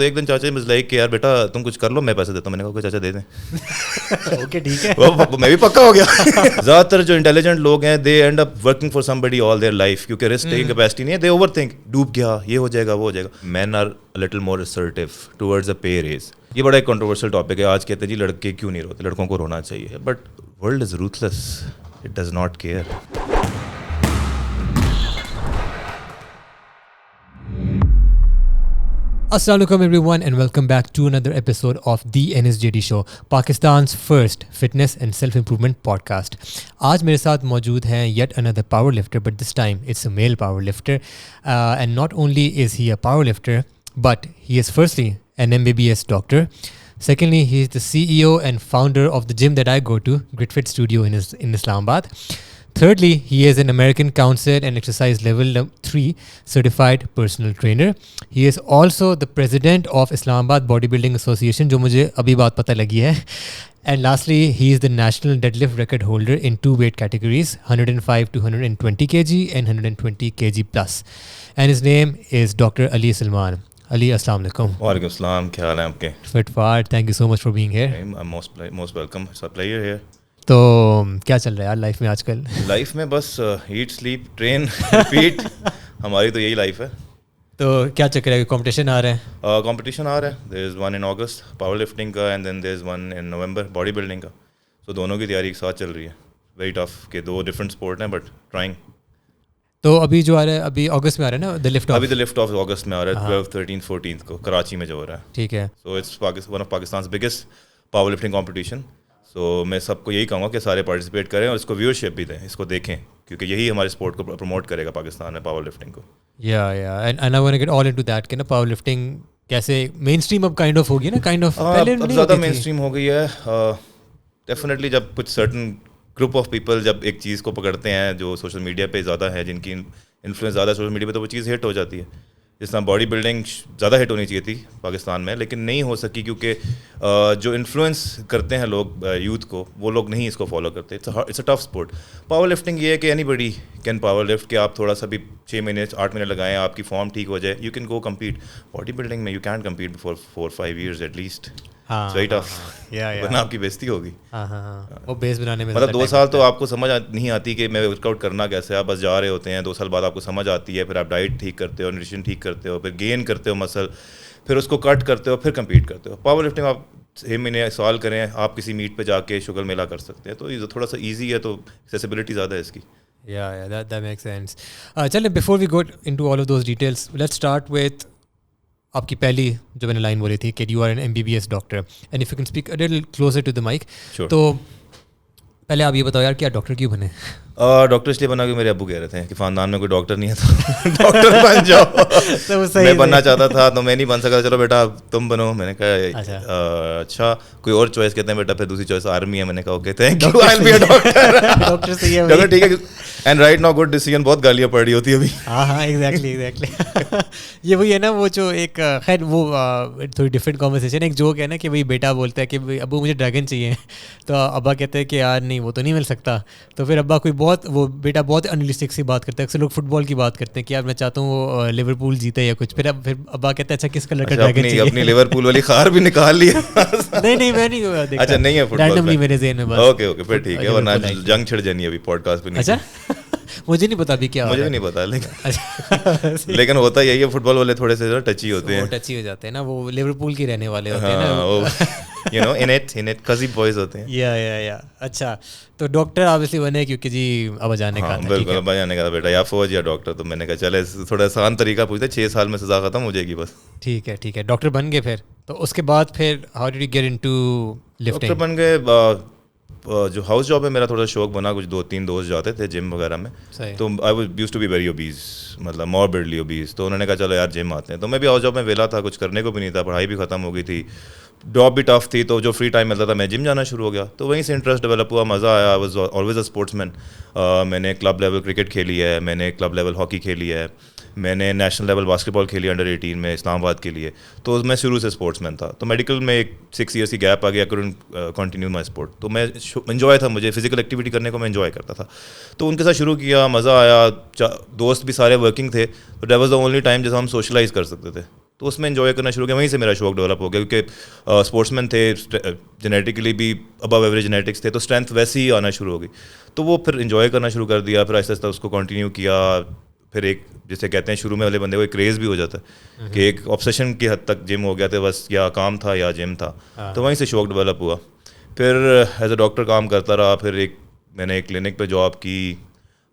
تو ایک دن چاچا مجھ لائک کہ یار بیٹا تم کچھ کر لو میں پیسے دیتا ہوں. میں نے کہا چاچا دے دیں. اوکے ٹھیک ہے, میں بھی پکا ہو گیا. زیادہ تر جو انٹیلیجنٹ لوگ ہیں they end up working for some body all their life, کیونکہ رسک ٹیکنگ کیپیسٹی نہیں ہے. دے اوور تھنک, ڈوب گیا, یہ ہو جائے گا, وہ ہو جائے گا. Men are little more assertive towards a pay raise. یہ بڑا ایک کنٹروورشل ٹاپک ہے. آج کہتے ہیں جی لڑکے کیوں نہیں روتے, لڑکوں کو رونا چاہیے. But world is ruthless, it does not care. السلام علیکم everyone and welcome back to another episode of the NSJD show, Pakistan's first fitness and self improvement podcast. آج میرے ساتھ موجود ہیں yet another powerlifter, but this time it's a male powerlifter. And not only is he a powerlifter, but he is firstly an MBBS doctor. Secondly, he is the CEO and founder of the gym that I go to, Gritfit Studio in Islamabad. Thirdly, he is an American Council and Exercise Level 3 certified personal trainer. He is also the president of Islamabad Bodybuilding Association, جو مجھے ابھی بات پتہ لگی ہے. And lastly, he is the national deadlift record holder in 2 weight categories, 105 to 120 kg and 120 kg plus. And his name is Dr. Ali Salman. علی السلام علیکم. وعلیکم السلام, کیا حال ہے آپ کے؟ Fit fat, thank you so much for being here. Most welcome, it's a player here. تو کیا چل رہا ہے یار لائف میں آج کل؟ لائف میں بس ایٹ سلیپ ٹرین ریپیٹ, ہماری تو یہی لائف ہے. تو کیا چکر ہے, کمپٹیشن آ رہے ہیں؟ کمپٹیشن آ رہا ہے. There is one in August powerlifting کا, and then there is one in November bodybuilding کا. سو دونوں کی تیاری ایک ساتھ چل رہی ہے. ویری ٹف کہ 2 ڈفرینٹ اسپورٹ ہیں بٹ ٹرائنگ. تو ابھی جو آ رہا ہے, ابھی اگست میں آ رہا ہے نا دا لفٹ آف؟ ابھی دا لفٹ آف اگست میں آ رہا ہے, 12, 13, 14 کو کراچی میں جو ہو رہا ہے. ٹھیک ہے. So it's one of Pakistan's biggest power lifting competition. So میں سب کو یہی کہوں گا کہ سارے پارٹیسپیٹ کریں اور اس کو ویورشپ بھی دیں, اس کو دیکھیں, کیونکہ یہی ہمارے اسپورٹ کو پروموٹ کرے گا پاکستان میں پاور لفٹنگ کو. And I want to get all into that کہ نا پاور لفٹنگ کیسے مین اسٹریم اب کائنڈ آف ہوگی نا, کائنڈ آف اب زیادہ مین اسٹریم ہو گئی ہے. ڈیفینیٹلی جب کچھ سرٹن گروپ آف پیپل جب ایک چیز کو پکڑتے ہیں جو سوشل میڈیا پہ زیادہ ہے, جن کی انفلوئنس زیادہ سوشل میڈیا پہ, تو وہ چیز ہٹ ہو جاتی ہے. جس طرح باڈی بلڈنگ زیادہ ہٹ ہونی چاہیے تھی پاکستان میں, لیکن نہیں ہو سکی کیونکہ جو انفلوئنس کرتے ہیں لوگ یوتھ کو, وہ لوگ نہیں اس کو فالو کرتے. It's a tough sport. Power lifting یہ ہے کہ anybody can power lift, کہ آپ تھوڑا سا بھی 6 مہینے 8 مہینے لگائیں, آپ کی فارم ٹھیک ہو جائے, you can go compete. Body building میں you can compete before 4-5 years at least. Very tough, ورنہ آپ کی بےزتی ہوگی. وہ بیس بنانے میں مطلب 2 سال تو آپ کو سمجھ نہیں آتی کہ میں ورک آؤٹ کرنا کیسے ہے. آپ بس جا رہے ہوتے ہیں, 2 سال بعد آپ کو سمجھ آتی ہے, پھر آپ ڈائٹ ٹھیک کرتے ہو, نیوٹریشن ٹھیک کرتے ہو, پھر گین کرتے ہو مسل, پھر اس کو کٹ کرتے ہو, پھر کمپیٹ کرتے ہو. پاور لفٹنگ آپ 6 مہینے سال کریں, آپ کسی میٹ پہ جا کے شوگر میلا کر سکتے ہیں. تو یہ تھوڑا سا ایزی ہے, تو ایکسیسیبلٹی زیادہ ہے اس کی. that makes sense. چلیں before we go into all of those details, let's start with آپ کی پہلی جو میں نے لائن بولی تھی کہ you are an MBBS doctor, and if you can speak a little closer to the mic. تو پہلے آپ یہ بتاؤ یار, کیا ڈاکٹر کیوں بنے؟ ڈاکٹر اس لیے بنا کہ میرے ابو کہہ رہے تھے کہ خاندان میں کوئی ڈاکٹر نہیں ہے تو ڈاکٹر بن جاؤ. میں بننا چاہتا تھا تو میں نہیں بن سکا, چلو بیٹا تم بنو. میں نے کہا اچھا کوئی اور چوائس کہتے ہیں بیٹا, پھر دوسری چوائس آرمی ہے. میں نے کہا okay thank you, I will be a doctor. Doctor صحیح ہے, ڈاکٹر ٹھیک ہے. And right now good decision, بہت گالیاں پڑ رہی ہوتی ہے ابھی. ہاں ایگزیکٹلی. یہ وہی ہے نا وہ جو ایک, خیر وہ تھوڑی ڈفرینٹ کانورسیشن. ایک جوک ہے نا کہ وہی بیٹا بولتا ہے کہ ابو مجھے ڈریگن چاہیے, تو ابا کہتے ہیں کہ یار نہیں وہ تو نہیں مل سکتا. تو پھر ابا کوئی بہت, وہ بیٹا بہت انریلسٹک سی بات کرتا ہے. اکثر لوگ فٹ بال کی بات کرتے ہیں کہ یار میں چاہتا ہوں وہ لیورپول جیتے یا کچھ. پھر ابا کہتا ہے اچھا کس کلر کا ڈریگن چاہیے. اپنی لیورپول والی خار بھی نکال لی. نہیں میں نہیں دیکھا. اچھا نہیں ہے فٹ بال رینڈملی میرے ذہن میں بس. اوکے پھر ٹھیک ہے, ورنہ جنگ چھڑ جانی ابھی پوڈ کاسٹ پہ. اچھا مجھے نہیں پتا ابھی کیا, مجھے بھی نہیں پتا, لیکن ہوتا یہی ہے, فٹ بال والے تھوڑے سے ٹچی ہوتے ہیں. ٹچی ہو جاتے ہیں نا, وہ لیورپول کی رہنے والے ہوتے ہیں نا, یو نو انٹ کزی بوائز ہوتے ہیں. یا اچھا. تو ڈاکٹر آبویسلی بنے کیونکہ جی ابا جانے کا. بالکل, ابا جانے کا بیٹا یا فوج یا ڈاکٹر. تو میں نے کہا چلے تھوڑا آسان طریقہ پوچھتے, 6 سال میں سزا ختم ہو جائے گی بس. ٹھیک ہے. ڈاکٹر بن گئے پھر, تو اس کے بعد پھر how did you get into lifting? Doctor بن گئے. جو ہاؤس جاب ہے میرا تھوڑا شوق بنا, کچھ 2-3 دوست جاتے تھے جم وغیرہ میں, تو I was used to be very obese, مطلب ماربڈلی اوبیز. تو انہوں نے کہا چلو یار جم آتے ہیں. تو میں بھی ہاؤس جاب میں ویلا تھا, کچھ کرنے کو بھی نہیں تھا, پڑھائی بھی ختم ہو گئی تھی, جاب بھی ٹف تھی, تو جو فری ٹائم ملتا تھا میں جم جانا شروع ہو گیا. تو وہیں سے انٹرسٹ ڈیولپ ہوا, مزہ آیا. I was always a sports man. میں نے کلب لیول کرکٹ کھیلی ہے, میں نے کلب لیول ہاکی کھیلی ہے, میں نے نیشنل لیول باسکٹ بال کھیلی انڈر 18 میں اسلام آباد کے لیے. تو میں شروع سے اسپورٹس مین تھا. تو میڈیکل میں ایک 6 ایئرس کی گیپ آ گیا, couldn't کنٹینیو مائی اسپورٹ. تو میں انجوائے تھا, مجھے فزیکل ایکٹیویٹی کرنے کو میں انجوائے کرتا تھا. تو ان کے ساتھ شروع کیا, مزہ آیا. دوست بھی سارے ورکنگ تھے, تو that was the only time جب ہم سوشلائز کر سکتے تھے. تو اس میں انجوائے کرنا شروع کیا. وہیں سے میرا شوق ڈیولپ ہو گیا, کیونکہ اسپورٹس مین تھے, جینیٹیکلی بھی ابو ایوریج جینیٹکس تھے, تو اسٹرینتھ ویسے ہی آنا شروع ہو گئی. تو وہ پھر انجوائے کرنا شروع کر دیا, پھر آہستہ آہستہ اس کو کنٹینیو کیا. پھر ایک جسے کہتے ہیں شروع میں والے بندے کو ایک کریز بھی ہو جاتا ہے کہ ایک آبسیشن کی حد تک جم ہو گیا تھا, بس یا کام تھا یا جم تھا. تو وہیں سے شوق ڈیولپ ہوا. پھر ایز اے ڈاکٹر کام کرتا رہا. پھر میں نے ایک کلینک پہ جاب کی,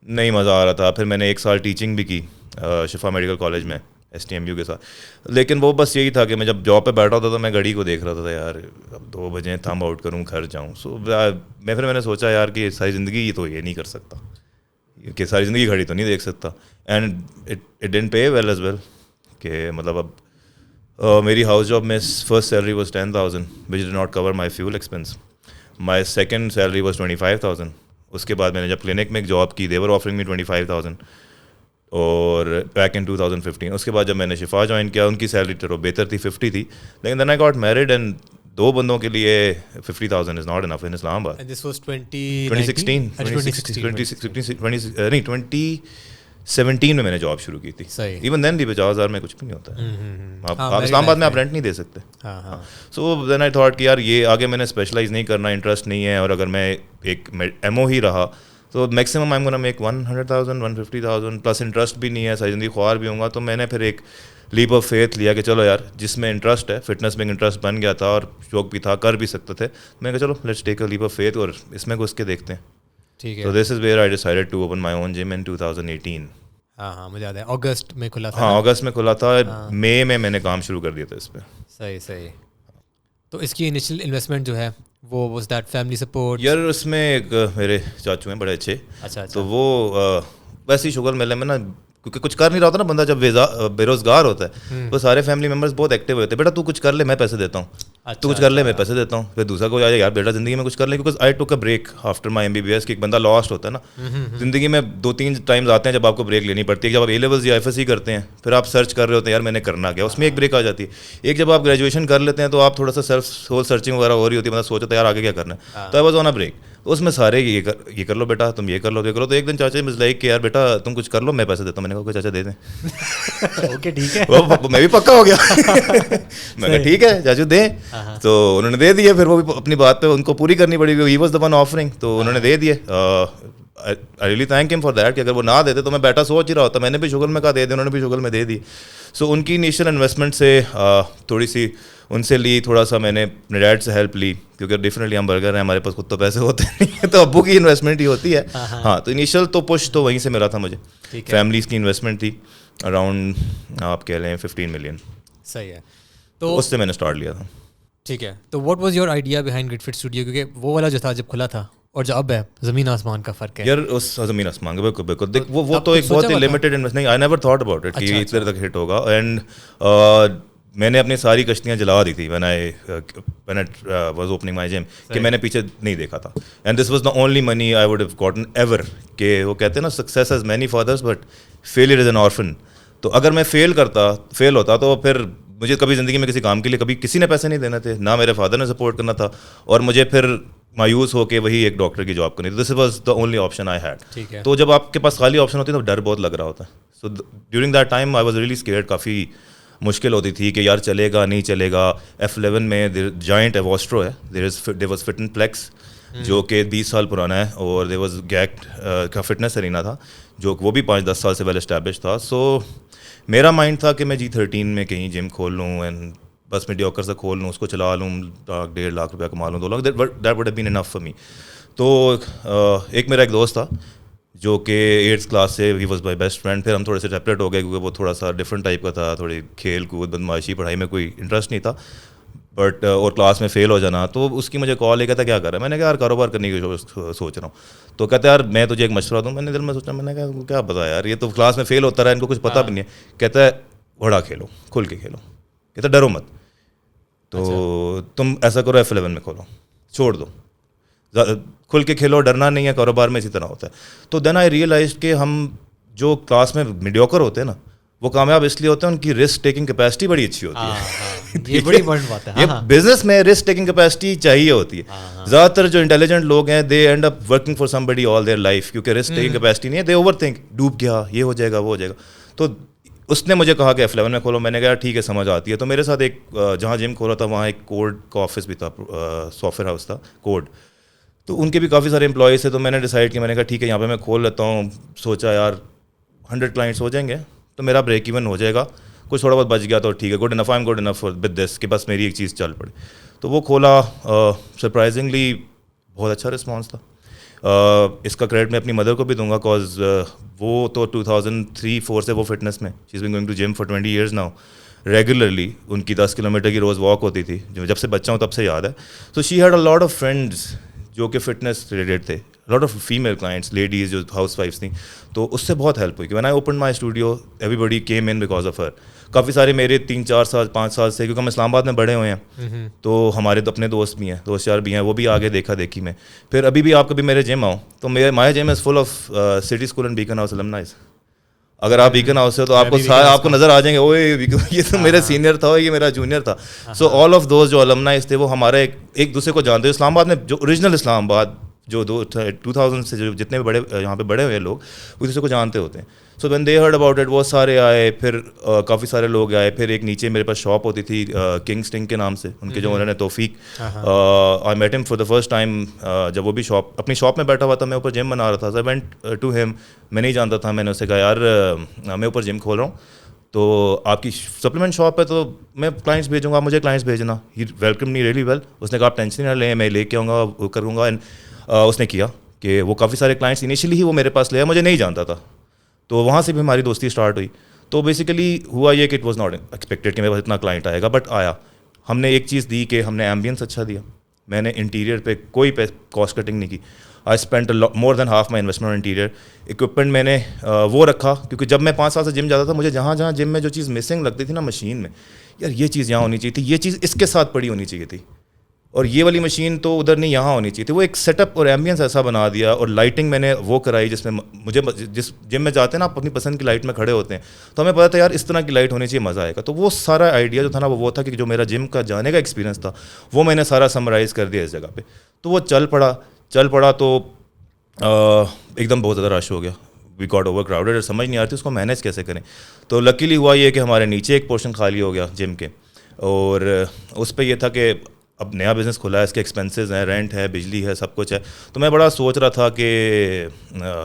نہیں مزہ آ رہا تھا. پھر میں نے 1 سال ٹیچنگ بھی کی شفا میڈیکل کالج میں STMU کے ساتھ. لیکن وہ بس یہی تھا کہ میں جب جاب پہ بیٹھا ہوتا تو میں گھڑی کو دیکھ رہا تھا, یار اب 2 بجے تھم آؤٹ کروں گھر جاؤں. سو میں نے سوچا یار کہ ساری زندگی یہ تو یہ نہیں کر سکتا, کہ ساری زندگی گھڑی تو نہیں دیکھ سکتا. And it didn't pay well as well, کہ مطلب اب میری ہاؤس جاب میں first salary was 10,000 which did not cover my fuel expense. My second salary was 25,000. اس کے بعد میں نے جب کلینک میں ایک جاب کی, دے ور آفرنگ می 25,000 اور بیک ان 2015. اس کے بعد جب میں نے شفا جوائن کیا, ان کی سیلری تو بہتر تھی, 50 تھی, لیکن دین آئی گاٹ میرڈ اینڈ 2 بندوں کے لیے 50,000 از ناٹ انف ان اسلام آباد. And this was 2017 میں میں نے جاب شروع کی تھی. ایون دین بھی 50,000 میں کچھ بھی نہیں ہوتا ہے, آپ اسلام آباد میں آپ رینٹ نہیں دے سکتے. سو دین آئی تھاٹ کہ یار یہ آگے میں نے اسپیشلائز نہیں کرنا, انٹرسٹ نہیں ہے, اور اگر میں ایک MO ہی رہا تو maximum I am gonna make 100,000 150,000 plus interest بھی نہیں ہے, ساری زندگی خوار بھی ہوں گا. تو میں نے پھر ایک لیپ آف فیتھ لیا کہ چلو یار جس میں انٹرسٹ ہے, فٹنس میں انٹرسٹ بن گیا تھا اور شوق بھی تھا, کر بھی سکتے تھے, میں نے کہا چلو let's take a leap of faith اور اس میں گھس کے دیکھتے ہیں. ٹھیک ہے. So this is where I decided to open my own gym in 2018. ہاں مجھے یاد ہے اگست میں کھلا تھا. ہاں اگست میں کھلا تھا, مئی میں میں نے کام شروع کر دیا تھا اس پہ. صحیح. تو اس کی انیشیل انویسٹمنٹ جو ہے وہ واز دیٹ فیملی سپورٹ؟ یار اس میں ایک میرے چاچو ہیں بڑے اچھے, تو وہ ویسے ہی شوگر میلے میں نا, کیونکہ کچھ کر نہیں رہا ہوتا نا بندہ جب بے روزگار ہوتا ہے, وہ سارے فیملی ممبرس بہت ایکٹیو ہوتے ہیں, بیٹا تو کچھ کر لے میں پیسے دیتا ہوں, تو کچھ کر لے میں پیسے دیتا ہوں. پھر دوسرا کو یار بیٹا زندگی میں کچھ کر لے, کیونکہ آئی ٹوک a break after my MBBS. کہ ایک بندہ لاسٹ ہوتا ہے نا زندگی میں, 2-3 ٹائمز آتے ہیں جب آپ کو بریک لینی پڑتی ہے. جب آپ A-levels یا FSC کرتے ہیں, پھر آپ سرچ کر رہے ہوتے ہیں یار میں نے کرنا کیا, اس میں ایک بریک آ جاتی ہے. ایک جب آپ گریجویشن کر لیتے ہیں تو آپ تھوڑا سا سول سرچنگ وغیرہ ہو رہی ہوتی ہے, بندہ سوچتا ہے یار آگے کیا کرنا ہے. تو I was on a break. اس میں سارے یہ کر لو بیٹا, تم یہ کر لو, یہ کرو. تو ایک دن چاچا مجھ لائک کہ یار بیٹا تم کچھ کر لو میں پیسے دیتا ہوں. میں نے کہا چاچا دے دیں. اوکے ٹھیک ہے, میں بھی پکا ہو گیا. میں نے ٹھیک ہے چاچو دیں. تو انہوں نے دے دیے. پھر وہ بھی اپنی بات پہ ان کو پوری کرنی پڑی, he was the one offering, تو انہوں نے دے دیے. I really thank him for that, کہ اگر وہ نہ دیتے تو میں بیٹا سوچ ہی رہا ہوتا. میں نے بھی شغل میں کہا دے دیں, انہوں نے بھی شغل میں دے دی. سو ان کی انیشیل انویسٹمنٹ سے تھوڑی سی ان سے لی, تھوڑا سا میں نے اپنے ڈیڈ سے ہیلپ لی, کیونکہ ڈیفینیٹلی ہم برگر ہیں, ہمارے پاس خود تو پیسے ہوتے نہیں ہیں, تو ابو کی انویسٹمنٹ ہی ہوتی ہے. ہاں تو انیشیل تو پش تو وہیں سے ملا تھا مجھے. فیملیز کی انویسٹمنٹ تھی اراؤنڈ آپ کہہ لیں 15 ملین. صحیح ہے. تو اس سے میں نے اسٹارٹ لیا تھا. ٹھیک ہے. تو what was your idea behind Great Fit Studio? کیونکہ وہ والا جو تھا جب کھلا تھا اور جو اب ہے, زمین آسمان کا فرق ہے یار. اس زمین آسمان کا بالکل بالکل. دیکھ وہ تو ایک بہت ہی لمیٹڈ انویسٹ نہیں, I never thought about it کہ اتنے تک ہٹ ہوگا. اینڈ میں نے اپنی ساری کشتیاں جلا دی تھی when I was opening my gym, کہ میں نے پیچھے نہیں دیکھا تھا. And this was the only money I would have gotten ever. کہ وہ کہتے ہیں نا success has many fathers but failure is an orphan. تو اگر میں فیل ہوتا تو پھر مجھے کبھی زندگی میں کسی کام کے لیے کبھی کسی نے پیسے نہیں دینے تھے, نہ میرے فادر نے سپورٹ کرنا تھا, اور مجھے پھر مایوس ہو کے وہی ایک ڈاکٹر کی جاب کرنی تھی. دس was the only option I had. تو جب آپ کے پاس خالی آپشن ہوتی ہے تو ڈر بہت لگ رہا ہوتا ہے. So during that time I was really scared. کافی مشکل ہوتی تھی کہ یار چلے گا نہیں چلے گا. F11 میں جائنٹ ایواسٹرو ہے, there was fit and plex جو کہ 20 سال پرانا ہے, اور دیر واز گیکٹ کا فٹنس ارینا تھا جو وہ بھی 5-10 سال سے ویل اسٹیبلش تھا. سو میرا مائنڈ تھا کہ میں G13 میں کہیں جم کھول لوں, اینڈ بس میں ڈیوکر سے کھول لوں, اس کو چلا لوں, 1.5 لاکھ روپیہ کما لوں, 2 lakh, that would have been enough for me. تو ایک میرا ایک دوست تھا جو کہ 8th کلاس سے he was my best friend. پھر ہم تھوڑے سے سیپریٹ ہو گئے کیونکہ وہ تھوڑا سا ڈفرنٹ ٹائپ کا تھا, تھوڑی کھیل کود بدماشی, پڑھائی میں کوئی انٹرسٹ نہیں تھا, بٹ اور کلاس میں فیل ہو جانا. تو اس کی مجھے کال, کہتا کیا کر رہا ہے. میں نے کہا یار کاروبار کرنے کی سوچ رہا ہوں. تو کہتا ہے یار میں تجھے ایک مشورہ دوں. میں نے دل میں سوچا, میں نے کہا کیا پتا یار, یہ تو کلاس میں فیل ہوتا رہا, ان کو کچھ پتہ بھی نہیں ہے. کہتا ہے گھوڑا کھیلو, کھل کے کھیلو. کہتا ہے ڈرو مت, تو تم ایسا کرو F11 میں کھولو, چھوڑ دو, کھل کے کھیلو, ڈرنا نہیں ہے. کاروبار میں اسی طرح ہوتا ہے. تو دین آئی ریئلائز کہ ہم جو کلاس میں میڈیوکر ہوتے ہیں نا, وہ کامیاب اس لیے ہوتے ہیں ان کی رسک ٹیکنگ کیپیسٹی بڑی اچھی ہوتی ہے. یہ بڑی بڑی بات ہے. یہ بزنس میں رسک ٹیکنگ کیپیسٹی چاہیے ہوتی ہے. زیادہ تر جو انٹیلیجنٹ لوگ ہیں they end up working for some body all their life, کیونکہ رسک ٹیکنگ کیپیسٹی نہیں ہے. دے اوور تھنک, ڈوب گیا, یہ ہو جائے گا, وہ ہو جائے گا. تو اس نے مجھے کہا کہ F11 میں کھولو. میں نے کہا ٹھیک ہے سمجھ آتی ہے. تو میرے ساتھ ایک جہاں جم کھولا تھا وہاں ایک کوڈ کا آفس بھی تھا, سافٹ ویئر ہاؤس تھا کوڈ, تو ان کے بھی کافی سارے امپلائیز تھے. تو میں نے ڈیسائڈ کیا, میں نے کہا ٹھیک ہے یہاں پہ میں کھول لیتا ہوں. سوچا یار 100 کلائنٹس ہو جائیں گے تو میرا بریک ایون ہو جائے گا, کچھ تھوڑا بہت بچ گیا تو ٹھیک ہے, good enough, I am good enough with this, کہ بس میری ایک چیز چل پڑے. تو وہ کھولا, سرپرائزنگلی بہت اچھا رسپانس تھا. اس کا کریڈٹ میں اپنی مدر کو بھی دوں گا, کاز وہ تو 2003-4 سے وہ فٹنس میں, she is been going to gym for 20 years now regularly. ان کی 10 کلومیٹر کی روز واک ہوتی تھی, جب سے بچہ ہوں تب سے یاد ہے. So she had a lot of friends جو کہ فٹنس ریلیٹڈ تھے, lot of female clients, ladies جو ہاؤس وائفس تھیں. تو اس سے بہت ہیلپ ہوئی کہ when I open my studio everybody came in because of her. کافی سارے میرے 3-4 سال 5 سال سے, کیونکہ ہم اسلام آباد میں بڑے ہوئے ہیں, تو ہمارے تو اپنے دوست بھی ہیں, دوست یار بھی ہیں, وہ بھی آگے دیکھا دیکھی میں. پھر ابھی بھی آپ کبھی میرے جم آؤ تو my gym is full of City School and Beaconhouse alumnis. اگر آپ بیکن ہاؤس سے تو آپ کو نظر آ جائیں گے, اوے یہ تو میرا سینئر تھا, یہ میرا جونیئر تھا. سو آل آف دوز جو المنائز تھے وہ ہمارے ایک دوسرے کو جانتے. اسلام آباد میں جو اوریجنل اسلام آباد جو 2000 سے جو جتنے بھی بڑے یہاں پہ بڑے ہوئے لوگ ایک دوسرے کو جانتے ہوتے ہیں. So when they heard about it وہ سارے آئے, پھر کافی سارے لوگ آئے. پھر ایک نیچے میرے پاس شاپ ہوتی تھی کنگ اسٹنگ کے نام سے, ان کے جو انہوں نے توفیق, آئی میٹ ہم فار دا فرسٹ ٹائم جب وہ بھی اپنی شاپ میں بیٹھا ہوا تھا, میں اوپر جم بنا رہا تھا. آئی وینٹ ٹو ہیم, میں نہیں جانتا تھا, میں نے اسے کہا یار میں اوپر جم کھول رہا ہوں, تو آپ کی سپلیمنٹ شاپ ہے تو میں کلائنٹس بھیجوں گا, مجھے کلائنٹس بھیجنا. ہی ویلکم می ریئلی ویل. اس نے کہا آپ ٹینشن نہ لیں, میں لے کے آؤں گا, وہ کروں گا. اس نے کیا کہ وہ کافی سارے کلائنٹس انیشلی ہی وہ میرے پاس لے آیا, مجھے نہیں جانتا تھا, تو وہاں سے بھی ہماری دوستی اسٹارٹ ہوئی. تو بیسیکلی ہوا یہ کہ اٹ واز ناٹ ایکسپیکٹیڈ کہ میرے پاس اتنا کلائنٹ آئے گا, بٹ آیا. ہم نے ایک چیز دی کہ ہم نے ایمبینس اچھا دیا. میں نے انٹیریئر پہ کوئی کاسٹ کٹنگ نہیں کی. I spend more than half my investment interior. Equipment میں نے وہ رکھا, کیونکہ جب میں 5 سال سے جم جاتا تھا, مجھے جہاں جہاں جم میں جو چیز مسنگ لگتی تھی نا مشین میں, یار یہ چیز یہاں ہونی چاہیے تھی, یہ چیز اس کے ساتھ پڑی ہونی چاہیے تھی, اور یہ والی مشین تو ادھر نہیں یہاں ہونی چاہیے تھی. وہ ایک سیٹ اپ اور ایمبینس ایسا بنا دیا, اور لائٹنگ میں نے وہ کرائی جس میں مجھے, جس جم میں جاتے ہیں نا آپ اپنی پسند کی لائٹ میں کھڑے ہوتے ہیں, تو ہمیں پتا تھا یار اس طرح کی لائٹ ہونی چاہیے, مزہ آئے گا. تو وہ سارا آئیڈیا جو تھا نا وہ تھا کہ جو میرا جم کا جانے کا ایکسپیرینس تھا وہ میں نے سارا سمرائز کر دیا اس جگہ پہ. تو وہ چل پڑا تو ایک دم بہت زیادہ رش ہو گیا. وی گاٹ اوور کراؤڈیڈ, سمجھ نہیں آ رہی تھی اس کو مینیج کیسے کریں. تو لکیلی ہوا یہ کہ ہمارے نیچے ایک پورشن خالی ہو گیا جم کے, اور اس پہ یہ تھا کہ اب نیا بزنس کھلا ہے, اس کے ایکسپینسز ہیں, رینٹ ہے, بجلی ہے, سب کچھ ہے. تو میں بڑا سوچ رہا تھا کہ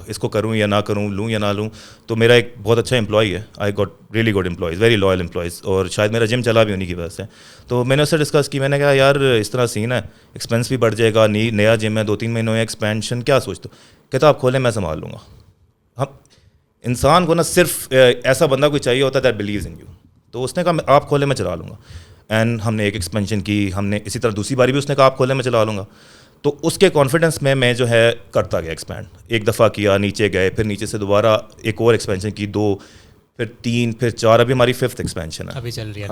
اس کو کروں یا نہ کروں, لوں یا نہ لوں. تو میرا ایک بہت اچھا امپلائی ہے, I got really good employees, very loyal employees, اور شاید میرا جم چلا بھی انہیں کی وجہ سے. تو میں نے اس سے ڈسکس کی, میں نے کہا یار اس طرح سین ہے, ایکسپینس بھی بڑھ جائے گا, نیا جم ہے, 2-3 مہینوں میں ایکسپینشن, کیا سوچتے ہو؟ کہتا آپ کھولیں میں سنبھال لوں گا. ہم انسان کو نا صرف ایسا بندہ کوئی چاہیے ہوتا ہے دیٹ بلیوز ان یو. تو اس نے کہا آپ کھولیں میں چلا لوں گا. اینڈ ہم نے ایک ایکسپینشن کی, ہم نے اسی طرح دوسری باری بھی اس نے کہا آپ کھولیں میں چلا لوں گا. تو اس کے کانفیڈنس میں جو ہے کرتا گیا ایکسپینڈ. ایک دفعہ کیا, نیچے گئے, پھر نیچے سے دوبارہ ایک اور ایکسپینشن کی, 2, پھر 3, پھر 4, ابھی ہماری 5th ایکسپینشن ہے, ابھی چل رہی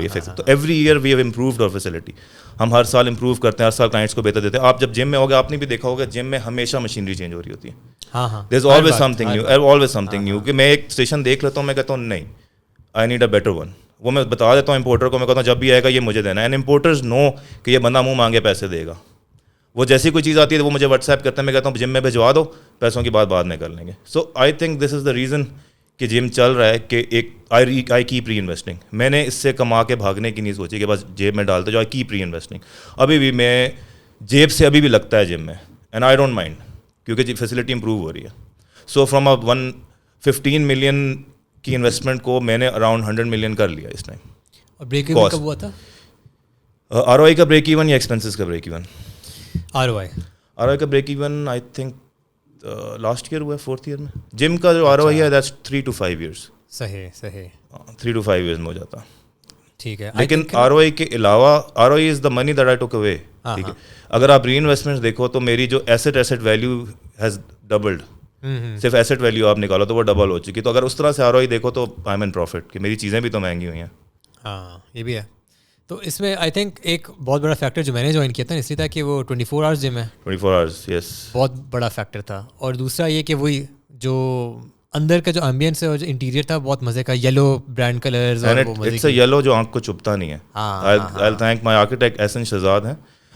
ہے 5th. تو every year we have improved our facility, ہم ہر سال امپروو کرتے ہیں, ہر سال کلائنٹس کو بہتر دیتے ہیں. آپ جب جم میں ہوگے آپ نے بھی دیکھا ہوگا جم میں ہمیشہ مشینری چینج ہو رہی ہوتی ہے. There is always something new. کہ میں ایک اسٹیشن دیکھ لیتا ہوں, میں کہتا ہوں نہیں, I need a better one. وہ میں بتا دیتا ہوں امپورٹر کو, میں کہتا ہوں جب بھی آئے گا یہ مجھے دینا ہے. اینڈ امپورٹرز نو کہ یہ بندہ منہ مانگے پیسے دے گا. وہ جیسی کوئی چیز آتی ہے وہ مجھے واٹس ایپ کرتے ہیں, میں کہتا ہوں جم میں بھجوا دو, پیسوں کی بات بعد میں کر لیں گے. سو I think this is the reason کہ جم چل رہا ہے, کہ ایک آئی کیپ ری انویسٹنگ. میں نے اس سے کما کے بھاگنے کی نہیں سوچی کہ بس جیب میں ڈالتے جو, آئی کیپ ری انویسٹنگ. ابھی بھی میں جیب سے ابھی بھی لگتا ہے جم میں, اینڈ آئی ڈونٹ مائنڈ, کیونکہ فیسلٹی امپروو ہو رہی ہے. سو فرام 115 ملین کی انویسٹمنٹ کو میں نے اراؤنڈ 100 ملین کر لیا اس ٹائم. اور بریک ایون کب ہوا تھا؟ آر او آئی کا بریک ایون یا ایکسپینسز کا break even? R O I کا break even I think last year ہوا ہے, 4th ایئر میں. جم کا جو آر او آئی ہے دیٹس 3 to 5 years. صحیح 3 to 5 years میں ہو جاتا. ٹھیک ہے. لیکن آر او آئی کے علاوہ, are O I is the money that I ٹک اوے. ٹھیک ہے, اگر آپ ری انویسٹمنٹ دیکھو تو میری جو ایسٹ ویلیو ہیز ڈبلڈ. صرف ایسٹ ویلیو آپ نکالو تو وہ ڈبل ہو چکی. تو اگر اس طرح سے آر او آئی دیکھو تو آئی ایم ان پروفٹ, کہ میری چیزیں بھی تو مہنگی ہوئی ہیں. ہاں یہ بھی ہے. تو اس میں آئی تھنک ایک بہت بڑا فیکٹر جو میں نے جوائن کیا تھا اس لیے تھا کہ وہ 24 hours جم ہے. 24 hours, یس, بہت بڑا فیکٹر تھا. اور دوسرا یہ کہ وہی جو اندر کا جو ایمبینس ہے اور جو انٹیریئر تھا بہت مزے کا, یلو برانڈ کلرز, اور وہ مزے کا یلو جو آنکھ کو چبھتا نہیں ہے. I'll thank my architect احسن شہزاد ہیں,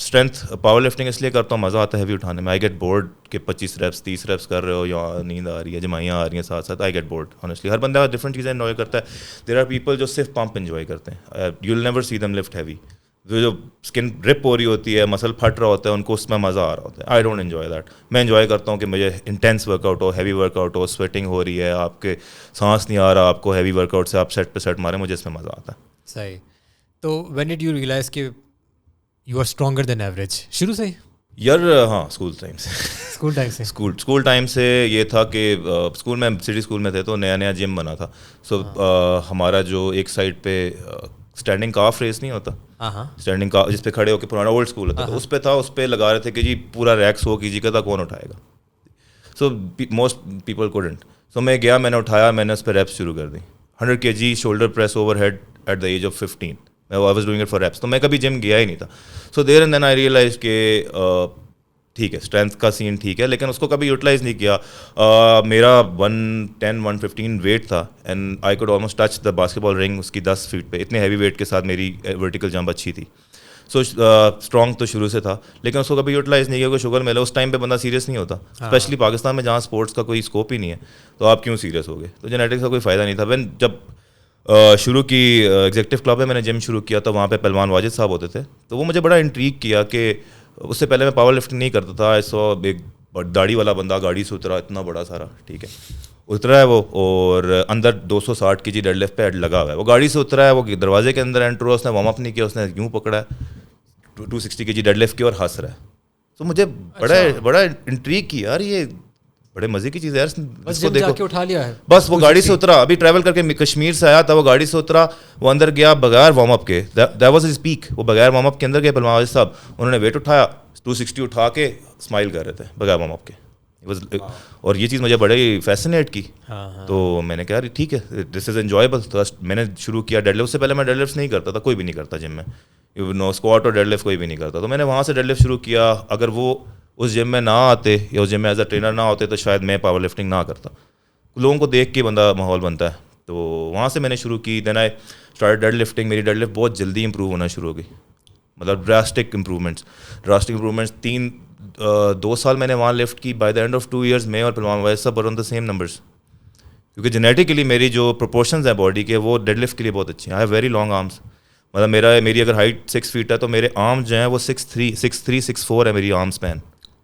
اسٹرینتھ پاور لفٹنگ اس لیے کرتا ہوں, مزہ آتا ہے ہیوی اٹھانے میں. آئی گیٹ بورڈ کہ 25 ریپس 30 ریپس کر رہے ہو یا نیند آ رہی ہے, جمائیاں آ رہی ہیں ساتھ ساتھ. I get bored honestly. ہر بندہ ڈفرنٹ چیزیں انجوائے کرتا ہے. دیر آر پیپل جو صرف پمپ انجوائے کرتے ہیں. You will never see them lift heavy. جو اسکن رپ ہو رہی ہوتی ہے, مسل پھٹ رہا ہوتا ہے, ان کو اس میں مزہ آ رہا ہوتا ہے. I don't enjoy that. میں انجوائے کرتا ہوں کہ مجھے انٹینس ورک آؤٹ ہو, ہیوی ورک آؤٹ ہو, سویٹنگ ہو رہی ہے, آپ کے سانس نہیں آ رہا آپ کو ہیوی ورک آؤٹ سے, آپ سیٹ پہ سیٹ ماریں, مجھے اس میں مزہ آتا ہے. صحیح. تو وین ڈڈ یو ریئلائز کہ you are stronger than average? شروع سے ہی یار ہاں, اسکول ٹائم سے. اسکول ٹائم سے یہ تھا کہ اسکول میں سٹی اسکول میں تھے تو نیا نیا جم بنا تھا. سو ہمارا جو ایک سائڈ پہ اسٹینڈنگ کاف ریس نہیں ہوتا, اسٹینڈنگ کاف جس پہ کھڑے ہو کے پرانا اولڈ اسکول ہوتا, تو اس پہ تھا. اس پہ لگا رہے تھے کہ جی پورا ریک 100 kg کا کون اٹھائے گا. So most people couldn't. So میں گیا, میں نے اٹھایا, میں نے اس پہ ریپس شروع کر دی. 100 kg shoulder press overhead at the age of آف 15. میں I was doing it for reps. تو میں کبھی جم گیا ہی نہیں تھا. سو there and then I realise کہ ٹھیک ہے اسٹرینتھ کا سین ٹھیک ہے, لیکن اس کو کبھی یوٹیلائز نہیں کیا. میرا 110 115 ویٹ تھا and I could almost touch the basketball ring اس کی 10 فیٹ پہ. اتنے ہیوی ویٹ کے ساتھ میری ورٹیکل جمپ اچھی تھی. سو اسٹرانگ تو شروع سے تھا, لیکن اس کو کبھی یوٹیلائز نہیں کیا. کوئی شوگر ملے اس ٹائم پہ بندہ سیریس نہیں ہوتا, اسپیشلی پاکستان میں جہاں اسپورٹس کا کوئی اسکوپ ہی نہیں ہے, تو آپ کیوں سیریس ہو گئے. تو جینیٹکس کا کوئی فائدہ نہیں تھا. جب شروع کی ایگزیکٹو کلب میں نے جم شروع کیا تو وہاں پہ پہلوان واجد صاحب ہوتے تھے. تو وہ مجھے بڑا انٹریگ کیا کہ اس سے پہلے میں پاور لفٹنگ نہیں کرتا تھا. ایسا ایک داڑھی والا بندہ گاڑی سے اترا, اتنا بڑا سارا, ٹھیک ہے, اترا ہے وہ, اور اندر 260 kg ڈیڈ لفٹ پہ لگا ہوا ہے. وہ گاڑی سے اترا ہے, وہ دروازے کے اندر انٹر ہوا, اس نے وارم اپ نہیں کیا, اس نے یوں پکڑا ہے 260 kg ڈیڈ لفٹ کی اور ہنس رہا ہے. تو مجھے بڑا انٹریگ کی, یار یہ بڑے مزے کی چیز ہے یار, اس کو دیکھو اٹھا لیا ہے. بس وہ گاڑی سے اترا, ابھی ٹریول کر کے کشمیر سے آیا تھا, وہ گاڑی سے اترا, وہ اندر گیا بغیر وارم اپ کے. That was his peak. وہ بغیر وارم اپ کے اندر گئے پہلوان واجد صاحب, انہوں نے ویٹ اٹھایا 260 اٹھا کے اسمائل کر رہے تھے بغیر وارم اپ کے. اور یہ چیز مجھے بڑے فیسنیٹ کی. تو میں نے کہا ٹھیک ہے, دس از انجوائبل. تو میں نے شروع کیا ڈیڈ لفٹ. اس سے پہلے میں ڈیڈ لفٹ نہیں کرتا تھا, کوئی بھی نہیں کرتا جم میں, نو اسکواٹ اور ڈیڈ لفٹ کوئی بھی نہیں کرتا. تو میں نے وہاں سے ڈیڈ لفٹ شروع کیا. اگر وہ اس جم میں نہ آتے یا اس جم میں ایز اے ٹرینر نہ ہوتے تو شاید میں پاور لفٹنگ نہ کرتا. لوگوں کو دیکھ کے بندہ ماحول بنتا ہے. تو وہاں سے میں نے شروع کی. دین آئی اسٹارٹ ڈیڈ لفٹنگ. میری ڈیڈ لفٹ بہت جلدی امپروو ہونا شروع ہو گئی, مطلب ڈراسٹک امپروومنٹس. 2 سال میں نے وہاں لفٹ کی. By the and of 2 years میں اور پہلوان واجد صاحب آن دا سیم نمبرس, کیونکہ جینیٹکلی میری جو پروپورشنز ہیں باڈی کے وہ ڈیڈ لفٹ کے لیے بہت اچھی ہیں. I have very long arms. مطلب میری اگر ہائٹ 6 feet ہے تو میرے آرم جو ہیں وہ 6'3" 6'4" ہے میری آرم اسپین.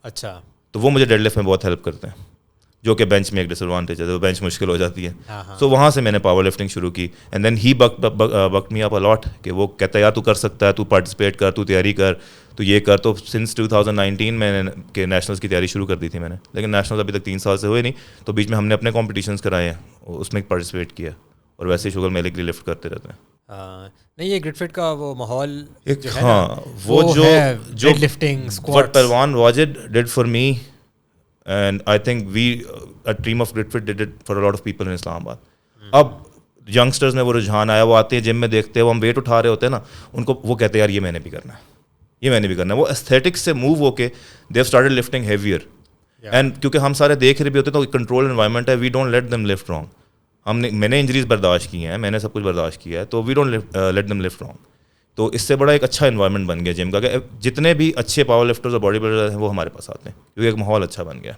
اچھا. تو وہ مجھے ڈیڈ لفٹ میں بہت ہیلپ کرتے ہیں, جو کہ بینچ میں ایک ڈس ایڈوانٹیج ہے. تو بینچ مشکل ہو جاتی ہے. سو وہاں سے میں نے پاور لفٹنگ شروع کی. اینڈ دین ہی بکڈ می اپ ا لاٹ کہ وہ کہتا ہے یار تو کر سکتا ہے, تو پارٹیسپیٹ کر, تو تیاری کر, تو یہ کر. تو سنس 2019 میں نے کہ نیشنلز کی تیاری شروع کر دی تھی میں نے, لیکن نیشنلز ابھی تک 3 سال سے ہوئے نہیں. تو بیچ میں ہم نے اپنے کمپٹیشنز کرائے ہیں, اس میں پارٹیسپیٹ کیا, اور ویسے ہی شوگر میلے کے لیے لفٹ کرتے رہتے ہیں. نہیں یہ گریٹ فٹ کا وہ ماحول, ہاں وہ جو لفٹنگ what پہلوان Wajid did for me and I think we a team of Grit Fit did it for a lot of people in Islamabad. اب ینگسٹرز میں وہ رجحان آیا, وہ آتے ہیں جم میں دیکھتے ہیں, وہ ہم ویٹ اٹھا رہے ہوتے ہیں نا, ان کو وہ کہتے ہیں یار یہ میں نے بھی کرنا ہے, یہ میں نے بھی کرنا ہے. وہ ایستھیٹکس سے موو ہو کے they have started lifting heavier and کیونکہ ہم سارے دیکھ رہے بھی ہوتے ہیں تو کنٹرول انوائرمنٹ ہے. we don't let them lift wrong. میں نے انجریز برداشت کی ہیں, میں نے سب کچھ برداشت کیا ہے, تو we don't let them lift wrong. تو اس سے بڑا ایک اچھا انوائرمنٹ بن گیا جم کا, کہ جتنے بھی اچھے پاور لفٹرز اور باڈی بلڈر ہیں وہ ہمارے پاس آتے ہیں, کیونکہ ایک ماحول اچھا بن گیا.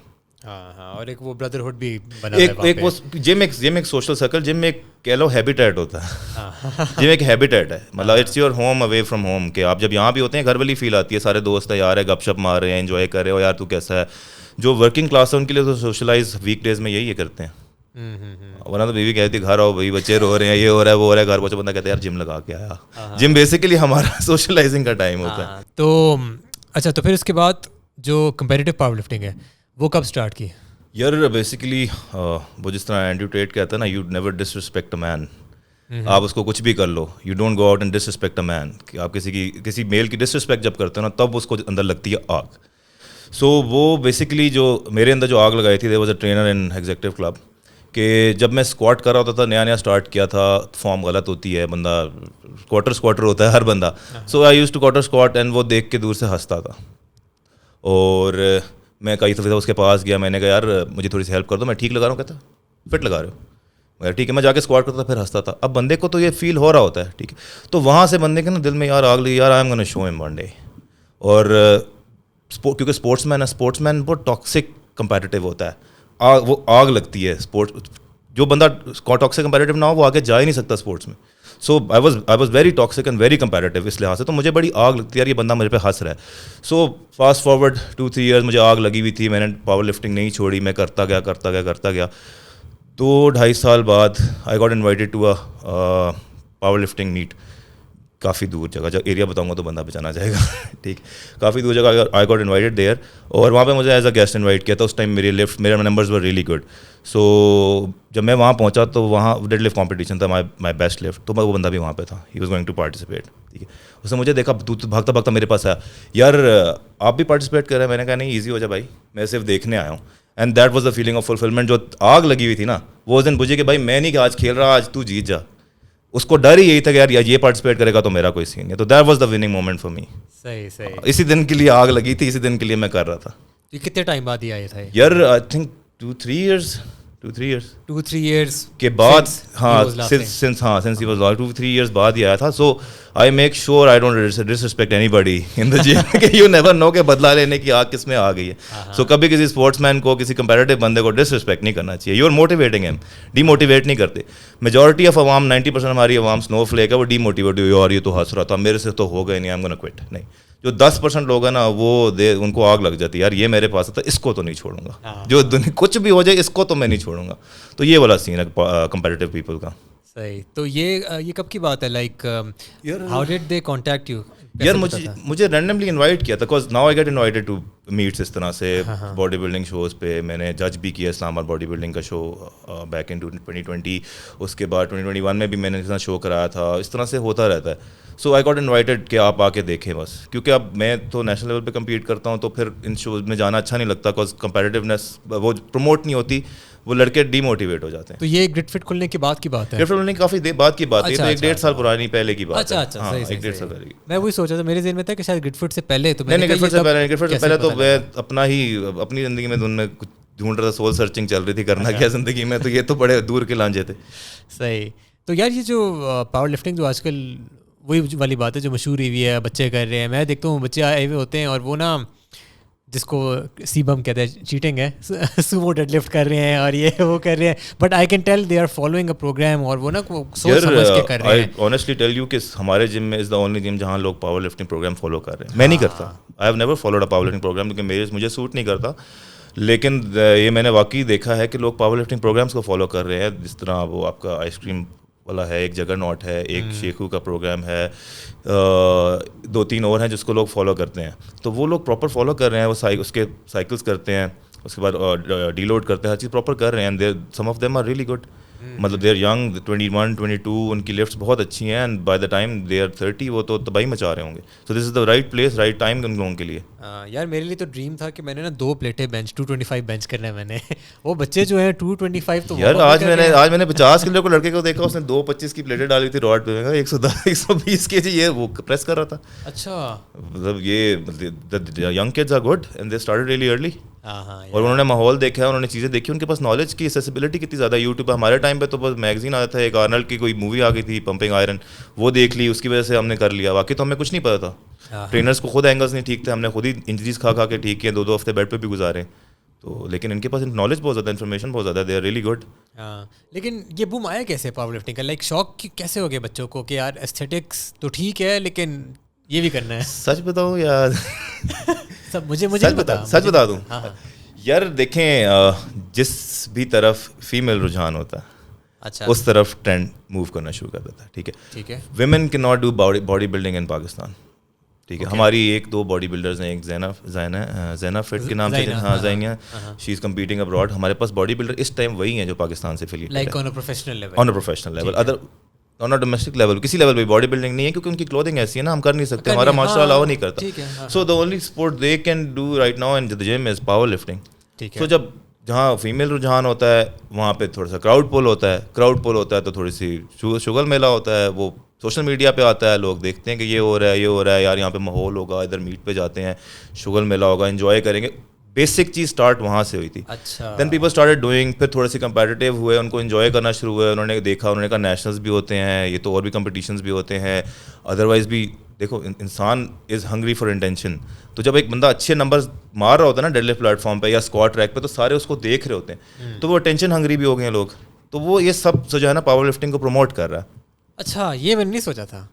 ہاں, اور ایک وہ بردرہڈ بھی بنا ایک وہ جم ایک سوشل سرکل, جم میں ایک کہہ لو ہیبیٹیٹ ہوتا ہے. جم ایک ہیبیٹیٹ ہے, مطلب it's your home away from home, کہ آپ جب یہاں بھی ہوتے ہیں گھر والی فیل آتی ہے, سارے دوست ہیں یار ہے, گپ شپ مار رہے ہیں, انجوائے کر رہے ہو, یار تو کیسا ہے. جو ورکنگ کلاس ہے ان کے لیے تو سوشلائز ویک ڈیز میں یہی کرتے ہیں. ورنہ تو بیوی کہتی گھر آؤ بھائی بچے رو رہے ہیں, یہ ہو رہا ہے وہ ہو رہا ہے, گھر پہنچے بندہ کہتا ہے یار جم لگا کے آیا. جم بیسیکلی ہمارا سوشلائزنگ کا ٹائم ہوتا ہے. تو اچھا, تو پھر اس کے بعد جو کمپیریٹیو پاور لفٹنگ ہے وہ کب اسٹارٹ کی؟ یار بیسیکلی وہ جس طرح اینڈریو ٹیٹ کہتا ہے نا, you never disrespect a man. آپ اس کو کچھ بھی کر لو, you don't go out and disrespect a man. کہ آپ کسی میل کی ڈس رسپیکٹ جب کرتے ہو نا, تب اس کو اندر لگتی ہے آگ. سو وہ بیسیکلی جو میرے اندر جو آگ لگائی تھی, there was a trainer in executive club, کہ جب میں اسکواٹ کر رہا ہوتا تھا, نیا نیا اسٹارٹ کیا تھا, فارم غلط ہوتی ہے, بندہ اسکواٹر ہوتا ہے ہر بندہ. سو آئی use to quarter squat, and وہ دیکھ کے دور سے ہنستا تھا. اور میں کئی دفعہ اس کے پاس گیا, میں نے کہا یار مجھے تھوڑی سی ہیلپ کر دو, میں ٹھیک لگا رہا ہوں. کہتا فٹ لگا رہے ہو, یار ٹھیک ہے. میں جا کے اسکواٹ کرتا تھا, پھر ہنستا تھا. اب بندے کو تو یہ فیل ہو رہا ہوتا ہے, ٹھیک ہے, تو وہاں سے بندے کے نا دل میں یار آگ لگی, یار آئی ایم گونا شو ہم ون ڈے. اور کیونکہ اسپورٹس مین بہت ٹاکسک کمپیٹیٹیو ہوتا ہے, وہ آگ لگتی ہے اسپورٹ. جو بندہ ٹاکسک کمپیٹیٹیو نہ ہو وہ آگے جا ہی نہیں سکتا اسپورٹس میں. So I was very toxic and very competitive اس لحاظ سے, تو مجھے بڑی آگ لگتی ہے یار یہ بندہ میرے پہ ہنس رہا ہے. سو فاسٹ فارورڈ 2-3 ایئرز مجھے آگ لگی ہوئی تھی, میں نے پاور لفٹنگ نہیں چھوڑی, میں کرتا گیا. 2-2.5 سال بعد I got invited to power lifting meet, کافی دور جگہ, جب ایریا بتاؤں گا تو بندہ پہچانا جائے گا, ٹھیک, کافی دور جگہ. آئی گاٹ انوائٹیڈ دیئر, اور وہاں پہ مجھے ایز اے گیسٹ انوائٹ کیا تھا. اس ٹائم میرے نمبرز ور ریئلی گڈ. سو جب میں وہاں پہنچا تو وہاں ڈیڈ لفٹ کمپٹیشن تھا, مائی بیسٹ لفٹ, تو وہ بندہ بھی وہاں پہ تھا, he was going to participate, ٹھیک ہے. اس نے مجھے دیکھا, بھاگتا میرے پاس آیا, یار آپ بھی پارٹیسپیٹ کر رہے ہیں؟ میں نے کہا نہیں ایزی ہو جائے بھائی, میں صرف دیکھنے آیا ہوں. And that was the feeling of fulfilment. جو آگ لگی ہوئی تھی نا وہ اس دن بجھی کہ بھائی میں نہیں کہ آج کھیل رہا, آج تو جیت جا. اس کو ڈر ہی یہی تھا کہ یار یہ پارٹیسپیٹ کرے گا تو میرا کوئی سین نہیں. تو that was the winning moment for me. صحیح. اسی دن کے لیے آگ لگی تھی, اسی دن کے لیے میں کر رہا تھا. یہ کتنے ٹائم بعد یہ آیا تھا یار آئی تھنک 2-3 ایئرس کے بعد, since he was last 2-3 years بعد ہی آیا تھا. So I make sure I don't disrespect anybody in the gym, کہ یو نیور نو کہ بدلا لینے کی آگ کس میں آ گئی ہے. سو کبھی کسی اسپورٹس مین کو, کسی کمپیٹیٹیو بندے کو ڈسرسپیکٹ نہیں کرنا چاہیے. You are motivating him, demotivate نہیں کرتے. میجورٹی آف عوام 90% ہماری عوام سنو فلیک ہے, وہ ڈی موٹیویٹ ہوئی اور یہ تو ہنس رہا تھا, میرے سے تو ہوگا ہی نہیں, آئی ایم گونا کوئٹ. نہیں, جو 10% لوگ ہیں نا وہ ان کو آگ لگ جاتی ہے, یار یہ میرے پاس تھا, اس کو تو نہیں چھوڑوں گا, جو کچھ بھی ہو جائے اس کو تو میں نہیں چھوڑوں گا. تو یہ والا سین ہے کمپیٹیٹیو پیپل کا. صحیح. تو یہ کب کی بات ہے, like how did they contact you? یار مجھے رینڈملی انوائٹ کیا تھا, because now I get invited to meets اس طرح سے باڈی بلڈنگ شوز پہ. میں نے جج بھی کیا اسلام آباد باڈی بلڈنگ کا شو بیک ان 2020. اس کے بعد 2021 میں بھی میں نے شو کرایا تھا. اس طرح سے ہوتا رہتا ہے. سو آئی گاٹ انوائٹیڈ کہ آپ آ کے دیکھیں بس, کیونکہ اب میں تو نیشنل لیول پہ کمپیٹ کرتا ہوں, تو پھر ان شوز میں جانا اچھا نہیں لگتا, بیکاز کمپیٹیونیس وہ پروموٹ نہیں ہوتی, وہ لڑکے ڈی موٹیویٹ ہو جاتے ہیں. تو یہ گرڈ فٹ کھلنے کے بعد کی بات ہے؟ گرڈ فٹ کھلنے کی کافی بعد کی بات ہے, تو 1-1.5 سال پرانی پہلے کی بات ہے. اچھا, 1-1.5 سال پہلے. میں وہی سوچا تھا, میرے ذہن میں تھا کہ شاید گرڈ فٹ سے پہلے. تو نہیں, گرڈ فٹ سے پہلے تو میں اپنی زندگی میں ڈھونڈ رہا تھا, سول سرچنگ چل رہی تھی, کرنا کیا زندگی میں, تو یہ تو بڑے دور کے لانجے تھے. صحیح. تو یار یہ جو پاور لفٹنگ جو آج کل وہی والی بات ہے جو مشہور ہوئی ہے, بچے کر رہے ہیں. میں دیکھتا ہوں بچے آئے ہوئے ہوتے ہیں اور وہ نا جس کو سی بم کہتے ہیں, چیٹنگ ہے, سومو ڈیڈ لفٹ کر رہے ہیں اور یہ وہ کر رہے ہیں, but I can tell they are following a programme, اور وہ نا سوچ سمجھ کے کر رہے ہیں. آئی آنیسٹلی ٹیل یو کہ ہمارے جم میں از دا اونلی جم جہاں لوگ پاور لفٹنگ پروگرام فالو کر رہے ہیں. میں نہیں کرتا, I have never followed a power lifting programme, کیونکہ مجھے سوٹ نہیں کرتا. لیکن یہ میں نے واقعی دیکھا ہے کہ لوگ پاور لفٹنگ پروگرامس کو فالو کر رہے ہیں. جس طرح وہ آپ کا آئس کریم والا ہے, ایک جگر ناٹ ہے, ایک شیخو کا پروگرام ہے, 2-3 اور ہیں جس کو لوگ فالو کرتے ہیں. تو وہ لوگ پراپر فالو کر رہے ہیں, وہ اس کے سائیکلس کرتے ہیں, اس کے بعد ڈی لوڈ کرتے ہیں, ہر چیز پراپر کر رہے ہیں. Some of them are really good, مطلب دے آر ینگ, 21-22, ان کی لفٹس بہت اچھی ہیں, and by the time they are 30 وہ تو تباہی مچا رہے ہوں گے. So this is the right place, right time ان لوگوں کے لیے. یار میرے لیے تو ڈریم تھا کہ میں نے نا 2 پلیٹیں بینچ 225 بینچ کرنا ہے. میں نے وہ بچے جو ہیں 225 تو یار آج میں نے 50 کلو کو لڑکے کو دیکھا, اس نے 225 کی پلیٹیں ڈالی تھی راڈ پہ, 120 کے جی یہ وہ پریس کر رہا تھا. اچھا, مطلب یہ young kids are good and they started really early. اور انہوں نے ماحول دیکھا, انہوں نے چیزیں دیکھی, ان کے پاس نالج کی ایکسیسیبلٹی کتنی زیادہ. یوٹیوب پہ ہمارے ٹائم پہ تو بس میگزین آتا تھا, ایک آرنلڈ کی کوئی مووی آ گئی تھی پمپنگ آئرن, وہ دیکھ لی, اس کی وجہ سے ہم نے کر لیا. باقی تو ہمیں کچھ نہیں پتا تھا, ٹرینرس کو خود اینگلس نہیں ٹھیک تھے, ہم نے خود ہی انجریز کھا کے ٹھیک کیے, 2 ہفتے بیڈ پہ بھی گزارے. تو لیکن ان کے پاس نالج بہت زیادہ, انفارمیشن بہت زیادہ, دے آر ریئلی گڈ. ہاں, لیکن یہ بوم آیا کیسے پاور لفٹنگ کا؟ لائک شوق کیسے ہو گیا بچوں کو کہ یار ایستھیٹکس تو ٹھیک ہے لیکن یہ بھی کرنا ہے؟ سچ بتاؤں یار, مجھے سچ بتا دوں یار, دیکھیں جس بھی طرف فیمیل رجحان ہوتا ہے اس طرف ٹرینڈ موو کرنا شروع کر دیتا ہے. ٹھیک ہے, women can not do body building in Pakistan. ٹھیک ہے, ہماری 2 باڈی بلڈرز ہیں, ایک زینا فٹ کے نام سے, ہاں زینیا, شی از کمپیٹنگ ابراڈ. ہمارے پاس باڈی بلڈر اس ٹائم وہی ہیں جو پاکستان سے افیلیٹڈ ہیں, like on a professional level. Other on a domestic level کسی لیول پہ باڈی بلڈنگ نہیں ہے, کیونکہ ان کی کلوتھنگ ایسی ہے نا, ہم کر نہیں سکتے, ہمارا معاشرہ الاؤ نہیں کرتا. So the only sport they can do right now in the gym is power lifting. تو جب جہاں فیمیل رجحان ہوتا ہے وہاں پہ تھوڑا سا کراؤڈ پول ہوتا ہے, تو تھوڑی سی شگل میلہ ہوتا ہے, وہ سوشل میڈیا پہ آتا ہے, لوگ دیکھتے ہیں کہ یہ ہو رہا ہے یار, یہاں پہ ماحول ہوگا, ادھر میٹ پہ جاتے ہیں, شگل میلہ ہوگا, انجوائے کریں گے. بیسک چیز اسٹارٹ وہاں سے ہوئی تھی. دین پیپل اسٹارٹڈ ڈوئنگ, پھر تھوڑے سے کمپیٹیٹیو ہوئے, ان کو انجوائے کرنا شروع ہوئے, انہوں نے دیکھا, انہوں نے کہا نیشنلز بھی ہوتے ہیں, یہ تو اور بھی کمپٹیشنز بھی ہوتے ہیں, ادروائز بھی دیکھو انسان از ہنگری فار انٹینشن. تو جب ایک بندہ اچھے نمبر مار رہا ہوتا ہے نا ڈیڈ لفٹ پلیٹ فارم پہ یا اسکواٹ ٹریک پہ, تو سارے اس کو دیکھ رہے ہوتے ہیں, تو وہ اٹینشن ہنگری بھی ہو گئے ہیں لوگ. تو وہ یہ سب جو ہے نا پاور لفٹنگ کو پروموٹ کر رہا ہے. اچھا یہ میں نے نہیں سوچا تھا.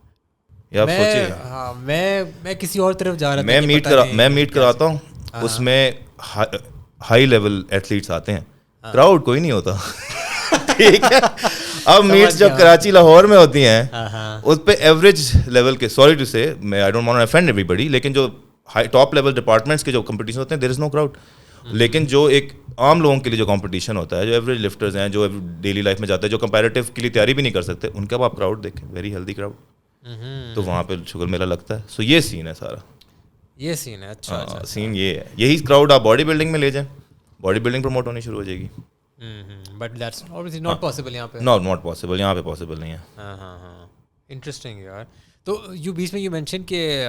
آپ سوچیے میں کسی اور طرف جا رہا تھا. میں میٹ کراتا ہوں, اس میں ہائی لیول ایتھلیٹس آتے ہیں, کراؤڈ کوئی نہیں ہوتا. ٹھیک ہے, اب میٹس جب کراچی لاہور میں ہوتی ہیں اس پہ ایوریج لیول کے, سوری ٹو سے میں I don't want to offend everybody, لیکن جو ٹاپ لیول ڈپارٹمنٹس کے جو کمپٹیشن ہوتے ہیں دیر از نو کراؤڈ. لیکن جو ایک عام لوگوں کے لیے جو کمپٹیشن ہوتا ہے, جو ایوریج لفٹرز ہیں, جو ڈیلی لائف میں جاتے ہیں, جو کمپیریٹیو کے لیے تیاری بھی نہیں کر سکتے, ان کا آپ کراؤڈ دیکھیں, ویری ہیلدی کراؤڈ, تو وہاں پہ شگر میلہ لگتا ہے. سو یہ سین ہے سارا, یہ سین ہے. اچھا سین یہ ہے. یہی کراؤڈ آپ باڈی بلڈنگ میں لے جائیں, باڈی بلڈنگ پروموٹ ہونی شروع ہو جائے گی. But that's obviously not possible یہاں پہ. not possible, یہاں پہ پاسبل نہیں ہے. ہاں انٹرسٹنگ یار. تو بیچ میں یو مینشن کہ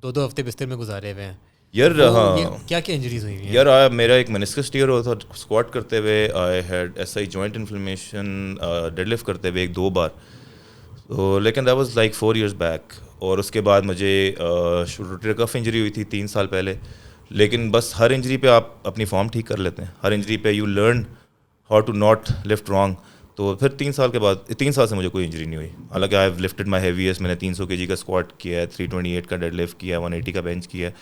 2 ہفتے بستر میں گزارے ہوئے ہیں یار. ہاں کیا انجریز ہوئی ہیں یار؟ میرا ایک منسکس ٹیئر ہوا تھا اسکواٹ کرتے ہوئے, I had S I joint inflammation deadlift کرتے ہوئے 1-2 بار. تو لیکن that was like 4 years back. اور اس کے بعد مجھے روٹیٹر کف انجری ہوئی تھی 3 سال پہلے. لیکن بس ہر انجری پہ آپ اپنی فارم ٹھیک کر لیتے ہیں, ہر انجری پہ you learn how to not lift wrong. تو پھر 3 سال کے بعد 3 سال سے مجھے کوئی انجری نہیں ہوئی. حالانکہ I have lifted my heaviest, میں نے 300 kg کا اسکواٹ کیا ہے, 328 کا ڈیڈ لفٹ کیا ہے, 180 کا بینچ کیا ہے,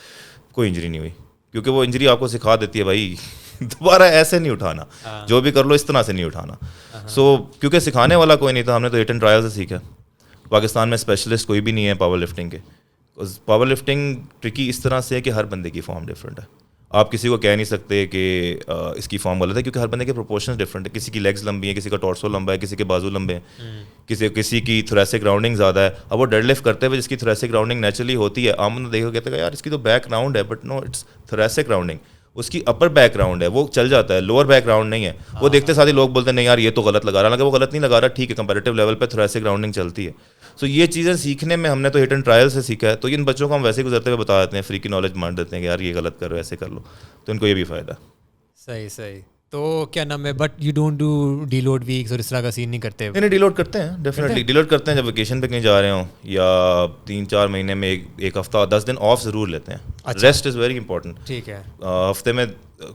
کوئی انجری نہیں ہوئی. کیونکہ وہ انجری آپ کو سکھا دیتی ہے بھائی دوبارہ ایسے نہیں اٹھانا, جو بھی کر لو اس طرح سے نہیں اٹھانا. سو کیونکہ سکھانے والا کوئی نہیں تھا, ہم نے تو ہٹ اینڈ ٹرائل سے سیکھا. پاکستان میں اسپیشلسٹ کوئی بھی نہیں ہے پاور لفٹنگ کے. پاور لفٹنگ ٹرکی اس طرح سے ہے کہ ہر بندے کی فارم ڈفرینٹ ہے. آپ کسی کو کہہ نہیں سکتے کہ اس کی فارم غلط ہے, کیونکہ ہر بندے کے پروپورشنز ڈفرینٹ ہے. کسی کی لیگز لمبی ہیں, کسی کا ٹورسو لمبا ہے, کسی کے بازو لمبے ہیں, کسی کی تھوریسک راؤنڈنگ زیادہ ہے. اب وہ ڈیڈ لفٹ کرتے ہوئے جس کی تھوریسک راؤنڈنگ نیچرلی ہوتی ہے, عام دیکھو کہتے ہیں یار اس کی تو بیک راؤنڈ ہے, but no it's thoracic rounding. اس کی اپر بیک راؤنڈ ہے, وہ چل جاتا ہے, لوور بیک راؤنڈ نہیں ہے. وہ دیکھتے ساتھ ہی لوگ بولتے ہیں نہیں یار یہ تو غلط لگا رہا, حالانکہ وہ غلط نہیں لگا رہا, ٹھیک ہے کمپیریٹیو لیول پہ تھوریسک راؤنڈنگ چلتی ہے. سو یہ چیزیں سیکھنے میں ہم نے تو ہٹ اینڈ ٹرائل سے سیکھا ہے. تو ان بچوں کو ہم ویسے گزرتے ہوئے بتا دیتے ہیں, فری کی نالج مان دیتے ہیں کہ یار یہ غلط کرو, ایسے کر لو, تو ان کو یہ بھی فائدہ. صحیح. تو کیا نام ہے, but you don't do deload weeks اور اس طرح کا سین نہیں کرتے؟ نہیں, ڈی لوڈ کرتے ہیں, ڈیفینیٹلی ڈی لوڈ کرتے ہیں. جب ویکیشن پہ کہیں جا رہے ہوں یا 3-4 مہینے میں ایک ہفتہ 10 دن آف ضرور لیتے ہیں. Rest is very important. ٹھیک ہے, ہفتے میں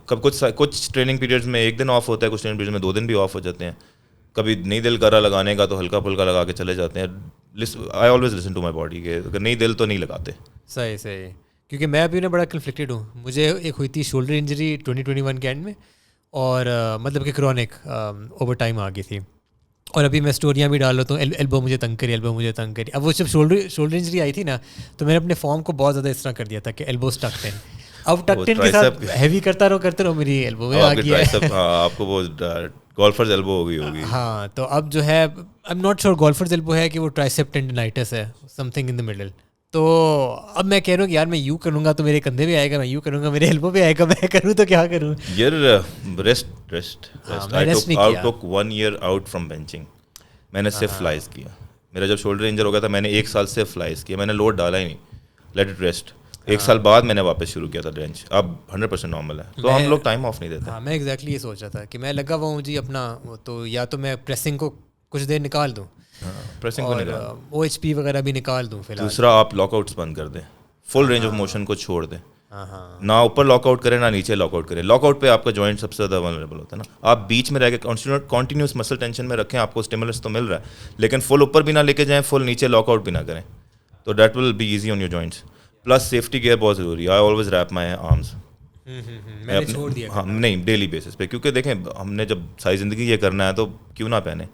کچھ ٹریننگ پیریڈز میں 1 دن آف ہوتا ہے, کچھ ٹریننگ پیریڈز میں 2 دن بھی آف ہو جاتے ہیں. کبھی نہیں دل کرا لگانے کا تو ہلکا پھلکا لگا کے چلے جاتے ہیں. I always listen to my body کہ اگر نہیں دل تو نہیں لگاتے. صحیح. کیونکہ میں ابھی بڑا کنفلکٹڈ ہوں. مجھے ایک ہوئی تھی شولڈر انجری 2021 کے اینڈ میں, اور مطلب کہ کرونک اوور ٹائم آ گئی تھی. اور ابھی میں اسٹوریاں بھی ڈال لیتا ہوں, ایلبو مجھے تنگ کری. اب وہ جب شولڈر انجری آئی تھی نا, تو میں نے اپنے فارم کو بہت زیادہ اس طرح کر دیا تھا کہ ایلبو ٹکڈ ان. اب ٹکڈ ان کے ساتھ ہیوی کرتا رہو میری ایلبو میں آ گیا ہے. آپ کو وہ گولفرز ایلبو ہو گئی ہوگی. ہاں, تو اب جو ہے آئی am not sure golfers elbow ہے کہ وہ ٹرائسیپ ٹینڈنائٹس ہے, some thing in the middle. تو اب میں کہہ رہا ہوں کہ یار میں یوں کروں گا تو میرے کندھے بھی آئے گا, میں یوں کروں گا میرے ایلبو بھی آئے گا, میں کروں تو کیا کروں یار. Rest I took 1 year out from benching. میں نے صرف فلائز کیا. میرا جب شولڈر انجر ہو گیا تھا میں نے 1 سال صرف فلائز کیا, میں نے لوڈ ڈالا ہی نہیں, لیٹ اٹ ریسٹ. 1 سال بعد میں نے واپس شروع کیا تھا بینچ. اب 100% نارمل ہے, تو ہم لوگ ٹائم آف نہیں دیتے. ہاں, میں ایگزیکٹلی یہ سوچ رہا تھا کہ میں لگا ہوا ہوں جی اپنا, تو یا تو میں پریسنگ کو کچھ دیر نکال دوں, پریسنگ کو نکال, او ایچ پی وغیرہ بھی نکال دوں. فی الحال دوسرا آپ لاک آؤٹس بند کر دیں, فل رینج آف موشن کو چھوڑ دیں. نہ اوپر لاک آؤٹ کریں نہ نیچے لاک آؤٹ کریں. لاک آؤٹ پہ آپ کا جوائنٹ سب سے زیادہ ولنریبل ہوتا ہے نا. آپ بیچ میں رہ کے کنٹینیوس مسل ٹینشن میں رکھیں, آپ کو اسٹیمولس تو مل رہا ہے, لیکن فل اوپر بھی نہ لے کے جائیں, فل نیچے لاک آؤٹ بھی نہ کریں, تو that will be easy on your joints. Plus safety gear بہت ضروری ہے. I always wrap my arms. ہاں نہیں, ڈیلی بیسس پہ, کیونکہ دیکھیں ہم نے جب ساری زندگی یہ کرنا ہے تو کیوں نہ پہنے.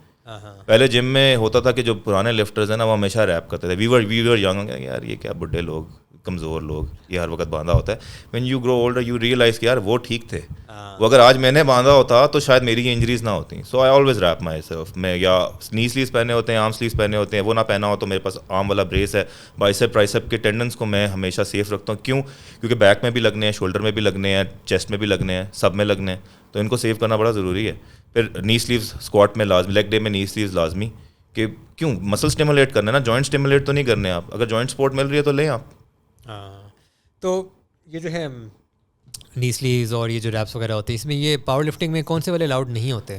پہلے جم میں ہوتا تھا کہ جو پرانے لفٹرز ہیں نا وہ ہمیشہ ریپ کرتے تھے. وی ور ینگ, یار یہ کیا بڈھے لوگ, کمزور لوگ, یہ ہر وقت باندھا ہوتا ہے. When you grow older you realise کہ یار وہ ٹھیک تھے, وہ اگر آج میں نے باندھا ہوتا تو شاید میری یہ انجریز نہ ہوتی. So I always wrap myself. میں یا نی سلیوز پہنے ہوتے ہیں, آرم سلیوز پہنے ہوتے ہیں, وہ نہ پہنا ہو تو میرے پاس آرم والا بریس ہے. بائسیپ ٹرائسیپ کے ٹینڈنس کو میں ہمیشہ سیف رکھتا ہوں. کیوں؟ کیونکہ بیک میں بھی لگنے ہیں, شولڈر میں بھی لگنے ہیں, چیسٹ میں بھی لگنے ہیں, سب میں لگنے ہیں, تو ان کو سیو کرنا بڑا ضروری ہے. پھر نی سلیوز اسکواٹ میں لازمی, لیگ ڈے میں نی سلیوز لازمی. کہ کیوں؟ مسل اسٹیمولیٹ کرنا ہے نا, جوائنٹ اسٹیمولیٹ تو نہیں کرنے آپ. اگر جوائنٹ سپورٹ مل رہی ہے تو لیں آپ. تو یہ جو ہے نی سلیوز اور یہ جو ریپس وغیرہ ہوتے ہیں, اس میں یہ پاور لفٹنگ میں کون سے والے الاؤڈ نہیں ہوتے؟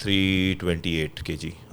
328 kg,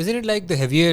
Isn't it like the heavier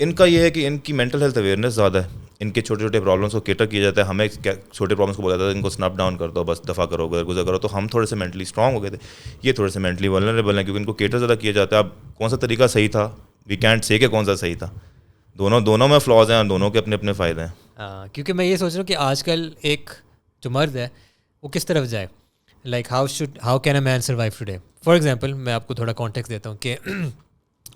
ان کا یہ ہے کہ ان کی مینٹل ہیلتھ اویئرنیس زیادہ ہے, ان کے چھوٹے چھوٹے پرابلمس کو کیٹر کیا جاتا ہے. ہمیں چھوٹے پرابلمس کو بولا جاتا ہے ان کو سنپ ڈاؤن کر دو, بس دفاع کرو, گزر کرو. تو ہم تھوڑے سے مینٹلی اسٹرانگ ہو گئے تھے, یہ تھوڑے سے مینٹلی ولنریبل ہیں کیونکہ ان کو کیٹر زیادہ کیا جاتا ہے. اب کون سا طریقہ صحیح تھا, وی کینٹ سے کہ کون سا صحیح تھا, دونوں میں فلاز ہیں اور دونوں کے اپنے اپنے فائدے ہیں. کیونکہ میں یہ سوچ رہا ہوں کہ آج کل ایک جو مرد ہے وہ کس طرف جائے, like how can a man survive today. For example میں آپ کو تھوڑا کانٹیکس دیتا ہوں کہ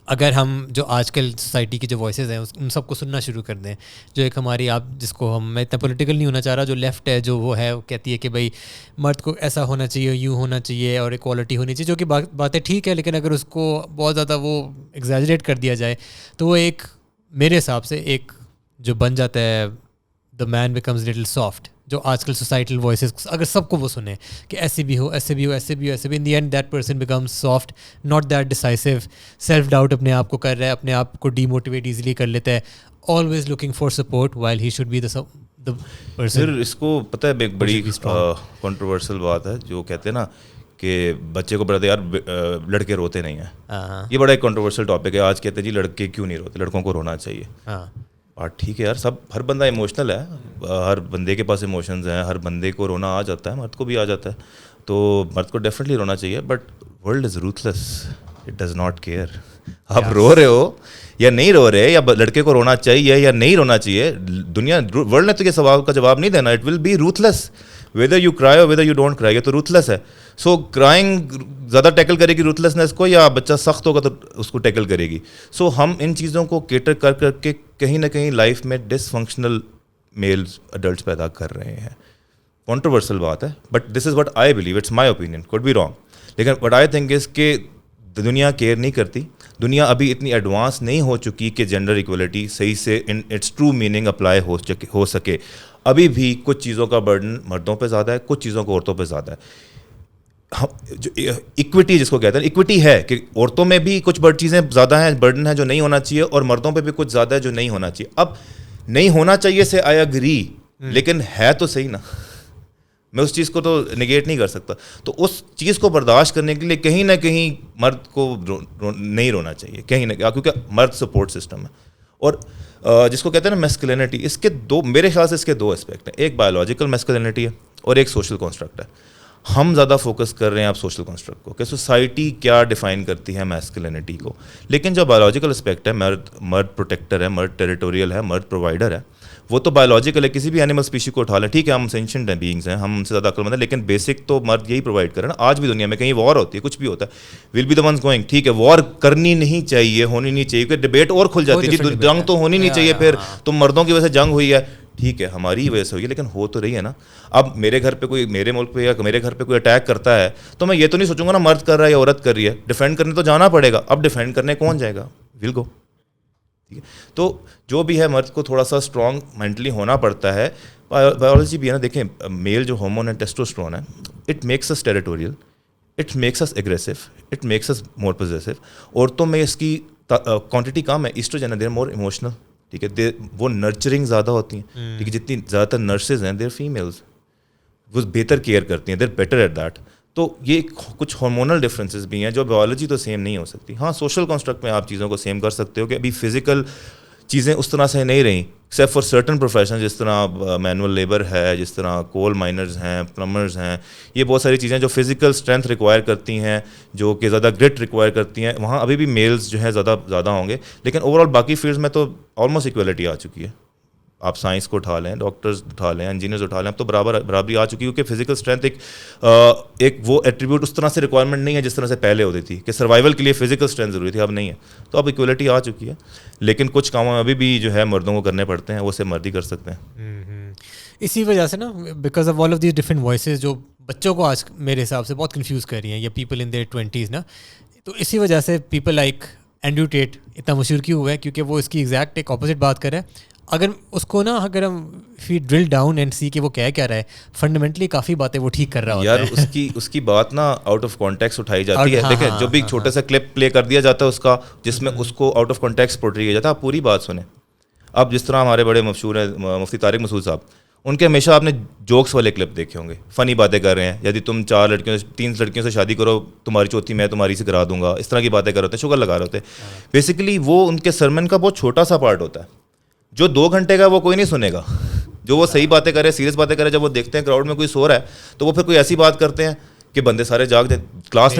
اگر ہم جو آج کل سوسائٹی کی جو وائسز ہیں ان سب کو سننا شروع کر دیں, جو ایک ہماری آپ جس کو میں اتنا پولیٹیکل نہیں ہونا چاہ رہا, جو لیفٹ ہے جو وہ ہے وہ کہتی ہے کہ بھائی مرد کو ایسا ہونا چاہیے, یوں ہونا چاہیے اور ایکوالٹی ہونی چاہیے, جو کہ باتیں ٹھیک ہے, لیکن اگر اس کو بہت زیادہ وہ ایگزیجریٹ کر دیا جائے تو وہ ایک میرے حساب سے ایک جو بن جاتا ہے دا مین بیکمز لٹل سافٹ. جو آج کل سوسائٹل وائسز اگر سب کو وہ سنیں کہ ایسے بھی ہو ایسے بھی ہو ایسے بھی ہو ایسے بھی, in the end that person becomes soft, not that decisive, self doubt اپنے آپ کو کر رہا ہے, اپنے آپ کو ڈی موٹیویٹ ایزیلی کر لیتا ہے, always looking for support while he should be the person. پھر اس کو پتہ ہے ایک بڑی کنٹروورسل بات ہے جو کہتے ہیں نا کہ بچے کو بڑھتے یار لڑکے روتے نہیں ہیں, یہ بڑا ایک کنٹروورسل ٹاپک ہے. آج کہتے ہیں جی لڑکے کیوں نہیں روتے, لڑکوں کو رونا چاہیے. بات ٹھیک ہے یار, ہر بندہ ایموشنل ہے, ہر بندے کے پاس ایموشنز ہیں, ہر بندے کو رونا آ جاتا ہے, مرد کو بھی آ جاتا ہے, تو مرد کو ڈیفینیٹلی رونا چاہیے. But world is ruthless, it does not care. آپ رو رہے ہو یا نہیں رو رہے, یا لڑکے کو رونا چاہیے یا نہیں رونا چاہیے, دنیا ورلڈ نے تو یہ سوال کا جواب نہیں دینا. It will be ruthless whether you cry or whether you don't cry, یہ تو روتھلیس ہے. سو کرائنگ زیادہ ٹیکل کرے گی روتھلیسنس کو, یا بچہ سخت ہوگا تو اس کو ٹیکل کرے گی. سو ہم ان چیزوں کو کیٹر کر کر کے کہیں نہ کہیں لائف میں ڈس فنکشنل میلز اڈلٹس پیدا کر رہے ہیں. کنٹروورسل بات ہے, but this is what I believe, it's my opinion, could be wrong. لیکن وٹ آئی تھنک از کہ دنیا کیئر نہیں کرتی. دنیا ابھی اتنی ایڈوانس نہیں ہو چکی کہ جینڈر ایکولیٹی صحیح سے in its true meaning apply ہو سکے. ابھی بھی کچھ چیزوں کا برڈن مردوں پہ زیادہ ہے, کچھ چیزوں کو عورتوں پہ زیادہ ہے. جو ایکوٹی جس کو کہتے ہیں, ایکوٹی ہے کہ عورتوں میں بھی کچھ چیزیں زیادہ ہیں, برڈن ہے جو نہیں ہونا چاہیے, اور مردوں پہ بھی کچھ زیادہ ہے جو نہیں ہونا چاہیے. اب نہیں ہونا چاہیے سے آئی اگری, لیکن ہے تو صحیح نا, میں اس چیز کو تو نگیٹ نہیں کر سکتا. تو اس چیز کو برداشت کرنے کے لیے کہیں نہ کہیں مرد کو نہیں رونا چاہیے, کہیں نہ کہیں, کیونکہ مرد سپورٹ سسٹم ہے. اور جس کو کہتے ہیں نا میسکلینٹی, اس کے میرے خیال سے اس کے دو اسپیکٹ ہیں. ایک بایولوجیکل میسکلینٹی ہے اور ایک سوشل کنسٹرکٹ ہے. ہم زیادہ فوکس کر رہے ہیں آپ سوشل کنسٹرکٹ کو, کہ سوسائٹی کیا ڈیفائن کرتی ہے میسکلینٹی کو. لیکن جو بایولوجیکل اسپیکٹ ہے, مرد پروٹیکٹر ہے, مرد ٹیریٹوریل ہے, مرد پرووائڈر ہے, وہ تو بایولوجیکل ہے. کسی بھی اینیمل اسپیشی کو اٹھا لیں, ٹھیک ہے ہم سینشنٹ ہیں, بینگس ہیں, ہم ان سے زیادہ عقل مند ہیں, لیکن بیسک تو مرد یہی پرووائڈ کرے نا. آج بھی دنیا میں کہیں وار ہوتی ہے, کچھ بھی ہوتا ہے, will be the ones going, ٹھیک ہے وار کرنی نہیں چاہیے, ہونی نہیں چاہیے, کیونکہ ڈبیٹ اور کھل جاتی ہے جی, جنگ تو ہونی نہیں چاہیے, پھر تم مردوں کی وجہ سے جنگ ہوئی ہے, ٹھیک ہے ہماری وجہ سے ہوئی ہے, لیکن ہو تو رہی ہے نا. اب میرے گھر پہ کوئی, میرے ملک پہ یا میرے گھر پہ کوئی اٹیک کرتا ہے تو میں یہ تو نہیں سوچوں گا نا مرد کر رہا ہے یا عورت کر رہی ہے, ڈیفینڈ کرنے تو جانا پڑے گا. اب ڈیفینڈ کرنے کون جائے گا, ول گو. ٹھیک ہے, تو جو بھی ہے مرد کو تھوڑا سا اسٹرانگ مینٹلی ہونا پڑتا ہے. بایولوجی بھی ہے نا, دیکھیں میل جو ہارمون ہے ٹیسٹوسٹرون ہے, it makes us territorial, it makes us aggressive, it makes us more possessive. عورتوں میں اس کی کوانٹٹی کم ہے, ایسٹروجن ہے, دے آر مور ایموشنل, ٹھیک ہے, وہ نرچرنگ زیادہ ہوتی ہیں, ٹھیک ہے, جتنی زیادہ تر نرسز ہیں دے آر فیمیلز, وہ بہتر کیئر کرتی ہیں, they are better at that. تو یہ کچھ ہارمونل ڈفرینسز بھی ہیں جو بایولوجی تو سیم نہیں ہو سکتی. ہاں سوشل کنسٹرکٹ میں آپ چیزوں کو سیم کر سکتے ہو کہ ابھی فزیکل چیزیں اس طرح سے نہیں رہیں, ایکسیپٹ فار سرٹن پروفیشن, جس طرح مینول لیبر ہے, جس طرح کول مائنرز ہیں, پلمبرز ہیں, یہ بہت ساری چیزیں جو فزیکل اسٹرینتھ ریکوائر کرتی ہیں, جو کہ زیادہ گرٹ ریکوائر کرتی ہیں, وہاں ابھی بھی میلز جو ہیں زیادہ ہوں گے. لیکن اوور آل باقی فیلڈز میں تو آلموسٹ ایکویلٹی آ چکی ہے. آپ سائنس کو اٹھا لیں, ڈاکٹرز اٹھا لیں, انجینئرز اٹھا لیں, اب تو برابری آ چکی ہے, کیونکہ فزیکل اسٹرینتھ ایک وہ ایٹریبیوٹ اس طرح سے ریکوائرمنٹ نہیں ہے جس طرح سے پہلے ہوتی تھی کہ سروائیول کے لیے فزیکل اسٹرینتھ ضروری تھی, اب نہیں ہے. تو اب ایکویلٹی آ چکی ہے, لیکن کچھ کاموں ابھی بھی جو ہے مردوں کو کرنے پڑتے ہیں, وہ سے مرد ہی کر سکتے ہیں. اسی وجہ سے نا, because of all of these different voices جو بچوں کو آج میرے حساب سے بہت کنفیوز کر رہی ہیں, یا پیپل ان دیئر 20s نا, تو اسی وجہ سے پیپل لائک اینڈریو ٹیٹ اتنا مشہور کیوں ہوا ہے, کیونکہ وہ اس کی ایگزیکٹ ایک اپوزٹ بات کر رہا ہے. اگر اس کو نا, اگر ہم فی ڈرل ڈاؤن اینڈ سی کہ وہ کیا رہا ہے, فنڈامنٹلی کافی باتیں وہ ٹھیک کر رہا ہوتا ہے. یار اس کی بات نا آؤٹ آف کانٹیکسٹ اٹھائی جاتی ہے. دیکھیں جو بھی چھوٹا سا کلپ پلے کر دیا جاتا ہے اس کا, جس میں اس کو آؤٹ آف کانٹیکسٹ پورٹری کیا جاتا ہے. آپ پوری بات سنیں. اب جس طرح ہمارے بڑے مشہور ہیں مفتی طارق مسعود صاحب, ان کے ہمیشہ آپ نے جوکس والے کلپ دیکھے ہوں گے, فنی باتیں کر رہے ہیں, یدی تم 3 لڑکیوں سے شادی کرو, تمہاری چوتھی میں تمہاری سے کرا دوں گا, اس طرح کی باتیں کر رہے ہوتے ہیں, شوگر لگا رہے ہوتے ہیں. بیسیکلی وہ ان کے سرمن کا بہت چھوٹا سا پارٹ ہوتا ہے, جو 2 گھنٹے کا وہ کوئی نہیں سنے گا. جو وہ صحیح باتیں کرے, سیریس باتیں کرے, جب وہ دیکھتے ہیں کراؤڈ میں کوئی سو رہا ہے تو وہ پھر کوئی ایسی بات کرتے ہیں کہ بندے سارے جاگ جائیں. کلاس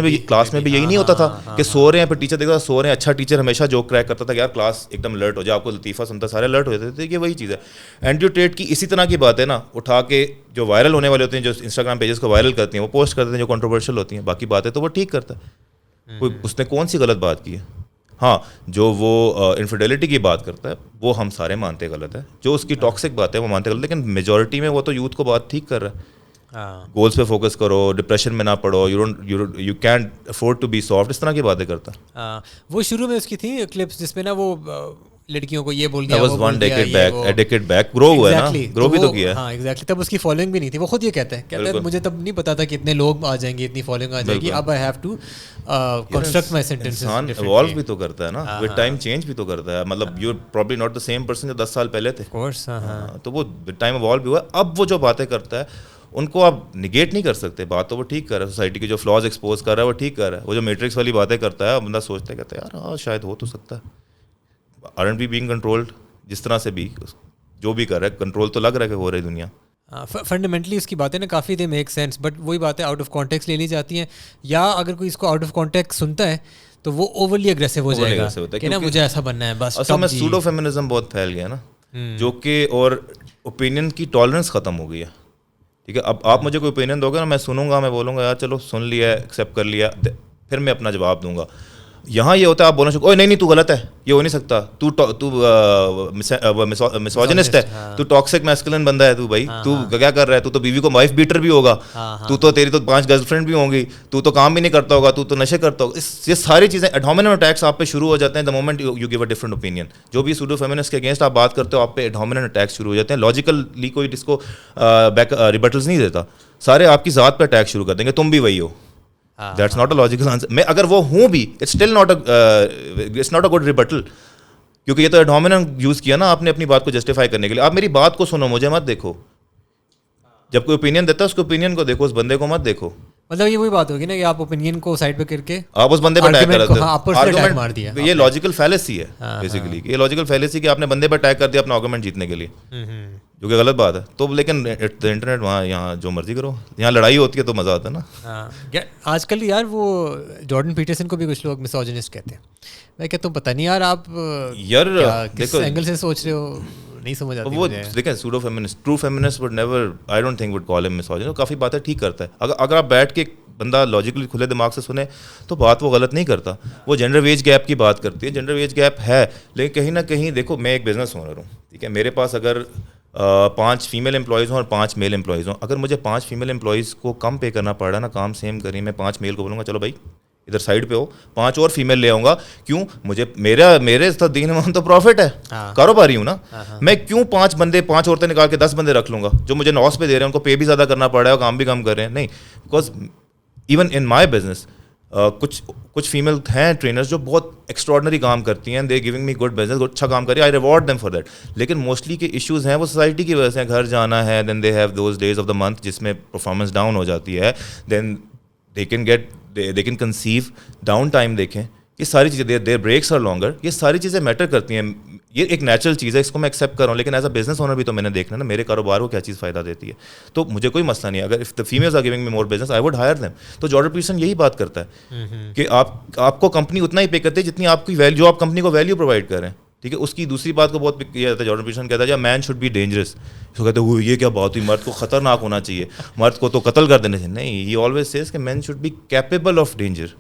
میں بھی یہی نہیں ہوتا تھا کہ سو رہے ہیں, پھر ٹیچر دیکھتا سو رہے ہیں. اچھا ٹیچر ہمیشہ جوک کریک کرتا تھا کہ یار کلاس ایک دم الرٹ ہو جائے, آپ کو لطیفہ سنتا, سارے الرٹ ہو جاتے تھے. کہ وہی چیز ہے. اینڈریو ٹیٹ کی اسی طرح کی باتیں نا اٹھا کے جو وائرل ہونے والے ہوتے ہیں, جو انسٹاگرام پیجز کو وائرل کرتی ہیں, وہ پوسٹ کرتے ہیں جو کنٹروورشل ہوتی ہیں. باقی باتیں تو وہ ٹھیک کرتا ہے, کوئی اس نے کون سی غلط بات کی ہے. ہاں جو وہ انفیڈیلٹی کی بات کرتا ہے وہ ہم سارے مانتے غلط ہے, جو اس کی ٹاکسک بات ہے وہ مانتے غلط, لیکن میجورٹی میں وہ تو یوتھ کو بات ٹھیک کر رہا ہے. گولس پہ فوکس کرو, ڈپریشن میں نہ پڑو, you can't afford to be soft, اس طرح کی باتیں کرتا. وہ شروع میں اس کی تھی کلپس جس میں نا وہ لڑکیوں کو یہ بول دیا, وہ ون ڈیکیڈ بیک گرو ہوا ہے نا, گرو بھی تو کیا ہے. ہاں ایگزیکٹلی, تب اس کی فالوئنگ بھی نہیں تھی. وہ خود یہ کہتا ہے مجھے تب نہیں پتا تھا کہ اتنے لوگ آ جائیں گے, اتنی فالوئنگ آ جائے گی, اب I have to construct my sentences. انسان ایوالو بھی تو کرتا ہے نا, ود ٹائم چینج بھی تو کرتا ہے. مطلب you probably not the same person جو 10 سال پہلے تھے, تو وہ ود ٹائم ایوالو بھی ہوا. اب وہ جو باتیں کرتا ہے ان کو آپ نگیٹ نہیں کر سکتے. بات تو وہ ٹھیک کر رہا ہے, سوسائٹی کے جو فلاز ایکسپوز کر رہا ہے وہ ٹھیک کر رہا ہے. وہ جو میٹرکس والی باتیں کرتا ہے, بندہ سوچتا ہے کہتا ہے یار ہاں شاید ہو تو سکتا ہے. آرنٹ بی بینگ کنٹرولڈ, جس طرح سے بھی جو بھی کر رہا ہے کنٹرول تو لگ رہا ہے کہ ہو رہی دنیا. فنڈامنٹلی اس کی باتیں نا کافی دے میک سینس, بٹ وہی باتیں آؤٹ آف کانٹیکسٹ لے لی جاتی ہیں, یا اگر کوئی اس کو آؤٹ آف کانٹیکسٹ سنتا ہے تو وہ اوورلی اگریسو ہو جائے گا کہ نا مجھے ایسا بننا ہے بس. اصل میں سوڈو فیمنزم بہت پھیل گیا نا, جو کہ اور اوپینین کی ٹالرنس ختم ہو گئی ہے. ٹھیک ہے, اب آپ مجھے کوئی اوپینین دو گے نا, میں سنوں گا, میں بولوں گا یار چلو سن لیا, ایکسیپٹ کر لیا, پھر میں اپنا جواب دوں گا. یہاں یہ ہوتا ہے آپ بولنا اوے نہیں تو غلط ہے, یہ ہو نہیں سکتا, تو مسوجنسٹ ہے, تو ٹاکسک میسکلن بندہ ہے, تو بھائی تو کیا کر رہا ہے, تو بیوی کو وائف بیٹر بھی ہوگا, تو تیری تو 5 گرل فرینڈ بھی ہوں گی, تو کام بھی نہیں کرتا ہوگا, تو نشے کرتا ہوگا. یہ ساری چیزیں ایڈ ہومینم اٹیکس آپ پہ شروع ہو جاتے ہیں the moment you give a different opinion. جو بھی سوڈو فیمنسٹ کے اگینسٹ آپ بات کرتے ہو, آپ پہ ایڈ ہومینم اٹیکس شروع ہو جاتے ہیں. لاجیکلی کوئی اس کو بیک ریبٹلز نہیں دیتا, سارے آپ کی ذات پہ اٹیک شروع کر دیں گے, تم بھی وہی ہو. That's not a logical answer. میں اگر وہ ہوں بھی it's still not a good rebuttal, کیونکہ یہ تو ایڈومینم یوز کیا نا آپ نے اپنی بات کو جسٹیفائی کرنے کے لیے. آپ میری بات کو سنو, مجھے مت دیکھو. جب کوئی اوپینین دیتا ہے اس کے اوپینین کو دیکھو, اس بندے کو مت دیکھو. مطلب یہ وہی بات ہوگی نا کہ آپ اوپینین کو سائڈ پہ کر کے آپ اس بندے پہ اٹیک کر مار دیا. یہ لاجیکل فیلیسی ہے بیسیکلی, یہ لاجیکل فیلیسی کہ آپ نے بندے پہ اٹیک کر دیا اپنا آرگومنٹ جیتنے کے لیے, جو کہ غلط بات ہے. تو لیکن انٹرنیٹ وہاں یہاں جو مرضی کرو, یہاں لڑائی ہوتی ہے تو مزہ آتا ہے نا. آج کل یار وہ جارڈن پیٹرسن کو بھی کچھ لوگ مسوجنسٹ کہتے ہیں. میں کہتا ہوں پتہ نہیں یار آپ یار کس اینگل سے سوچ رہے ہو, نہیں سمجھ آتی. وہ دیکھیں pseudo feminist, true feminist would never, I don't think would call ہم مسوجنسٹ. کافی باتیں ٹھیک کرتا ہے. اگر آپ بیٹھ کے بندہ لاجیکلی کھلے دماغ سے سنے تو بات وہ غلط نہیں کرتا. وہ جنڈر ویج گیپ کی بات کرتی ہے, جنڈر ویج گیپ ہے, لیکن کہیں نہ کہیں دیکھو میں ایک بزنس اونر ہوں, ٹھیک ہے, میرے پاس اگر 5 فیمیل امپلائیز ہوں اور 5 میل امپلائیز ہوں, اگر مجھے 5 فیمیل امپلائیز کو کم پے کرنا پڑ رہا ہے نا, کام سیم کریں, میں 5 میل کو بولوں گا چلو بھائی ادھر سائڈ پہ ہو, 5 اور فیمیل لے آؤں گا. کیوں؟ مجھے میرے دین میں تو پروفٹ ہے, کاروباری ہوں نا, میں کیوں 5 عورتیں نکال کے 10 بندے رکھ لوں گا جو مجھے نوس پہ دے رہے ہیں, ان کو پے بھی زیادہ کرنا پڑ رہا ہے اور کام بھی کم کر رہے ہیں. نہیں, because even in my business کچھ فیمیل ہیں ٹرینرز جو بہت ایکسٹراڈنری کام کرتی ہیں, they giving me good business, اچھا کام کر رہی ہے, I reward them for that. لیکن موسٹلی کے ایشوز ہیں وہ سوسائٹی کی وجہ سے, گھر جانا ہے, then they have those days of the month جس میں پرفارمنس ڈاؤن ہو جاتی ہے, then they can conceive down time. دیکھیں یہ ساری چیزیں, دیر بریکس آر لانگر, یہ ساری چیزیں میٹر کرتی ہیں. یہ ایک نیچرل چیز ہے, اس کو میں ایکسیپٹ کر رہا ہوں, لیکن ایز اے بزنس اونر بھی تو میں نے دیکھنا نا میرے کاروبار کو کیا چیز فائدہ دیتی ہے. تو مجھے کوئی مسئلہ نہیں ہے, اگر if the females are giving me more business I would hire them. تو جارڈن پیٹرسن یہی بات کرتا ہے کہ آپ کو کمپنی اتنا ہی پے کرتی ہے جتنی آپ کی ویلیو, جو آپ کمپنی کو ویلیو پرووائڈ کر رہے ہیں. ٹھیک ہے, اس کی دوسری بات کو بہت کیا جاتا ہے, جارڈن پیٹرسن کہتا ہے مین شوڈ بی ڈینجرس. اس کو کہتے ہیں وہ یہ کیا بات ہوئی, مرد کو خطرناک ہونا چاہیے, مرد کو تو قتل کر دینا چاہیے. نہیں, ہی آلویز سیز کہ man should be capable of danger.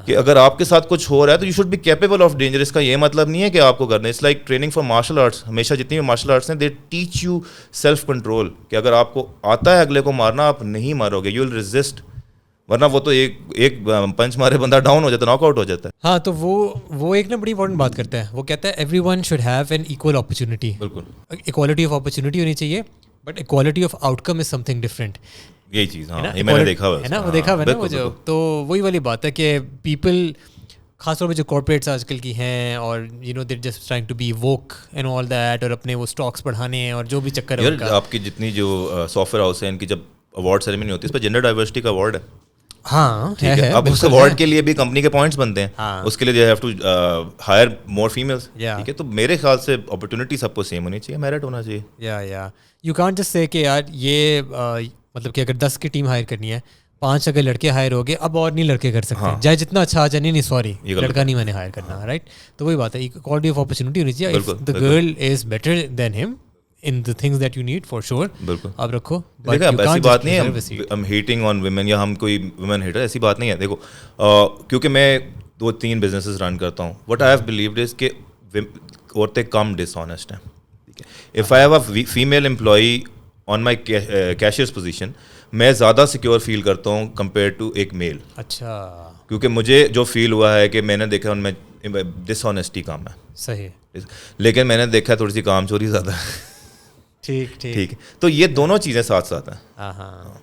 کہ اگر آپ کے ساتھ کچھ ہو رہا ہے تو you should be capable of danger. اس کا یہ مطلب نہیں ہے کہ آپ کو کرنا ہے, it's like training for martial arts. ہمیشہ جتنی بھی مارشل آرٹس ہیں they teach you self control, کہ اگر آپ کو آتا ہے اگلے کو مارنا, آپ نہیں مارو گے, یو ول ریزسٹ, ورنہ وہ تو ایک پنچ مارے بندہ ڈاؤن ہو جاتا ہے, ناک آؤٹ ہو جاتا ہے. ہاں, تو وہ ایک نا بڑی امپورٹنٹ بات کرتا ہے. وہ کہتا ہے every one should have an equal opportunity. بالکل, ایکوالٹی آف اپرچونیٹی ہونی چاہیے, but equality of out come is some thing different. یہی چیز ہاں یہ میں نے دیکھا ہوا ہے نا, وہ دیکھا ہوا نا وہ جو. تو وہی والی بات ہے کہ پیپل خاص طور پہ جو کارپوریٹس آج کل کی ہیں اور you know they're just trying to be woke and all that, اور اپنے وہ اسٹاکس بڑھانے ہیں اور جو بھی چکر ہے. آپ کی جتنی جو سافٹ ویئر ہاؤس ہیں ان کی جب اوارڈ سیریمنی ہوتی ہے اس پہ جنڈر ڈائیورسٹی کا اوارڈ ہے. ہاں ٹھیک ہے, اب اس اوارڈ کے لیے بھی کمپنی کے پوائنٹس بنتے ہیں, اس کے لیے they have to hire more females. ٹھیک ہے, تو میرے خیال سے اپرچونیٹی سب کو سیم ہونی چاہیے, میرٹ ہونا چاہیے. یا یو کانٹ جسٹ سے کہ یار یہ مطلب کہ اگر 10 کی ٹیم ہائر کرنی ہے, 5 اگر لڑکے ہائر ہو گئے, اب اور نہیں لڑکے کر سکتے, چاہے جتنا اچھا آ جائے. نہیں سوری, لڑکا نہیں میں نے ہائر کرنا, رائٹ. تو وہی بات ہے, اکوالٹی آف اپرچونیٹی ہونی چاہیے. If the girl is better than ہم in the things that you need for sure, بالکل آپ رکھو. دیکھیں اب ایسی بات نہیں ہے ہم ہیٹنگ آن ویمن یا ہم کوئی ویمن ہیٹر, ایسی بات نہیں ہے. دیکھو کیونکہ میں 2-3 بزنسز رن کرتا ہوں, what I have believed is کہ عورتیں کم ڈس آنیسٹ ہیں. ٹھیک ہے, if I have a female employee on my cashiers position, میں زیادہ سیکیور فیل کرتا ہوں کمپیئر ٹو ایک میل. اچھا, کیونکہ مجھے جو فیل ہوا ہے کہ میں نے دیکھا ان میں ڈس آنیسٹی کم ہے. صحیح, لیکن میں نے دیکھا تھوڑی سی کام چوری زیادہ ہے. ٹھیک ٹھیک ہے, تو یہ دونوں چیزیں ساتھ ساتھ ہیں. ہاں,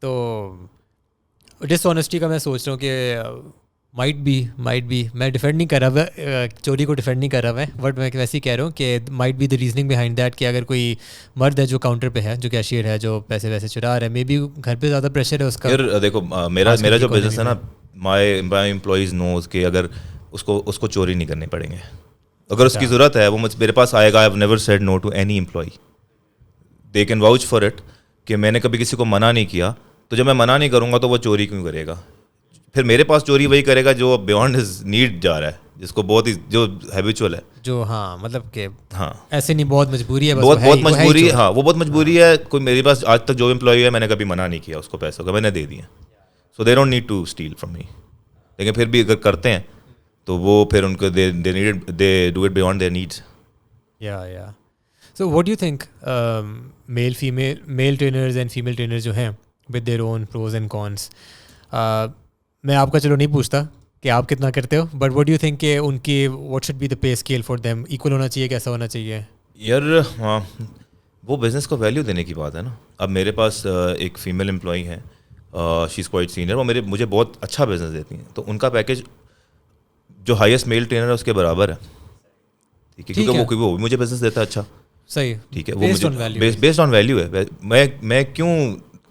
تو ڈس آنیسٹی کا میں سوچ رہا ہوں کہ مائٹ بی میں ڈیفینڈ نہیں کر رہا ہوا, چوری کو ڈیفینڈ نہیں کر رہا ہوا, بٹ میں ویسے ہی کہہ رہا ہوں کہ might be the reasoning behind that کہ اگر کوئی مرد ہے جو کاؤنٹر پہ ہے, جو کیشیئر ہے, جو پیسے ویسے چرا رہا ہے, مے بی گھر پہ زیادہ پریشر ہے اس کا. پھر دیکھو میرا جو بزنس ہے نا, مائی امپلائیز نوز کہ اگر اس کو چوری نہیں کرنی پڑیں گے. اگر اس کی ضرورت ہے وہ میرے پاس آئے گا. I have never said no to any employee, they can vouch for it کہ میں نے کبھی کسی کو منع نہیں کیا. تو جب میں منع نہیں کروں گا تو وہ چوری کیوں کرے گا؟ پھر میرے پاس چوری وہی کرے گا جو بیونڈ ہز نیڈ جا رہا ہے, جس کو بہت ہی جو ہیبیچول ہے, جو ہاں مطلب کہ ہاں ایسے نہیں, بہت مجبوری ہے, بہت مجبوری ہے. ہاں وہ بہت مجبوری ہے. کوئی میرے پاس آج تک جو امپلائی ہے میں نے کبھی منع نہیں کیا اس کو پیسوں کا, میں نے دے دیا. So they don't need to steal from me. لیکن پھر بھی اگر کرتے ہیں تو وہ پھر ان کو they do it beyond their needs. یا so what do you think male trainers and female trainers جو ہیں with their own pros and cons, میں آپ کا چلو نہیں پوچھتا کہ آپ کتنا کرتے ہو, but what do you think کہ ان کی what should be the pay scale for them, equal ہونا چاہیے, کیسا ہونا چاہیے؟ یار ہاں, وہ بزنس کو ویلیو دینے کی بات ہے نا. اب میرے پاس ایک فیمیل امپلائی ہے, شی از کوائٹ سینئر, وہ مجھے بہت اچھا بزنس دیتی ہیں, تو ان کا پیکیج جو ہائیسٹ میل ٹرینر ہے اس کے برابر ہے. ٹھیک ہے, کیونکہ وہ بھی مجھے بزنس دیتا ہے اچھا. صحیح, ٹھیک ہے, وہ مجھے بیسڈ آن ویلیو ہے. میں کیوں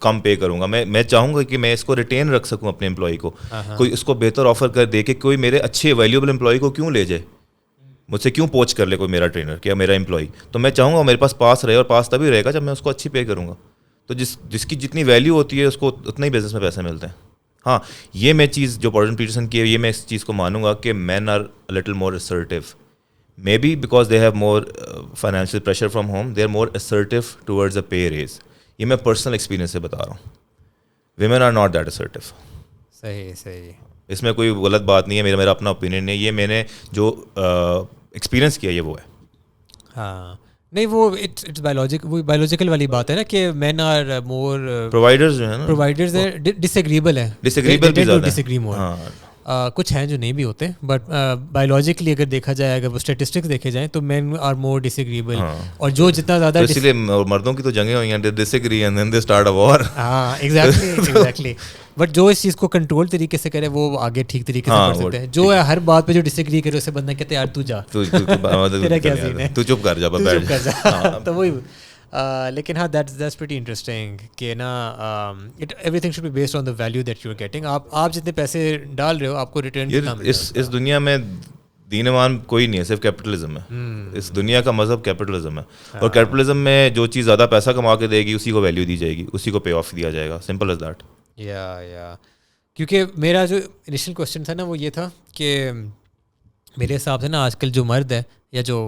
کم پے کروں گا؟ میں چاہوں گا کہ میں اس کو ریٹین رکھ سکوں اپنے امپلائی کو. کوئی اس کو بہتر آفر کر دے کہ کوئی میرے اچھے ویلیوبل امپلائی کو کیوں لے جائے, مجھ سے کیوں پوچھ کر لے کوئی میرا ٹرینر کیا میرا امپلائی. تو میں چاہوں گا میرے پاس رہے, اور پاس تبھی رہے گا جب میں اس کو اچھی پے کروں گا. تو جس کی جتنی ویلیو ہوتی ہے اس کو اتنا ہی بزنس میں پیسے ملتے ہیں. ہاں, یہ میں چیز جو جارڈن پیٹرسن کی ہے, یہ میں اس چیز کو مانوں گا کہ men are little more assertive. Maybe because they have more financial pressure from home, they are more assertive towards a pay raise. یہ میں پرسنل ایکسپیرینس سے بتا رہا ہوں. Women are not that assertive. صحیح. اس میں کوئی غلط بات نہیں ہے, میرا اپنا اوپینین ہے, یہ میں نے جو ایکسپیرینس کیا یہ وہ ہے. ہاں نہیں, وہ اٹس بایولوجیکل والی بات ہے نا کہ مین آر مور پرووائڈرز جو ہیں نا, پرووائڈرز ہیں, ڈس ایگریبل بھی زیادہ. ہاں, کچھ ہیں جو نہیں بھی ہوتے, بٹ بایولوجیکلی اگر دیکھا جائے, اگر وہ اسٹیٹسٹکس دیکھے جائیں تو مین آر مور ڈس ایگریبل. اور جو جتنا زیادہ, اس لیے مردوں کی تو جنگیں ہوئی ہیں, disagree and then they start a war. ہاں ایگزیکٹلی. بٹ جو اس چیز کو کنٹرول طریقے سے کرے وہ آگے ٹھیک طریقے سے کر سکتے ہیں. جو ہے ہر بات پہ جو ڈس ایگری کرے اسے بندہ کہتے ہیں یار تو جا, تیرا کیا سین ہے, تو چپ کر جا. تو وہی. لیکن ہاں دیٹس پریٹی انٹرسٹنگ کہ نا everything should be based on the value that you are getting. آپ جتنے پیسے ڈال رہے ہو آپ کو ریٹرن کتنا ملے گا. اس دنیا میں دین ایمان کوئی نہیں ہے, صرف کیپٹلزم ہے. اس دنیا کا مذہب کیپٹلزم ہے, اور کیپٹلزم میں جو چیز زیادہ پیسہ کما کے دے گی اسی کو ویلیو دی جائے گی, اسی کو پے آف دیا جائے گا. Simple as that. یا کیونکہ میرا جو انیشیل کوشچن تھا نا وہ یہ تھا کہ میرے حساب سے نا آج کل جو مرد ہے, یا جو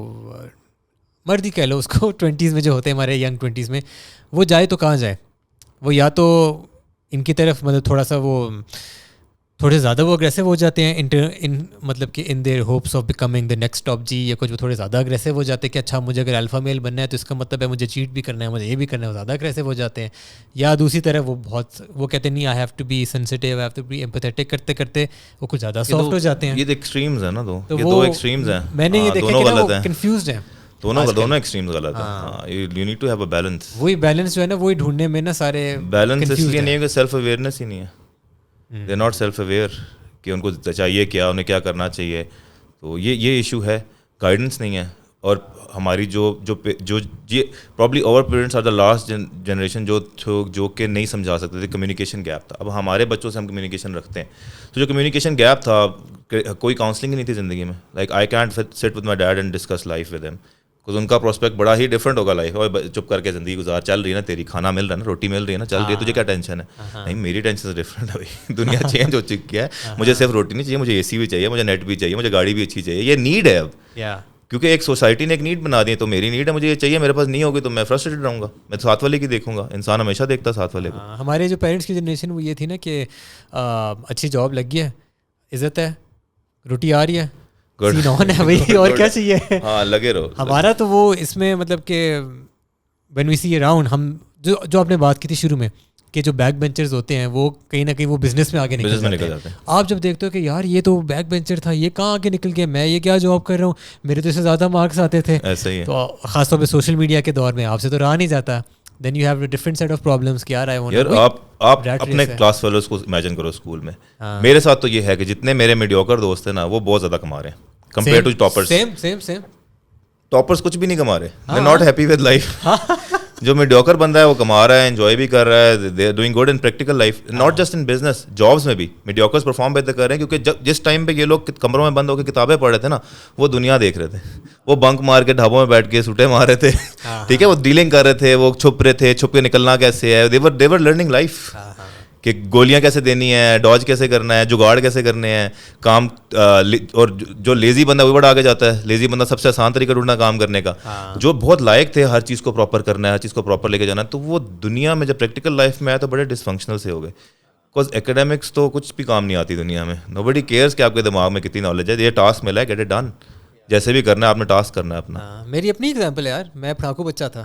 مرد ہی کہہ لو اس کو, 20s میں جو ہوتے ہیں ہمارے ینگ 20s میں, وہ جائے تو کہاں جائے. وہ یا تو ان کی طرف مطلب تھوڑا سا وہ تھوڑے زیادہ وہ اگریسو ہو جاتے ہیں مطلب کہ in their hopes of becoming the next top G, یا کچھ وہ تھوڑے زیادہ اگریسو ہو جاتے ہیں کہ اچھا مجھے اگر الفا میل بننا ہے تو اس کا مطلب ہے مجھے چیٹ بھی کرنا ہے, مجھے یہ بھی کرنا ہے, وہ زیادہ اگریسو ہو جاتے ہیں. یا دوسری طرف وہ کہتے ہیں نہیں, I have to be sensitive, I have to be empathetic, کرتے کرتے وہ کچھ زیادہ سافٹ ہو جاتے ہیں. یہ ایکسٹریمز ہیں نا, دو ایکسٹریمز ہیں. میں نے یہ دیکھا کہ وہ کنفیوزڈ ہیں, دونوں ایکسٹریمز غلط ہیں. You need to have a balance. وہی بیلنس جو ہے نا وہی ڈھونڈنے میں نا سارے بیلنس اس لیے نہیں ہے کہ سیلف اویئرنیس ہی نہیں ہے. They are not self aware کہ ان کو چاہیے کیا, انہیں کیا کرنا چاہیے. تو یہ ایشو ہے, گائیڈنس نہیں ہے. اور ہماری جو یہ probably our parents are the last generation جو کہ نہیں سمجھا سکتے تھے. کمیونیکیشن گیپ تھا. اب ہمارے بچوں سے ہم کمیونیکیشن رکھتے ہیں, تو جو کمیونیکیشن گیپ تھا, کوئی کاؤنسلنگ ہی نہیں تھی زندگی میں. Like I can't sit with my dad and discuss life with him, because ان کا پروسپیکٹ بڑا ہی ڈفرنٹ ہوگا. لائف اور چپ کر کے زندگی گزار, چل رہی ہے نا تیری, کھانا مل رہا ہے نا, روٹی مل رہی ہے نا, چل رہی ہے, تجھے کیا ٹینشن ہے. نہیں, میری ٹینشن سے ڈفرنٹ ہے بھائی, دنیا چینج ہو چکی ہے. مجھے صرف روٹی نہیں چاہیے, مجھے اے سی بھی چاہیے, مجھے نیٹ بھی چاہیے, مجھے گاڑی بھی اچھی چاہیے. یہ نیڈ ہے اب, کیونکہ ایک سوسائٹی نے ایک نیڈ بنا دی ہے. تو میری نیڈ ہے, مجھے یہ چاہیے, میرے پاس نہیں ہوگی تو میں فرسٹریٹڈ رہوں گا. میں ساتھ والے کی دیکھوں گا. انسان ہمیشہ دیکھتا ہے ساتھ والے کو. ہمارے جو پیرنٹس کی جنریشن وہ یہ تھی نا کہ اچھی جاب لگ گئی ہے, عزت ہے, روٹی آ رہی ہے, سین آن ہے بھائی, اور کیا چاہیے. ہاں, لگے رہو. ہمارا تو وہ اس میں مطلب کہ وین وی سی اراؤنڈ, ہم جو آپ نے بات کی تھی شروع میں کہ جو بیک بینچرز ہوتے ہیں وہ کہیں نہ کہیں وہ بزنس میں آگے نکل جاتے ہیں. آپ جب دیکھتے ہو کہ یار یہ تو بیک بینچر تھا, یہ کہاں آگے نکل گیا, میں یہ کیا جاب کر رہا ہوں, میرے تو اس سے زیادہ مارکس آتے تھے. ایسا ہی ہے. تو خاص طور پہ سوشل میڈیا کے دور میں آپ سے تو رہا نہیں جاتا. Then you have a different set of problems کہ یار آپ اپنے کلاس فیلوز کو امیجن کرو اسکول میں. میرے ساتھ تو یہ ہے کہ جتنے میرے میڈیوکر دوست ہیں نا, وہ بہت زیادہ کما رہے ہیں compare to toppers. Same toppers کچھ بھی نہیں کما رہے. میں ناٹ ہیپی ود لائف. جو میڈیوکر بندہ ہے وہ کما رہا ہے, انجوائے بھی کر رہا ہے, they are doing good in practical life, not just in business, jobs میں بھی میڈیوکرز پرفارم بہتر کر رہے ہیں. کیونکہ جس ٹائم پہ یہ لوگ کمروں میں بند ہو کے کتابیں پڑھ رہے تھے نا, وہ دنیا دیکھ رہے تھے. وہ بنک مار کے ڈھابوں میں بیٹھ کے سوٹے مار رہے تھے, ٹھیک ہے, وہ ڈیلنگ کر رہے تھے, وہ چھپ رہے تھے, چھپ کے نکلنا کیسے ہے. they were learning life, کہ گولیاں کیسے دینی ہے, ڈاج کیسے کرنا ہے, جگاڑ کیسے کرنے ہیں کام. اور جو لیزی بندہ وہ بڑا آگے جاتا ہے. لیزی بندہ سب سے آسان طریقہ ڈھونڈنا کام کرنے کا. جو بہت لائق تھے ہر چیز کو پراپر کرنا ہے, ہر چیز کو پراپر لے کے جانا ہے, تو وہ دنیا میں جب پریکٹیکل لائف میں آئے تو بڑے ڈس فنکشنل سے ہو گئے. بیکاز ایکیڈیمکس تو کچھ بھی کام نہیں آتی دنیا میں. نوبڈی کیئرس کہ آپ کے دماغ میں کتنی نالج ہے. یہ ٹاسک ملا ہے, گیٹ اٹ ڈن. جیسے بھی کرنا ہے آپ نے ٹاسک کرنا ہے اپنا. میری اپنی ایگزامپل ہے یار, میں پڑھاکو بچہ تھا.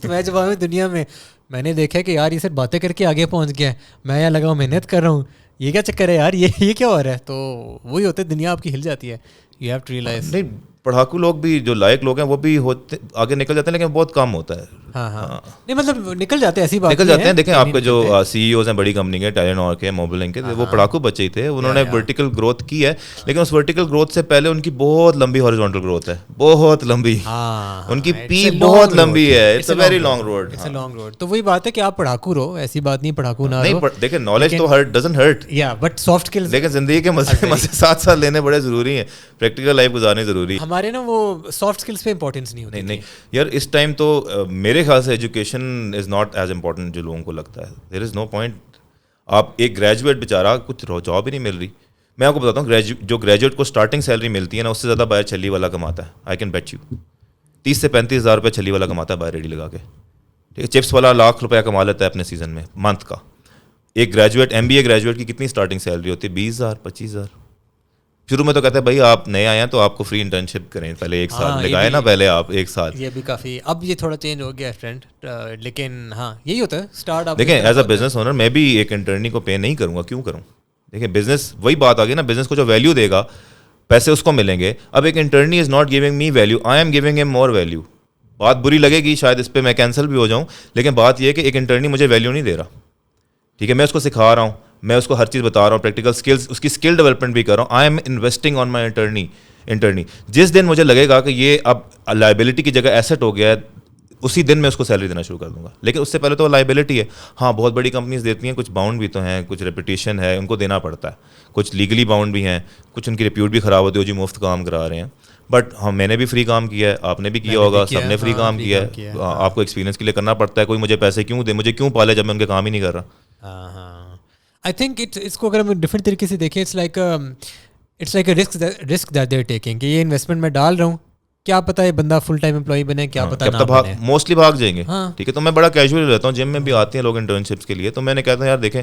تو میں جب آئی دنیا میں نے دیکھا کہ یار یہ صرف باتیں کر کے آگے پہنچ گیا ہے, میں یہاں لگا ہوں محنت کر رہا ہوں, یہ کیا چکر ہے یار, یہ کیا ہو رہا ہے. تو وہی ہوتا ہے, دنیا آپ کی ہل جاتی ہے. You have to realise. نہیں, پڑھاکو لوگ بھی جو لائق لوگ ہیں وہ بھی ہوتے آگے نکل جاتے ہیں, لیکن بہت کم ہوتا ہے. ہاں نہیں مطلب نکل جاتے ہیں, ایسی بات نکل جاتے ہیں. دیکھیں آپ کے جو سی ای اوز ہیں بڑی کمپنی کے, ٹیلینور کے, موبلنگ کے, وہ پڑھاکو بچے ہی تھے. انہوں نے ورٹیکل گروتھ کی ہے, لیکن اس ورٹیکل گروتھ سے پہلے ان کی بہت لمبی ہاریزونٹل گروتھ ہے, بہت لمبی. ان کی پیک بہت لمبی ہے. It's a very long road. It's a long road. تو وہی بات ہے کہ آپ پڑھاکو رہو, ایسی بات نہیں پڑھاکو نہ رہو. دیکھیں نالج تو ہرٹ ڈزنٹ ہرٹ, یا بٹ سافٹ اسکلز. لیکن زندگی کے مزے ساتھ ساتھ لینے بڑے ضروری ہیں. پریکٹیکل لائف گزارنی ضروری ہے. ہمارے نا وہ سافٹ اسکلس پہ امپورٹینس نہیں ہوتی. نہیں یار, اس ٹائم تو میرے خیال سے education is not as important جو لوگوں کو لگتا ہے. There is know point. آپ ایک گریجویٹ بیچارہ کچھ جاب ہی نہیں مل رہی. میں آپ کو بتاتا ہوں, جو گریجویٹ کو اسٹارٹنگ سیلری ملتی ہے نا, اس سے زیادہ باہر چھلی والا کماتا ہے. آئی کین بیٹ یو 30 سے 35 ہزار روپے چھلی والا کماتا ہے باہر ریڈی لگا کے. ٹھیک ہے, چپس والا لاکھ روپیہ کما لیتا ہے اپنے سیزن میں منتھ کا. ایک گریجویٹ MBA گریجویٹ کی کتنی اسٹارٹنگ سیلری ہوتی ہے؟ 20,000 25,000. شروع میں تو کہتے ہیں بھائی آپ نئے آئے ہیں تو آپ کو فری انٹرنشپ کریں, پہلے 1 سال لگائے نا, پہلے آپ 1 سال. یہ بھی کافی, اب یہ تھوڑا چینج ہو گیا ہے ٹرینڈ, لیکن ہاں یہی ہوتا ہے اسٹارٹ. آپ دیکھیں ایز اے بزنس اونر میں بھی ایک انٹرنی کو پے نہیں کروں گا. کیوں کروں؟ دیکھیں بزنس وہی بات آ گئی نا, بزنس کو جو ویلیو دے گا پیسے اس کو ملیں گے. اب ایک انٹرنی is not giving me value, I am giving am more value. بات بری لگے گی شاید, اس پہ میں کینسل بھی ہو جاؤں, لیکن بات یہ ہے کہ ایک انٹرنی مجھے ویلیو نہیں دے رہا. ٹھیک ہے, میں اس کو سکھا رہا ہوں, میں اس کو ہر چیز بتا رہا ہوں, پریکٹیکل اسکلس, اس کی اسکل ڈیولپمنٹ بھی کر رہا ہوں. آئی ایم انویسٹنگ آن مائی انٹرنی. جس دن مجھے لگے گا کہ یہ اب لائبلٹی کی جگہ ایسٹ ہو گیا ہے, اسی دن میں اس کو سیلری دینا شروع کر دوں گا. لیکن اس سے پہلے تو لائبلٹی ہے. ہاں بہت بڑی کمپنیز دیتی ہیں, کچھ باؤنڈ بھی تو ہیں, کچھ ریپوٹیشن ہے, ان کو دینا پڑتا ہے. کچھ لیگلی باؤنڈ بھی ہیں, کچھ ان کی ریپیوٹ بھی خراب ہوتی ہے, جی مفت کام کرا رہے ہیں. بٹ ہاں میں نے بھی فری کام کیا ہے, آپ نے بھی کیا ہوگا, سب نے فری کام کیا ہے. آپ کو ایکسپیرینس کے لیے کرنا پڑتا ہے. کوئی مجھے پیسے کیوں دے, مجھے کیوں پالے جب میں ان کے کام ہی نہیں کر رہا. ہاں آئی تھنک اس کو اگر ہم ڈفرینٹ طریقے سے دیکھیں, it's like a risk that they are taking, کہ یہ انویسٹمنٹ میں ڈال رہا ہوں, کیا پتا ہے بندہ فل ٹائم امپلائی بنے, کیا پتا نہ بنے. موسٹلی بھاگ جائیں گے. ٹھیک ہے, تو میں بڑا کیجول رہتا ہوں. جم میں بھی آتے ہیں لوگ انٹرنشپس کے لیے, تو میں نے کہتا ہوں یار دیکھیں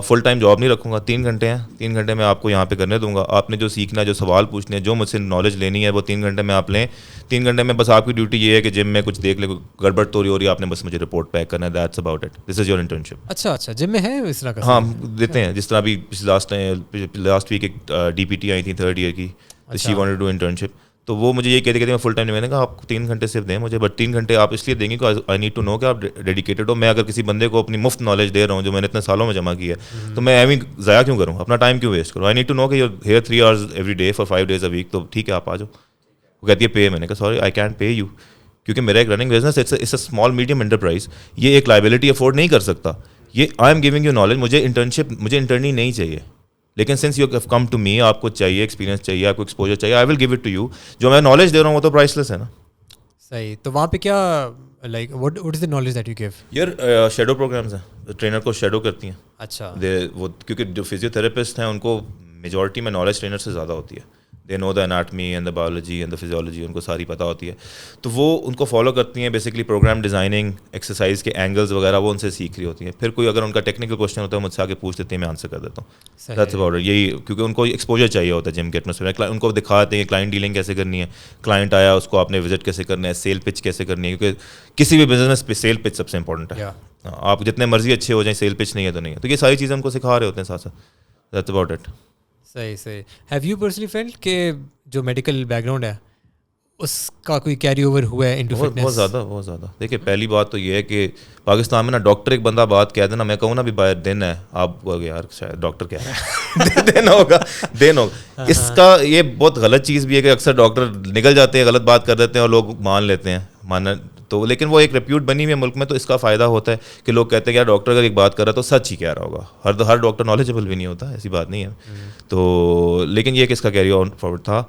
فل ٹائم جاب نہیں رکھوں گا. 3 گھنٹے ہیں, 3 گھنٹے میں آپ کو یہاں پہ کرنے دوں گا. آپ نے جو سیکھنا ہے, جو سوال پوچھنے ہیں, جو مجھ سے نالج لینی ہے, وہ 3 گھنٹے میں آپ لیں. 3 گھنٹے میں بس آپ کی ڈیوٹی یہ ہے کہ جم میں کچھ دیکھ لے, گڑبڑ تو ہو رہی ہے, آپ نے بس مجھے رپورٹ پیک کرنا ہے. That's about it. This is your internship. اچھا جم میں ہے اس طرح کا؟ ہاں دیتے ہیں. جس طرح بھی لاسٹ ویک ایک DPT آئی تھی 3rd ایئر کی, شی وانٹڈ ٹو ڈو انٹرنشپ. تو وہ مجھے یہ کہتے میں فل ٹائم نہیں. میں نے کہا آپ 3 گھنٹے صرف دیں مجھے, بٹ 3 گھنٹے آپ اس لیے دیں گے کہ آئی نیڈ ٹو نو کہ آپ ڈیڈیکیٹڈ ہو. میں اگر کسی بندے کو اپنی مفت نالج دے رہا ہوں جو میں نے اتنے سالوں میں جمع کی ہے, تو میں ایویں ضائع کیوں کروں, اپنا ٹائم کیوں ویسٹ کروں. آئی نیڈ ٹو نو کہ you're here 3 hours every day for 5 days a week, تو ٹھیک ہے آپ آ جاؤ. وہ کہتی ہے پے. میں نے کہا sorry I can't pay you, کیونکہ میرا ایک running business it's a small medium enterprise, یہ ایک لائبلٹی افورڈ نہیں کر سکتا. یہ I am giving you knowledge, مجھے انٹرنی نہیں چاہیے, لیکن since you have come to me, آپ کو چاہیے ایکسپیرینس چاہیے, آپ کو ایکسپوجر چاہیے, I will give it to you. جو میں نالج دے رہا ہوں وہ تو پرائس لیس ہے نا. صحیح. تو وہاں پہ کیا like what is the knowledge that you give? یار شیڈو پروگرامز ہیں, ٹرینر کو شیڈو کرتی ہیں. اچھا. وہ کیونکہ جو فزیو تھراپسٹ ہیں ان کو میجورٹی میں نالج ٹرینر سے زیادہ ہوتی ہے. They know the anatomy and the biology and the physiology, ان کو ساری پتہ ہوتی ہے. تو وہ ان کو فالو کرتی ہیں. بیسکلی پروگرام ڈیزائننگ, ایکسرسائز کے اینگلز وغیرہ وہ ان سے سیکھ رہی ہوتی ہیں. پھر کوئی اگر ان کا ٹیکنیکل کوشچن ہوتا ہے مجھ سے آگے پوچھ لیتے ہیں, میں آنسر کر دیتا ہوں. That's about it. یہی کیونکہ ان کو ایکسپوجر چاہیے ہوتا ہے جم کے ایٹماسفیئر. ان کو دکھاتے ہیں کلائنٹ ڈیلنگ کیسے کرنی ہے, کلائنٹ آیا اس کو آپ نے وزٹ کیسے کرنا ہے, سیل پچ کیسے کرنی ہے, کیونکہ کسی بھی بزنس پہ سیل پچ سب سے امپورٹنٹ ہے. آپ جتنے مرضی اچھے ہو جائیں, سیل پچ نہیں ہے تو نہیں ہے. تو یہ ساری چیزیں ہم کو سکھا رہے ہوتے ہیں ساتھ ساتھ. That's about it. صحیح. ہیو یو پرسنلی فیلڈ کہ جو میڈیکل بیک گراؤنڈ ہے اس کا کوئی کیری اوور ہوا ہے انٹو فٹنس؟ بہت زیادہ. دیکھیے پہلی بات تو یہ ہے کہ پاکستان میں نا ڈاکٹر ایک بندہ بات کہہ دینا, میں کہوں نا بھی باہر دن ہے, آپ کو یار شاید ڈاکٹر کہہ رہا ہے دن ہوگا. اس کا یہ بہت غلط چیز بھی ہے کہ اکثر ڈاکٹر نکل جاتے ہیں, غلط بات کر دیتے ہیں اور لوگ مان لیتے ہیں ماننا تو. لیکن وہ ایک ریپیوٹ بنی ہوئی ہے ملک میں, تو اس کا فائدہ ہوتا ہے کہ لوگ کہتے ہیں کہ یار ڈاکٹر اگر ایک بات کر رہا ہے تو سچ ہی کہہ رہا ہوگا. ہر ڈاکٹر نالجبل بھی نہیں ہوتا, ایسی بات نہیں ہے. تو لیکن یہ کہ اس کا کیری آن فارورڈ تھا.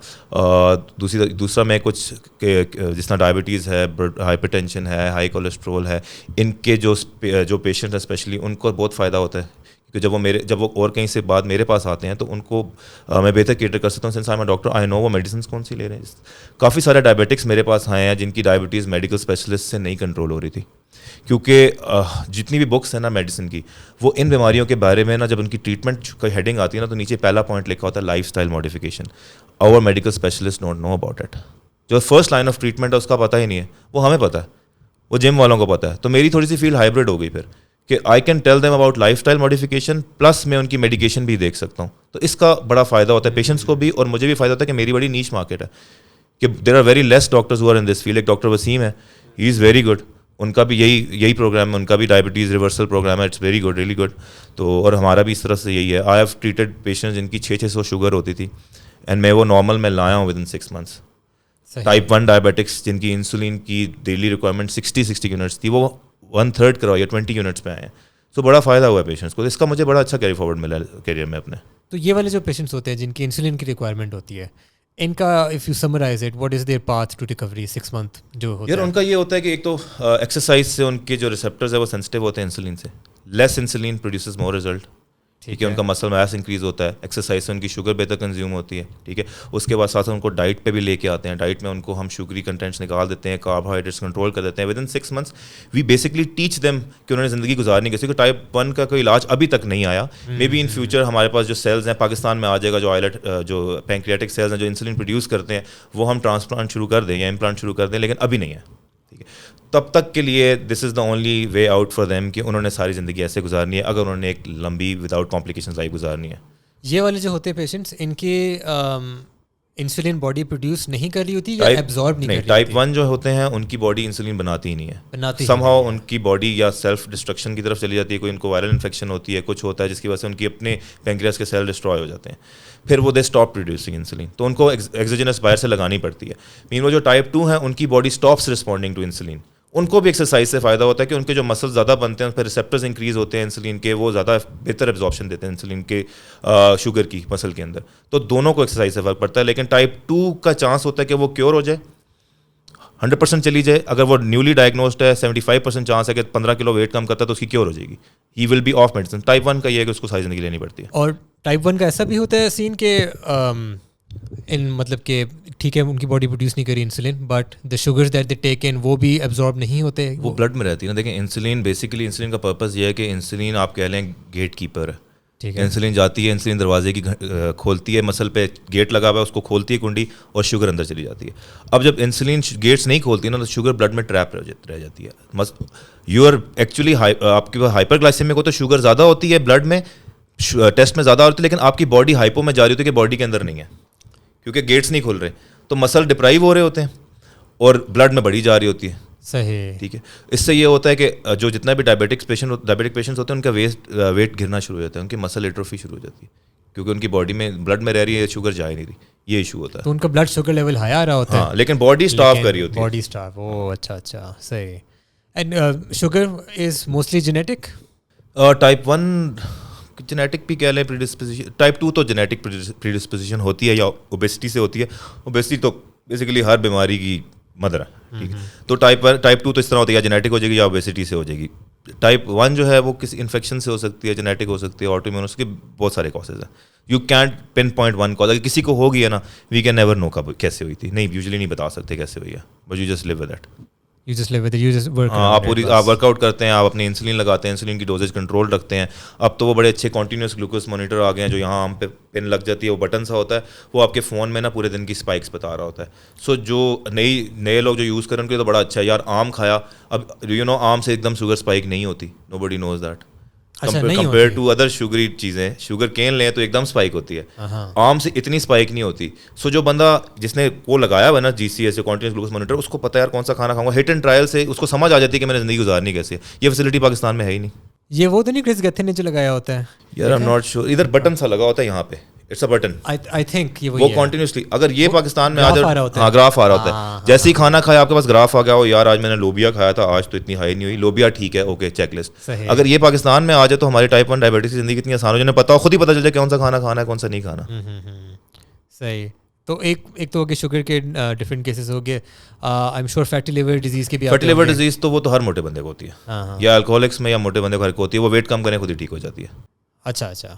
دوسرا میں کچھ جس طرح ڈائبٹیز ہے, ہائپر ٹینشن ہے, ہائی کولیسٹرول ہے, ان کے جو پیشنٹ ہیں اسپیشلی ان کو بہت فائدہ ہوتا ہے. کیونکہ جب وہ اور کہیں سے بعد میرے پاس آتے ہیں تو ان کو میں بہتر کیٹر کر سکتا ہوں. سنس آئی ایم ڈاکٹر, آئی نو وہ میڈیسنس کون سی لے رہے ہیں. کافی سارے ڈائبیٹکس میرے پاس آئے ہیں جن کی ڈائبٹیز میڈیکل اسپیشلسٹ سے نہیں کنٹرول ہو رہی تھی, کیونکہ جتنی بھی بکس ہیں نا میڈیسن کی, وہ ان بیماریوں کے بارے میں نا جب ان کی ٹریٹمنٹ کا ہیڈنگ آتی ہے نا تو نیچے پہلا پوائنٹ لکھا ہوتا ہے لائف اسٹائل ماڈیفکیشن. اور medical specialist don't know about it. جو فرسٹ لائن آف ٹریٹمنٹ ہے اس کا پتہ ہی نہیں ہے, وہ ہمیں پتہ ہے, وہ جم والوں کو پتہ ہے. تو میری تھوڑی سی فیلڈ ہائبرڈ ہو گئی پھر کہ آئی can tell them about life style modification, plus میں ان کی میڈیکیشن بھی دیکھ سکتا ہوں. تو اس کا بڑا فائدہ ہوتا ہے پیشنٹس کو بھی, اور مجھے بھی فائدہ ہوتا ہے کہ میری بڑی نیش مارکیٹ ہے, کہ there are very less doctors who are in this field. ایک ڈاکٹر وسیم ہے, ہی از ویری گڈ, ان کا بھی یہی پروگرام ہے, ان کا بھی ڈائبٹیز ریورسل پروگرام ہے. It's very good, really good. تو اور ہمارا بھی اس طرح سے یہی ہے. آئی ہیو ٹریٹڈ پیشنٹس جن کی 600 شوگر ہوتی تھی, اینڈ میں وہ نارمل میں لایا ہوں with in 6 months. Type 1 diabetics جن کی انسولین کی ڈیلی ریکوائرمنٹ 60 یونٹس تھی, وہ 1/3 کروائی, 20 یونٹس پہ آئے ہیں. سو بڑا فائدہ ہوا ہے پیشنٹس کو. اس کا مجھے بڑا اچھا کیری فارورڈ ملا کیریئر میں اپنے. تو یہ والے جو پیشنٹس ہوتے ہیں جن کی انسولین کی ریکوائرمنٹ ہوتی ہے, ان کا if you summarise it, what is their path to recovery 6 month جو ہوتا ہے؟ یار ان کا یہ ہوتا ہے کہ ایک تو ایکسرسائز سے ان کے جو ریسیپٹرز ہیں وہ سینسٹیو ہوتے ہیں انسولین سے. لیس انسولین پروڈیوسز مور ریزلٹ. ٹھیک ہے, ان کا مسل میس انکریز ہوتا ہے. ایکسرسائز سے ان کی شوگر بہتر کنزیوم ہوتی ہے. ٹھیک ہے, اس کے بعد ساتھ ان کو ڈائٹ پہ بھی لے کے آتے ہیں. ڈائٹ میں ان کو ہم شوگری کنٹینٹس نکال دیتے ہیں, کاربوہائیڈریٹس کنٹرول کر دیتے ہیں. Within 6 months we basically teach them کہ انہوں نے زندگی گزارنی کیسے. کیونکہ ٹائپ 1 کا کوئی علاج ابھی تک نہیں آیا. مے بی ان فیوچر ہمارے پاس جو سیلز ہیں پاکستان میں آ جائے گا, جو آئلٹ جو پینکریاٹک سیلز ہیں جو انسولین پروڈیوس کرتے ہیں, وہ ہم ٹرانسپلانٹ شروع کر دیں یا امپلانٹ شروع کر دیں, لیکن ابھی نہیں ہے. ٹھیک ہے, تب تک کے لیے this is the only way out for them کہ انہوں نے ساری زندگی ایسے گزارنی ہے اگر انہوں نے ایک لمبی وداؤٹ کمپلیکیشنز لائف گزارنی ہے. یہ والے جو ہوتے ہیں پیشنٹس, ان کے انسولین باڈی پروڈیوس نہیں کر رہی ہوتی یا ایبزارب نہیں کر رہی ہوتی؟ ٹائپ 1 جو ہوتے ہیں ان کی باڈی انسولین بناتی ہی نہیں ہے. سم ہاؤ ان کی باڈی یا سیلف ڈسٹرکشن کی طرف چلی جاتی ہے. کوئی ان کو وائرل انفیکشن ہوتی ہے, کچھ ہوتا ہے جس کی وجہ سے ان کی اپنے پینکریاس کے سیل ڈسٹرائے ہو جاتے ہیں. پھر وہ دے اسٹاپ پروڈیوسنگ انسولین, تو ان کو ایگزوجینس باہر سے لگانی پڑتی ہے. مین وہ جو ٹائپ 2 ہیں ان کی body stops responding to insulin. ان کو بھی ایکسرسائز سے فائدہ ہوتا ہے کہ ان کے جو مسل زیادہ بنتے ہیں, ان پہ ریسیپٹرز انکریز ہوتے ہیں انسولین کے, وہ زیادہ بہتر ایبزارپشن دیتے ہیں انسولین کے شوگر کی مسل کے اندر. تو دونوں کو ایکسرسائز سے فرق پڑتا ہے. لیکن ٹائپ 2 کا چانس ہوتا ہے کہ وہ کیور ہو جائے, 100% چلی جائے. اگر وہ نیولی ڈائگنوزڈ ہے 75% چانس ہے کہ 15 کلو ویٹ کم کرتا ہے تو اس کی کیور ہو جائے گی. He will be off medicine. Type 1 کا یہ ہے کہ اس کو ساری زندگی لینی پڑتی ہے. اور ٹائپ 1 کا ایسا بھی ہوتا ہے سین کہ مطلب کہ ٹھیک ہے ان کی باڈی پروڈیوس نہیں کری insulin, but the sugars that they take in وہ بھی ایبزارب نہیں ہوتے, وہ بلڈ میں رہتی ہے نا. دیکھیں انسولین بیسیکلی انسولین کا پرپز یہ ہے کہ انسولین آپ کہہ لیں گیٹ کیپر ہے. ٹھیک ہے, انسولین جاتی ہے, انسولین دروازے کی کھولتی ہے, مسل پہ گیٹ لگا ہوا ہے اس کو کھولتی ہے کنڈی, اور شوگر اندر چلی جاتی ہے. اب جب انسولین گیٹس نہیں کھولتی نا تو شوگر بلڈ میں ٹریپ رہ جاتی ہے. یو آر ایکچولی آپ کی ہائپر گلائسیمک ہو تو شوگر زیادہ ہوتی ہے بلڈ میں, ٹیسٹ میں زیادہ ہوتی ہے, لیکن آپ کی باڈی ہائپو میں جا رہی ہوتی ہے کہ باڈی کے اندر نہیں ہے کیونکہ گیٹس نہیں کھل رہے. تو مسل ڈپرائیو ہو رہے ہوتے ہیں اور بلڈ میں بڑھی جا رہی ہوتی ہے. صحیح. ٹھیک ہے. اس سے یہ ہوتا ہے کہ جو جتنا بھی ڈائبیٹک پیشنٹس ہوتے ہیں ان کا ویٹ گرنا شروع ہو جاتا ہے, ان کی مسل ایٹروفی شروع ہو جاتی ہے, کیونکہ ان کی باڈی میں بلڈ میں رہ رہی ہے, شوگر جا ہی نہیں رہی. یہ ایشو ہوتا ہے. تو ان کا بلڈ شوگر لیول ہائی آ رہا ہوتا ہے, ہاں, لیکن باڈی اسٹاف کر رہی ہوتی ہے. Body staff. او اچھا اچھا, صحیح. And sugar is mostly genetic. Type 1 genetic بھی کہہ لیں, ٹائپ 2 تو جینیٹک پریڈسپوزیشن ہوتی ہے یا اوبیسٹی سے ہوتی ہے. اوبیسٹی تو بیسیکلی ہر بیماری کی مدر ہے. ٹھیک ہے. تو ٹائپ 2 تو اس طرح ہوتی ہے, یا جینیٹک ہو جائے گی یا اوبیسٹی سے ہو جائے گی. ٹائپ 1 جو ہے وہ کسی انفیکشن سے ہو سکتی ہے, جینیٹک ہو سکتی ہے, آٹو امیون, اس کے بہت سارے کازز ہیں. You can't pin point one cause. اگر کسی کو ہوگی ہے نا, وی کین نیور نو کب کیسے ہوئی تھی. نہیں, یوزلی نہیں بتا سکتے کیسے ہوئی ہے, but you just live with that. You just live with it, you just work. آپ ورک آؤٹ کرتے ہیں, آپ اپنی انسولین لگاتے ہیں, انسولین کی ڈوزیج کنٹرول رکھتے ہیں. اب تو وہ بڑے اچھے کنٹینیوس گلوکوز مانیٹر آ گئے ہیں جو یہاں ہم پہ پن لگ جاتی ہے, وہ بٹن سا ہوتا ہے, وہ آپ کے فون میں نا پورے دن کی اسپائکس بتا رہا ہوتا ہے. سو جو نئے لوگ جو یوز کریں ان کے لیے تو بڑا اچھا ہے یار. آم کھایا, اب یو نو آم سے ایک دم شوگر اسپائک نہیں ہوتی, nobody knows that. Compare to other sugary چیزیں, شوگر کین لیں تو ایک دم اسپائک ہوتی ہے, آم سے اتنی اسپائک نہیں ہوتی. سو جو بندہ جس نے وہ لگایا ہوا نا GCS کنٹینیوس گلوکوز مانیٹر, اس کو پتہ ہے یار کون سا کھانا کھاؤں گا. ہٹ اینڈ ٹرائل سے اس کو سمجھ آ جاتی ہے کہ میں نے زندگی گزارنی کیسے ہے. یہ فیسلٹی پاکستان میں ہے ہی نہیں. یہ وہ تو نہیں کرس گتھے نے جو لگایا ہوتا ہے یار, آئی ایم ناٹ شیور. ادھر بٹن سا لگا ہوتا ہے یہاں پہ, it's a button. I think وہ کنٹینیوسلی اگر یہ پاکستان میں آ جائے, ہاں گراف آ رہا ہوتا ہے. جیسے ہی کھانا کھایا آپ کے پاس گراف آ گیا ہو, یار آج میں نے لوبیا کھایا تھا, آج تو اتنی ہائی نہیں ہوئی, لوبیا ٹھیک ہے, اوکے چیک لسٹ. اگر یہ پاکستان میں آ جائے تو ہماری ٹائپ 1 ڈائبٹیز کی زندگی اتنی آسان ہو, جنہیں پتا ہو, خود ہی پتا چل جائے کون سا کھانا کھانا ہے کون سا نہیں کھانا. صحیح. تو ایک تو ہو گیا شوگر کے ڈفرینٹ کیسز ہو گئے. I am sure fatty liver disease کے بھی. فیٹی لیور ڈیزیز تو وہ تو ہر موٹے بندے کو ہوتی ہے, یا الکوہولکس میں یا موٹے بندے کو ہر کو ہوتی ہے. وہ ویٹ کم کرنے خود ہی ٹھیک ہو جاتی ہے. اچھا اچھا,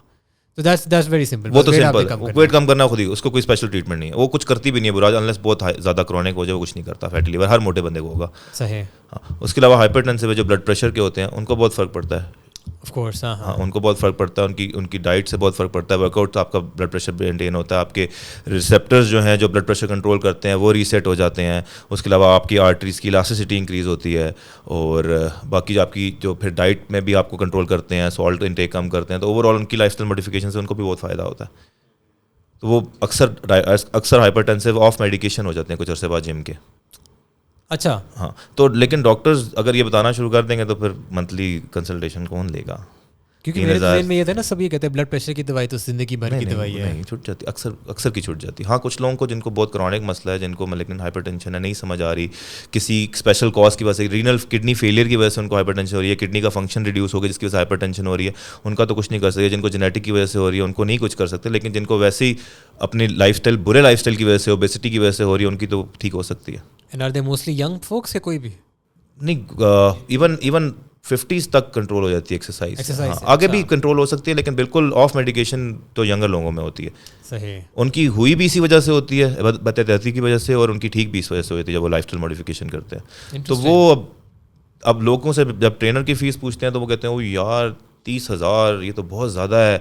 تو دیٹس ویری سمپل. وہ تو سمپل ہے, ویٹ کم کرنا خود ہی, اس کو کوئی اسپیشل ٹریٹمنٹ نہیں ہے. وہ کچھ کرتی بھی نہیں ہے براج, انلیس بہت زیادہ کرونک ہو جائے, وہ کچھ نہیں کرتا. فیٹی لیور ہر موٹے بندے کو ہوگا. صحیح. ہاں, اس کے علاوہ ہائپر ٹینسو جو بلڈ پریشر کے ہوتے ہیں ان کو بہت فرق پڑتا ہے. Of course. ہاں, ان کو بہت فرق پڑتا ہے, ان کی ڈائٹ سے بہت فرق پڑتا ہے. ورک آؤٹ سے آپ کا بلڈ پریشر مینٹین ہوتا ہے, آپ کے ریسیپٹرز جو ہیں جو بلڈ پریشر کنٹرول کرتے ہیں وہ ریسیٹ ہو جاتے ہیں. اس کے علاوہ آپ کی آرٹریز کی الاسٹیسٹی انکریز ہوتی ہے, اور باقی آپ کی جو پھر ڈائٹ میں بھی آپ کو کنٹرول کرتے ہیں, سالٹ انٹیک کم کرتے ہیں. تو اوور آل ان کی لائف اسٹائل موڈیفکیشن سے ان کو بھی بہت فائدہ ہوتا ہے. تو وہ اکثر ہائپر ٹینسو آف میڈیکیشن ہو جاتے ہیں کچھ عرصے بعد جم کے. اچھا. ہاں, تو لیکن ڈاکٹرز اگر یہ بتانا شروع کر دیں گے تو پھر منتھلی کنسلٹیشن کون لے گا؟ کیونکہ میرے ذہن میں یہ تھا نا, سب یہ کہتے ہیں بلڈ پریشر کی دوائی تو زندگی بھر کی دوائی ہے. نہیں, چھوٹ جاتی, اکثر کی چھوٹ جاتی. ہاں, کچھ لوگوں کو جن کو بہت کرونک مسئلہ ہے, جن کو لیکن ہائپر ٹینشن ہے, نہیں سمجھ آ رہی, کسی اسپیشل کاز کی وجہ سے, رینل کڈنی فیلئر کی وجہ سے ان کو ہائپر ٹینشن ہو رہی ہے, کڈنی کا فنکشن ریڈیوس ہو گیا جس کی وجہ سے ہائپر ٹینشن ہو رہی ہے, ان کا تو کچھ نہیں کر سکتے. جن کو جینیٹک کی وجہ سے ہو رہی ہے ان کو نہیں کچھ کر سکتے, لیکن جن کو ویسے ہی اپنی لائف اسٹائل برے لائف اسٹائل کی وجہ سے, اوبیسٹی کی وجہ سے ہو رہی ہے, ان کی تو ٹھیک ہو سکتی ہے. And are they mostly young folks ہے کوئی بھی؟ نہیں, ایون 50s تک کنٹرول ہو جاتی ہے ایکسرسائز. آگے بھی کنٹرول ہو سکتی ہے, لیکن بالکل آف میڈیکیشن تو ینگر لوگوں میں ہوتی ہے. صحیح. ان کی ہوئی بھی اسی وجہ سے ہوتی ہے, بدتحتی کی وجہ سے, اور ان کی ٹھیک بھی اس وجہ سے ہوتی ہے جب وہ لائف اسٹائل ماڈیفکیشن کرتے ہیں. تو وہ اب لوگوں سے جب ٹرینر کی فیس پوچھتے ہیں تو وہ کہتے ہیں وہ یار 30,000 یہ تو بہت زیادہ ہے.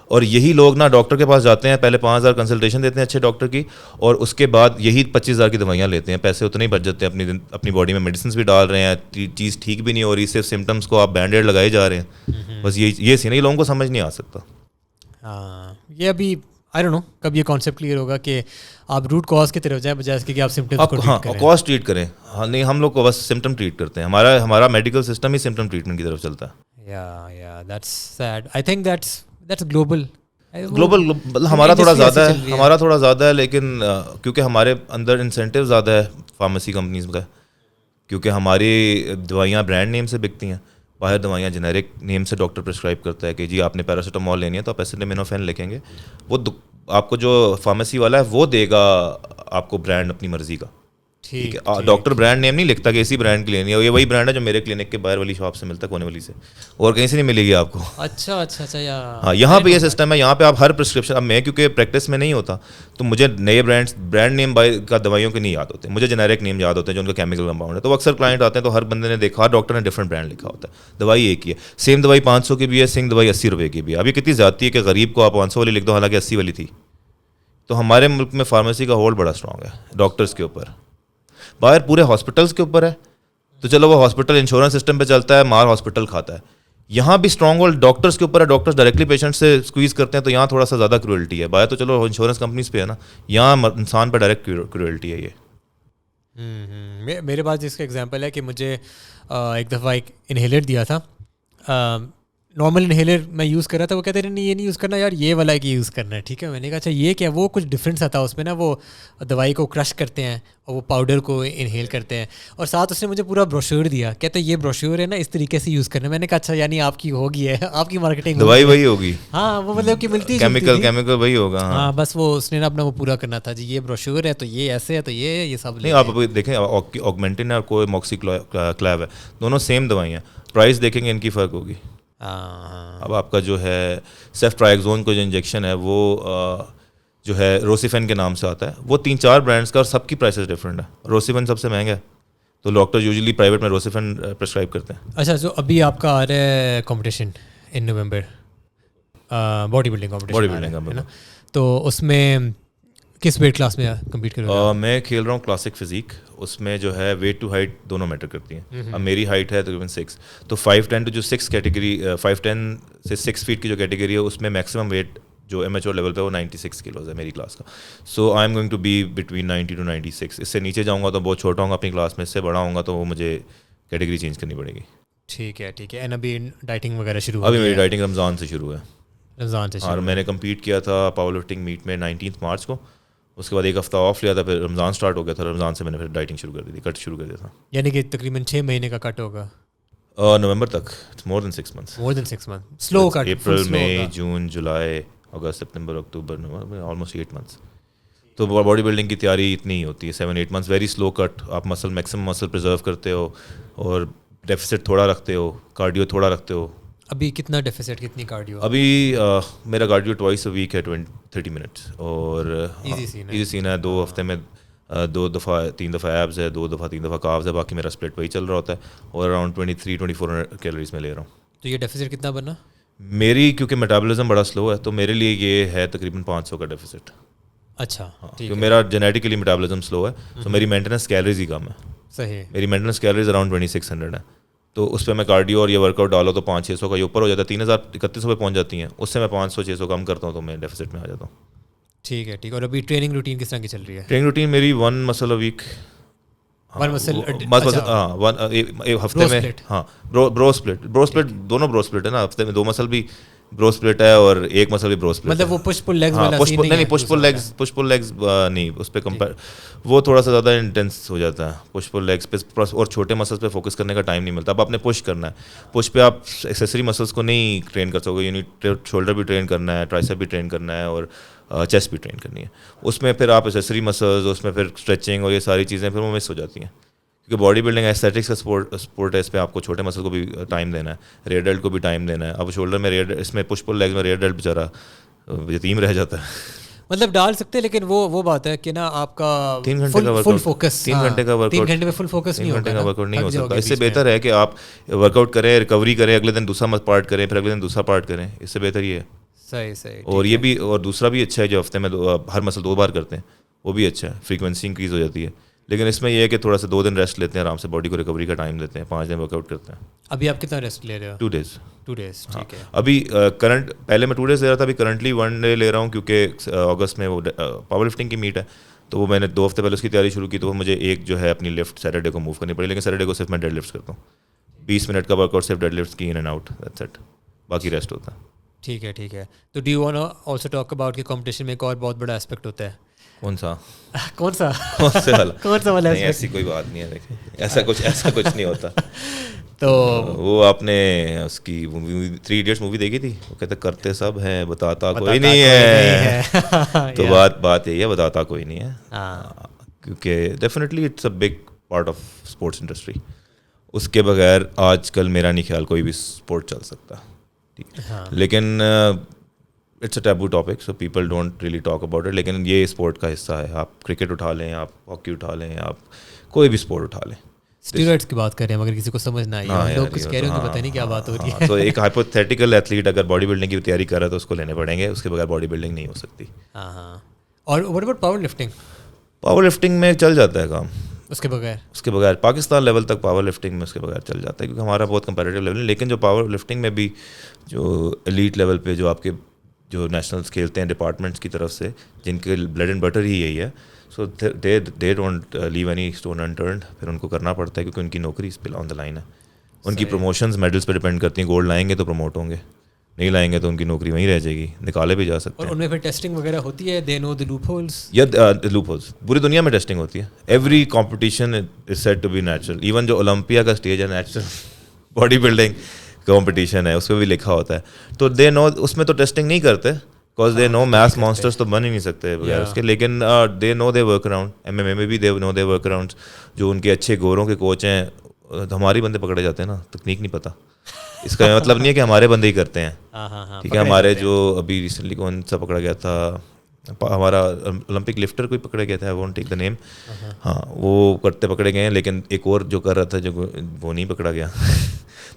اور یہی لوگ نا ڈاکٹر کے پاس جاتے ہیں, پہلے 5,000 کنسلٹیشن دیتے ہیں اچھے ڈاکٹر کی, اور اس کے بعد یہی 25,000 کی دوائیاں لیتے ہیں. پیسے اتنے ہی بچ جاتے ہیں, اپنی باڈی میں میڈیسنس بھی ڈال رہے ہیں, چیز ٹھیک بھی نہیں ہو رہی, صرف سمٹمس کو آپ بینڈ ایڈ لگائے جا رہے ہیں. بس یہ سی نہیں, لوگوں کو سمجھ نہیں آ سکتا. ہاں, یہ ابھی آئی ڈونٹ نو کب یہ کانسیپٹ کلیئر ہوگا کہ آپ روٹ کاز کی طرف جائیں بجائے اس کے کہ آپ سمٹمس کو ٹریٹ کریں. کاز ٹریٹ کریں. ہاں, نہیں, ہم لوگ کو بس سمٹم ٹریٹ کرتے ہیں. ہمارا میڈیکل سسٹم ہی سمٹم ٹریٹمنٹ کی طرف چلتا ہے. یا that's sad. I think that's global. ہمارا تھوڑا زیادہ ہے, لیکن کیونکہ ہمارے اندر انسینٹیو زیادہ ہے فارمیسی کمپنیز کا, کیونکہ ہماری دوائیاں برانڈ نیم سے بکتی ہیں. باہر دوائیاں جنیرک نیم سے ڈاکٹر پرسکرائب کرتا ہے کہ جی آپ نے پیراسیٹامول لینی ہے تو آپ ایسیٹامینوفین لکھیں گے. وہ آپ کو جو فارمیسی والا ہے وہ دے گا آپ کو برانڈ اپنی مرضی کا. ٹھیک ہے, ڈاکٹر برانڈ نیم نہیں لکھتا کہ اسی برانڈ کی لینی ہے. یہ وہی برانڈ ہے جو میرے کلینک کے باہر والی شاپ سے ملتا ہے, کونے والی سے, اور کہیں سے نہیں ملے گی آپ کو. اچھا. ہاں, یہاں پہ یہ سسٹم ہے. یہاں پہ آپ ہر پرسکرپشن, اب میں کیونکہ پریکٹس میں نہیں ہوتا تو مجھے نئے برانڈ نیم کا دوائیوں کے نہیں یاد ہوتے, مجھے جنیرک نیم یاد ہوتے ہیں جو ان کا کیمیکل کمپاؤنڈ ہے. تو اکثر کلائنٹ آتے ہیں تو ہر بندے نے دیکھا ڈاکٹر نے ڈفرنٹ برانڈ لکھا ہوتا ہے, دوائی ایک ہی ہے, سیم دوائی 500 کی بھی ہے, سنگھ دوائی 80 روپے کی بھی ہے. اب یہ کتنی زیادتی ہے کہ غریب کو آپ 500 والی لکھ دو حالانکہ 80 والی تھی. تو ہمارے ملک میں فارمیسی کا ہولڈ بڑا اسٹرانگ ہے ڈاکٹرس کے اوپر. باہر پورے ہاسپٹلس کے اوپر ہے, تو چلو وہ ہاسپٹل انشورنس سسٹم پہ چلتا ہے, مار ہاسپٹل کھاتا ہے. یہاں بھی اسٹرانگ ہولڈ ڈاکٹرس کے اوپر ہے, ڈاکٹرس ڈائریکٹلی پیشنٹ سے اسکویز کرتے ہیں, تو یہاں تھوڑا سا زیادہ کروئلٹی ہے. بایا تو چلو انشورنس کمپنیز پہ ہے نا, یہاں انسان پہ ڈائریکٹ کروئلٹی ہے. یہ میرے پاس جس کا ایگزامپل ہے کہ مجھے ایک دفعہ ایک انہیلر دیا تھا, نارمل انہیلر میں یوز کر رہا تھا, وہ کہتے ہیں نہیں یہ نہیں یوز کرنا یار, یہ والا کہ یوز کرنا ہے. ٹھیک ہے, میں نے کہا اچھا یہ کیا, وہ کچھ ڈفرینس آتا ہے اس میں نا, وہ دوائی کو کرش کرتے ہیں اور وہ پاؤڈر کو انہیل کرتے ہیں, اور ساتھ اس نے مجھے پورا بروشور دیا, کہتے ہیں یہ بروشور ہے نا اس طریقے سے یوز کرنا ہے. میں نے کہا اچھا یعنی آپ کی ہوگی ہے, آپ کی مارکیٹنگ دوائی وہی ہوگی, ہاں وہ مطلب کہ ملتی کیمیکل وہی ہوگا. ہاں بس وہ اس نے نا اپنا وہ پورا کرنا تھا, جی یہ بروشور ہے تو یہ ایسے ہے تو یہ سب نہیں. آپ دیکھیں آگمنٹن ہے اور کوئی موکسی کلیو ہے, دونوں سیم دوائیاں, پرائز دیکھیں گے ان کی فرق ہوگی. اب آپ کا جو ہے سیفٹرائیکزون کو جو انجیکشن ہے وہ جو ہے روسیفین کے نام سے آتا ہے, وہ 3-4 برانڈس کا اور سب کی پرائسز ڈفرینٹ ہے. روسیفین سب سے مہنگا ہے تو ڈاکٹر یوزلی پرائیویٹ میں روسیفین پرسکرائب کرتے ہیں. اچھا جو ابھی آپ کا آ رہا ہے کمپٹیشن ان نومبر, باڈی بلڈنگ کمپٹیشن ہے نا, تو اس میں کس ویٹ کلاس میں کمپیٹ کرو گے؟ میں کھیل رہا ہوں کلاسک فزیک, اس میں جو ہے ویٹ ٹو ہائٹ دونوں میٹر کرتی ہیں. اب میری ہائٹ ہے تقریباً 6, تو 5'10" تو جو 6 کیٹیگری 5'10" سے 6 فیٹ کی جو کیٹیگری ہے اس میں میکسیمم ویٹ جو ایمیچور لیول پہ وہ 96 کلوز ہے میری کلاس کا. So I am going to be between 90 to 96. اس سے نیچے جاؤں گا تو بہت چھوٹا ہوں گا اپنی کلاس میں, اس سے بڑا ہوں گا تو وہ مجھے کیٹیگری چینج کرنی پڑے گی. ٹھیک ہے اینڈ ابھی ڈائٹنگ وغیرہ شروع ابھی میری ڈائٹنگ رمضان سے شروع ہے. رمضان سے اور میں نے کمپیٹ کیا تھا پاور لفٹنگ میٹ میں 19 مارچ کو, اس کے بعد ایک ہفتہ آف لیا تھا, پھر رمضان اسٹارٹ ہو گیا تھا, رمضان سے میں نے پھر ڈائٹنگ شروع کر دی تھی, کٹ شروع کر دیا تھا. یعنی کہ تقریباً 6 مہینے کا کٹ ہوگا نومبر تک, مور دین 6 months. مور دین 6 months سلو کٹ, اپریل مئی جون جولائی اگست سپتمبر اکتوبر نومبر, آلموسٹ 8 months. تو باڈی بلڈنگ کی تیاری اتنی ہی ہوتی ہے, 7-8 months, ویری سلو کٹ. آپ میکسیمم مسل پرزرو کرتے ہو اور ڈیفیسٹ تھوڑا رکھتے ہو, کارڈیو تھوڑا رکھتے ہو. ابھی کتنا ڈیفیسٹ, کتنی کارڈیو؟ ابھی میرا کارڈیو ٹوائس اے ویک ہے 30 minutes, اور ایزی سین ہے. 2 ہفتے میں 2 دفعہ 3 دفعہ ایبز ہے, 2 دفعہ 3 دفعہ کاوز ہے, باقی میرا اسپلٹ وہی چل رہا ہوتا ہے, اور اراؤنڈ 2300-2400 کیلوریز میں لے رہا ہوں. تو یہ ڈیفیسٹ کتنا بنا میری, کیونکہ میٹابولزم بڑا سلو ہے تو میرے لیے یہ ہے تقریباً 500 کا ڈیفیسٹ. اچھا کیونکہ میرا جینیٹیکلی میٹابولزم سلو ہے, تو میری مینٹیننس کیلریز ہی کم ہے. صحیح, میری مینٹیننس کیلریز اراؤنڈ 2600 ہے, تو اس پہ میں کارڈیو اور یہ ورک آؤٹ ڈالو تو 500-600 کا یہ اوپر ہو جاتا ہے, 3000-3100 پہ پہنچ جاتی ہیں. اس سے میں 500-600 کم کرتا ہوں تو میں ڈیفیسٹ میں آ جاتا ہوں. ٹھیک ہے. اور ابھی ٹریننگ روٹین کس طرح کی چل رہی ہے؟ ٹریننگ روٹین میری 1 muscle اے ویک, 1 muscle ہفتے میں. ہاں برو سپلٹ دونوں برو سپلٹ ہے نا, ہفتے میں 2 مسل بھی برو سپلٹ ہے اور 1 مسل بھی برو سپلٹ. مطلب وہ پش پل لیگز والا سین نہیں, پش پل لیگز نہیں, اس پہ کمپیئر وہ تھوڑا سا زیادہ انٹینس ہو جاتا ہے. پش پل لیگز پہ اور چھوٹے مسلس پہ فوکس کرنے کا ٹائم نہیں ملتا. اب آپ نے پش کرنا ہے, پش پہ آپ ایکسیسری مسلس کو نہیں ٹرین کر سکو گے, یعنی شولڈر بھی ٹرین کرنا ہے, ٹرائسیپ بھی ٹرین کرنا ہے, اور چیسٹ بھی ٹرین کرنی ہے. اس میں پھر آپ ایکسیسری مسلز, اس میں پھر اسٹریچنگ اور یہ ساری چیزیں پھر وہ مس ہو جاتی ہیں. کیونکہ باڈی بلڈنگ ایستھیٹکس کا اسپورٹ ہے, اس پہ آپ کو چھوٹے مسل کو بھی ٹائم دینا ہے, ریئر ڈیلٹ کو بھی ٹائم دینا ہے. اب شولڈر میں اس میں پش پل لیگز میں ریئر ڈیلٹ بیچارہ یتیم رہ جاتا ہے. مطلب ڈال سکتے, لیکن وہ بات ہے کہ نا آپ کا 3 گھنٹے کا فل فوکس, 3 گھنٹے کا ورک 3 گھنٹے میں فل فوکس نہیں ہوتا, 3 گھنٹے کا ورک آؤٹ نہیں ہو سکتا. اس سے بہتر ہے کہ آپ ورک آؤٹ کریں, ریکوری کریں, اگلے دن دوسرا پارٹ کریں, پھر اگلے دن دوسرا پارٹ کریں. اس سے بہتر یہ ہے. صحیح. اور یہ بھی, اور دوسرا بھی اچھا ہے جو ہفتے میں ہر مسل 2 بار کرتے ہیں, وہ بھی اچھا ہے, فریکوینسی انکریز ہو جاتی ہے. لیکن اس میں یہ ہے کہ تھوڑا سا 2 دن ریسٹ لیتے ہیں, آرام سے باڈی کو ریکوری کا ٹائم دیتے ہیں, 5 دن ورک آؤٹ کرتے ہیں. ابھی آپ کتنا ریسٹ لے رہے ہو؟ 2 days. 2 days, ٹھیک ہے. ابھی کرنٹ, پہلے میں 2 days لے رہا تھا, ابھی کرنٹلی 1 day لے رہا ہوں, کیونکہ اگست میں وہ پاور لفٹنگ کی میٹ ہے, تو وہ میں نے 2 ہفتے پہلے اس کی تیاری شروع کی, تو وہ مجھے ایک جو ہے اپنی لفٹ سیٹرڈے کو موو کرنی پڑی. لیکن سیٹرڈے کو صرف میں ڈیڈ لفٹس کرتا ہوں, 20 منٹ کا ورک آؤٹ صرف ڈیڈ لفٹس کی, in and out, that's it, باقی ریسٹ ہوتا ہے. ٹھیک ہے. تو do you want also talk about کہ کمپٹیشن میں ایک اور بہت بڑا اسپیکٹ ہوتا ہے. کون سا والا؟ نہیں, ایسی کوئی بات نہیں ہے, دیکھیں ایسا کچھ نہیں ہوتا. تو وہ آپ نے اس کی 3 Idiots مووی دیکھی تھی, وہ کہتے کرتے سب ہیں بتاتا کوئی نہیں ہے. تو بات یہی ہے, بتاتا کوئی نہیں ہے, کیونکہ definitely it's a big part of sports industry. اس کے بغیر آج کل میرا نہیں خیال کوئی بھی اسپورٹ چل سکتا. لیکن it's a taboo topic, so people don't really talk about it. لیکن یہ اسپورٹ کا حصہ ہے. آپ کرکٹ اٹھا لیں, آپ ہاکی اٹھا لیں, آپ کوئی بھی اسپورٹ اٹھا لیں. اسٹیرائڈس کی بات کر رہے ہیں, مگر کسی کو سمجھ نہ آئی, لوگ کچھ کہہ رہے ہوں, پتہ نہیں کیا بات ہو رہی ہے. تو ایک ہائپوتھیٹیکل ایتھلیٹ اگر باڈی بلڈنگ کی تیاری کر رہا ہے تو اس کو لینے پڑیں گے, اس کے بغیر باڈی بلڈنگ نہیں ہو سکتی. ہاں. اور what about power lifting? Power lifting میں چل جاتا ہے کام, اس کے بغیر پاکستان لیول تک پاور لفٹنگ میں اس کے بغیر چل جاتا ہے, کیونکہ ہمارا بہت کمپیٹیٹیو لیول ہے. لیکن جو پاور لفٹنگ میں بھی جو ایلیٹ لیول پہ جو آپ کے جو نیشنلس کھیلتے ہیں ڈپارٹمنٹس کی طرف سے, جن کے بلڈ اینڈ بٹر ہی یہی ہے, so they don't leave any stone unturned. پھر ان کو کرنا پڑتا ہے کیونکہ ان کی نوکری اس پہ آن دا لائن ہے. ان کی پروموشنز میڈلس پہ ڈپینڈ کرتی ہیں. گولڈ لائیں گے تو پروموٹ ہوں گے, نہیں لائیں گے تو ان کی نوکری وہیں رہ جائے گی, نکالے بھی جا سکتے ہیں. اور ان میں پھر ٹیسٹنگ وغیرہ ہوتی ہے, they know the loopholes. یا لوپ ہولز پوری دنیا میں ٹیسٹنگ ہوتی ہے. Every competition is set to be natural. Even جو اولمپیا کا اسٹیج ہے نیچرل باڈی بلڈنگ کمپٹیشن ہے, اس میں بھی لکھا ہوتا ہے. تو دے نو اس میں تو ٹیسٹنگ نہیں کرتے, بیکاز دے نو میتھ مانسٹرس تو بن ہی نہیں سکتے بغیر اس کے. لیکن دے know they work around. M اے میں بھی دے نو دے ورک اراؤنڈ. جو ان کے اچھے گوروں کے کوچ ہیں, ہماری بندے پکڑے جاتے ہیں نا, تکنیک نہیں پتہ. اس کا مطلب نہیں ہے کہ ہمارے بندے ہی کرتے ہیں, ٹھیک ہے. ہمارے جو ابھی ریسنٹلی کون سا پکڑا گیا تھا, ہمارا اولمپک لفٹر کوئی پکڑا گیا تھا, آئی وونٹ ٹیک دا نیم. ہاں وہ کرتے پکڑے گئے ہیں, لیکن ایک اور جو کر رہا تھا جو وہ نہیں پکڑا گیا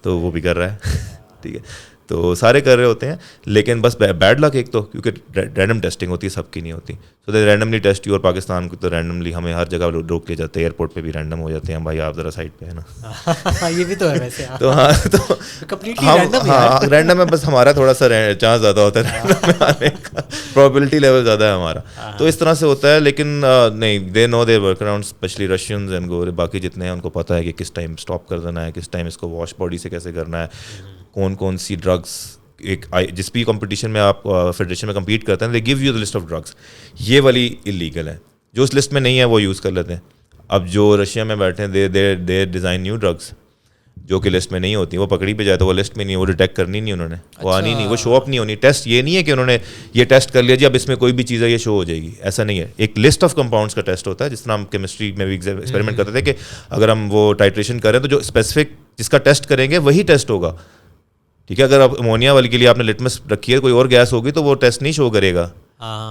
تو وہ بھی کر رہا ہے, ٹھیک ہے. تو سارے کر رہے ہوتے ہیں, لیکن بس بیڈ لک ایک تو کیونکہ رینڈم ٹیسٹنگ ہوتی ہے, سب کی نہیں ہوتی. سو دے رینڈملی ٹیسٹ یو. اور پاکستان کو تو رینڈملی ہمیں ہر جگہ روک لے جاتے ہیں, ایئرپورٹ پہ بھی رینڈم ہو جاتے ہیں, بھائی آپ ذرا سائڈ پہ ہے نا. یہ بھی تو ہے ویسے. تو ہاں ہاں رینڈم ہے, بس ہمارا تھوڑا سا چانس زیادہ ہوتا ہے رینڈم میں آنے کا, پرابیلٹی لیول زیادہ ہے ہمارا. تو اس طرح سے ہوتا ہے. لیکن نہیں, they know they work around, especially Russians and گور, باقی جتنے ہیں ان کو پتہ ہے کہ کس ٹائم اسٹاپ کر دینا ہے, کس ٹائم اس کو واش باڈی سے کیسے کرنا ہے, کون کون سی ڈرگس. ایک جس بھی کمپٹیشن میں آپ فیڈریشن میں کمپیٹ کرتے ہیں, they give you the list of drugs, یہ والی انلیگل ہے, جو اس لسٹ میں نہیں ہے وہ یوز کر لیتے ہیں. اب جو رشیا میں بیٹھے ہیں دے ڈیزائن نیو ڈرگس جو کہ لسٹ میں نہیں ہوتی, وہ پکڑی پہ جائے تو وہ لسٹ میں نہیں, وہ ڈیٹیکٹ کرنی نہیں انہوں نے, وہ آنی نہیں, وہ شو اپ نہیں ہونی. ٹیسٹ یہ نہیں ہے کہ انہوں نے یہ ٹیسٹ کر لیا جی اب اس میں کوئی بھی چیز ہے یہ شو ہو جائے گی, ایسا نہیں ہے. ایک لسٹ آف کمپاؤنڈس کا ٹیسٹ ہوتا ہے, جس طرح ہم کیمسٹری میں بھی ایکسپیریمنٹ کرتے تھے کہ اگر ہم وہ ٹائٹریشن کریں تو جو اسپیسیفک جس کا ٹیسٹ کریں گے وہی ٹیسٹ ہوگا, ٹھیک ہے. اگر آپ امونیا والی کے لیے آپ نے لٹمس رکھی ہے, کوئی اور گیس ہوگی تو وہ ٹیسٹ نہیں شو کرے گا,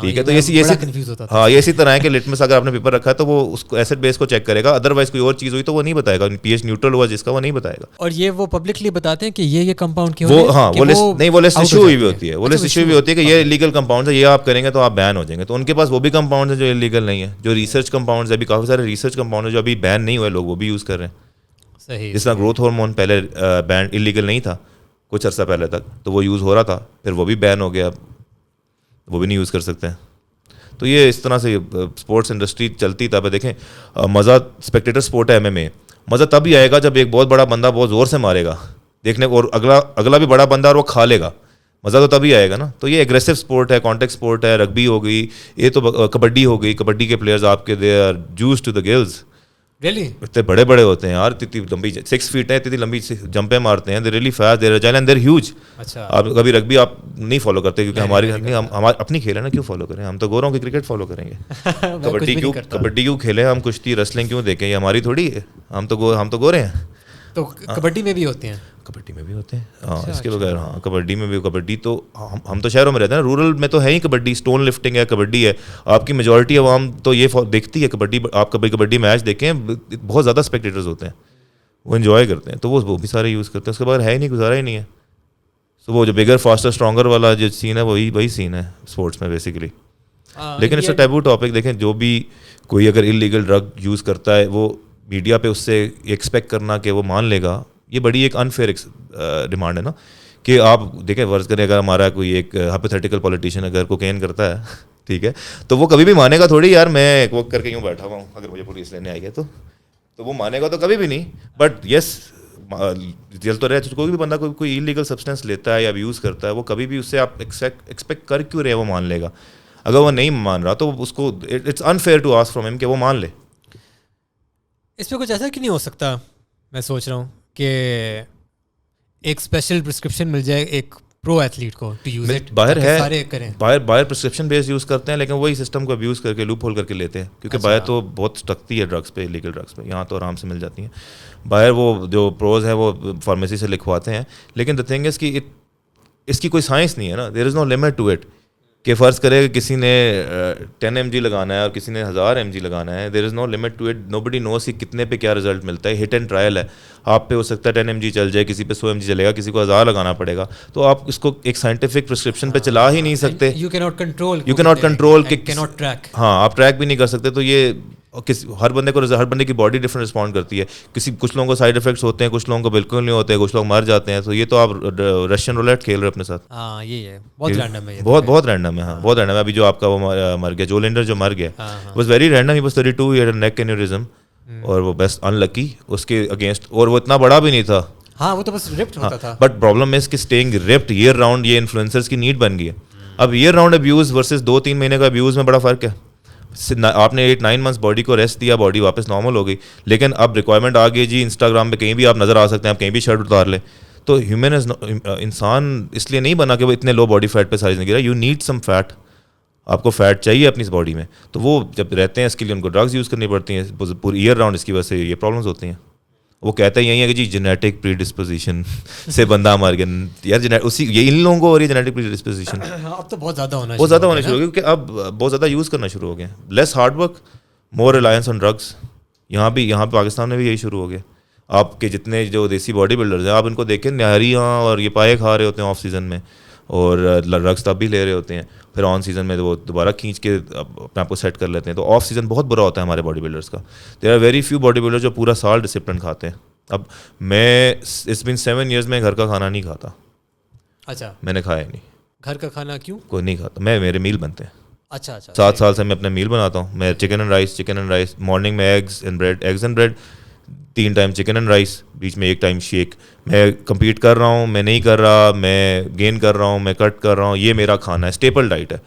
ٹھیک ہے. تو یہ اسی طرح ہے کہ لٹمس اگر آپ نے پیپر رکھا ہے تو وہ اس کو ایسڈ بیس کو چیک کرے گا, ادروائز کوئی اور چیز ہوئی تو وہ نہیں بتائے گا, پی ایچ نیوٹرل ہوا جس کا وہ نہیں بتائے گا. اور یہ وہ پبلکلی بتاتے ہیں کہ یہ کمپاؤنڈ کیوں وہ, ہاں وہ لسٹ نہیں, وہ لسٹ ایشو ہوئی ہوتی ہے, وہ لسٹ ایشو ہوئی ہوتی ہے کہ یہ لیگل کمپاؤنڈز ہے, یہ آپ کریں گے تو آپ بین ہو جائیں گے. تو ان کے پاس وہ بھی کمپاؤنڈز ہیں جو لیگل نہیں ہے, جو ریسرچ کمپاؤنڈز ہے, ابھی کافی سارے ریسرچ کمپاؤنڈ ہیں جو ابھی بین نہیں ہوئے, لوگ وہ بھی یوز کر رہے ہیں. صحیح. جس طرح گروتھ ہارمون پہلے بین انلیگل نہیں تھا کچھ عرصہ پہلے تک, تو وہ یوز ہو رہا تھا, پھر وہ بھی بین ہو گیا, وہ بھی نہیں یوز کر سکتے ہیں. تو یہ اس طرح سے اسپورٹس انڈسٹری چلتی. تب دیکھیں مزہ اسپیکٹیٹر اسپورٹ ہے ایم ایم اے, مزہ تب ہی آئے گا جب ایک بہت بڑا بندہ بہت زور سے مارے گا دیکھنے کو, اور اگلا بھی بڑا بندہ اور وہ کھا لے گا, مزہ تو تبھی آئے گا نا. تو یہ ایگریسو اسپورٹ ہے, کانٹیکٹ اسپورٹ ہے, رگبی ہو گئی, یہ تو کبڈی ہو گئی. کبڈی کے پلیئرز آپ کے they are juiced to the gills, اتنے بڑے بڑے ہوتے ہیں یار, اتنی لمبی 6 فیٹ ہے, اتنی لمبی جمپیں مارتے ہیں, they really fast, they agile and they huge. آپ کبھی رگبی آپ نہیں فالو کرتے کیونکہ ہماری اپنی کھیل ہے نا, کیوں فالو کریں, ہم تو گوروں کی کرکٹ فالو کریں گے. کبڈی کیوں کھیلیں ہم, کشتی ریسلنگ کیوں دیکھیں, یہ ہماری تھوڑی ہے, ہم تو گورے ہیں. تو کبڈی میں بھی ہوتے ہیں, کبڈی میں بھی ہوتے ہیں, ہاں اس کے بغیر. ہاں کبڈی میں بھی, کبڈی تو ہم تو شہروں میں رہتے ہیں, رورل میں تو ہے ہی کبڈی, اسٹون لفٹنگ ہے, کبڈی ہے. آپ کی میجورٹی عوام تو یہ دیکھتی ہے کبڈی. آپ کبھی کبڈی میچ دیکھیں, بہت زیادہ اسپیکٹیٹرز ہوتے ہیں, وہ انجوائے کرتے ہیں, تو وہ بھی سارے یوز کرتے ہیں. اس کے بغیر ہے ہی نہیں, گزارا ہی نہیں ہے. تو وہ جو بگر فاسٹر اسٹرانگر والا جو سین ہے وہی سین ہے اسپورٹس میں بیسیکلی. لیکن اس کا ٹیبو ٹاپک دیکھیں, جو بھی کوئی اگر انلیگل ڈرگ یوز کرتا ہے, وہ میڈیا پہ اس سے ایکسپیکٹ کرنا کہ وہ مان لے گا, یہ بڑی ایک انفیئر ڈیمانڈ ہے نا. کہ آپ دیکھیں فرض کریں اگر ہمارا کوئی ایک ہائپوتھیٹیکل پولیٹیشین اگر کوکین کرتا ہے, ٹھیک ہے, تو وہ کبھی بھی مانے گا تھوڑی یار میں ایک وقت کر کے یوں بیٹھا ہوا ہوں, اگر مجھے پولیس لینے آئی ہے تو وہ مانے گا تو کبھی بھی نہیں. بٹ یس جل تو رہے, کوئی بھی بندہ کوئی انلیگل سبسٹینس لیتا ہے یا یوز کرتا ہے, وہ کبھی بھی اس سے آپ ایکسپیکٹ کر کیوں رہے وہ مان لے گا. اگر وہ نہیں مان رہا تو اس کو it's unfair to ask from ہم کہ وہ مان لے. اس پہ کچھ ایسا کیوں نہیں ہو سکتا, میں سوچ رہا ہوں کہ ایک اسپیشل پرسکرپشن مل جائے ایک پرو ایتھلیٹ کو ٹو یوز اٹ. باہر ہے, باہر پرسکرپشن بیس یوز کرتے ہیں, لیکن وہی سسٹم کو ابیوز کر کے لوپ ہول کر کے لیتے ہیں, کیونکہ باہر تو بہت سختی ہے ڈرگس پہ, لیگل ڈرگس پہ. یہاں تو آرام سے مل جاتی ہیں. باہر وہ جو پروز ہیں وہ فارمیسی سے لکھواتے ہیں, لیکن دا تھنگ از کہ اس کی کوئی سائنس نہیں ہے نا, دیر از نو لمٹ ٹو اٹ. کہ فرض کرے کہ کسی نے 10 mg لگانا ہے اور کسی نے 1000 mg لگانا ہے, there is no limit to it. نو بڈی نوز کہ کتنے پہ کیا رزلٹ ملتا ہے. ہٹ اینڈ ٹرائل ہے, آپ پہ ہو سکتا ہے 10 mg چل جائے, کسی پہ 100 mg چلے گا, کسی کو 1000 لگانا پڑے گا. تو آپ اس کو ایک سائنٹیفک پرسکرپشن پہ چلا ہی نہیں سکتے. یو کی ناٹ کنٹرول ہاں آپ ٹریک بھی نہیں کر سکتے. تو یہ اور ہر بندے کی باڈی ڈفرنٹ رسپونڈ کرتی ہے. کچھ لوگوں کو سائڈ افیکٹس ہوتے ہیں, کچھ لوگوں کو بالکل نہیں ہوتے, کچھ لوگ مر جاتے ہیں. تو یہ تو آپ رشین رولٹ کھیل رہے اپنے ساتھ. ہاں یہ ہے بہت رینڈم ہے, بہت رینڈم ہے. ہاں بہت رینڈم ہے. ابھی جو آپ کا وہ مر گیا, جو لینڈر جو مر گیا, was very random. He was 32, he had a neck aneurysm, اور وہ بیسٹ ان لکی اس کے اگینسٹ, اور وہ اتنا بڑا بھی نہیں تھا. ہاں وہ تو بس رپٹ ہوتا تھا. بٹ پرابلم از کہ اسٹیئنگ رپٹ ایئر راؤنڈ, یہ انفلوئنسرز کی نیڈ بن گئی ہے. اب ایئر راؤنڈ ابیوز ورسز 2-3 مہینے کا ابیوز میں بڑا فرق ہے. آپ نے 8-9 منتھس باڈی کو ریسٹ دیا, باڈی واپس نارمل ہو گئی. لیکن اب ریکوائرمنٹ آ گئی جی, انسٹاگرام پہ کہیں بھی آپ نظر آ سکتے ہیں, آپ کہیں بھی شرٹ اتار لیں. تو ہیومن انسان اس لیے نہیں بنا کہ وہ اتنے لو باڈی فیٹ پہ ساری زندگی رہا. یو نیڈ سم فیٹ, آپ کو فیٹ چاہیے اپنی اس باڈی میں. تو وہ جب رہتے ہیں اس کے لیے ان کو ڈرگز یوز کرنی پڑتی ہیں پوری ایئر راؤنڈ. اس کی وجہ سے یہ پرابلمس ہوتی ہیں. وہ کہتے ہیں یہی ہے کہ جی جینیٹک پری ڈسپوزیشن سے بندہ مر گیا. یار اسی یہ ان لوگوں کو ہو رہی ہے جینیٹک پری ڈسپوزیشن. اب تو بہت زیادہ ہونا شروع ہو گیا, کیونکہ اب بہت زیادہ یوز کرنا شروع ہو گیا. Less hard work, more reliance on drugs. یہاں پہ پاکستان میں بھی یہی شروع ہو گیا. آپ کے جتنے جو دیسی باڈی بلڈرز ہیں, آپ ان کو دیکھیں نہاریاں اور یہ پائے کھا رہے ہوتے ہیں آف سیزن میں, اور ڈرگس تب بھی لے رہے ہوتے ہیں. پھر آن سیزن میں وہ دوبارہ کھینچ کے اپنے آپ کو سیٹ کر لیتے ہیں. تو آف سیزن بہت برا ہوتا ہے ہمارے باڈی بلڈرس کا. There are very few bodybuilder جو پورا سال ڈسپلن کھاتے ہیں. اب میں اٹس بین 7 years میں گھر کا کھانا نہیں کھاتا. اچھا, میں نے کھایا نہیں گھر کا کھانا کیوں؟ کوئی نہیں کھاتا. میرے میل بنتے ہیں. اچھا 7 سال سے میں اپنے میل بناتا ہوں. میں چکن اینڈ رائس, مارننگ میں eggs and bread, 3 time chicken and rice, بیچ میں 1 ٹائم شیک. میں کمپیٹ کر رہا ہوں, میں نہیں کر رہا, میں گین کر رہا ہوں, میں کٹ کر رہا ہوں, یہ میرا کھانا ہے, اسٹیپل ڈائٹ ہے.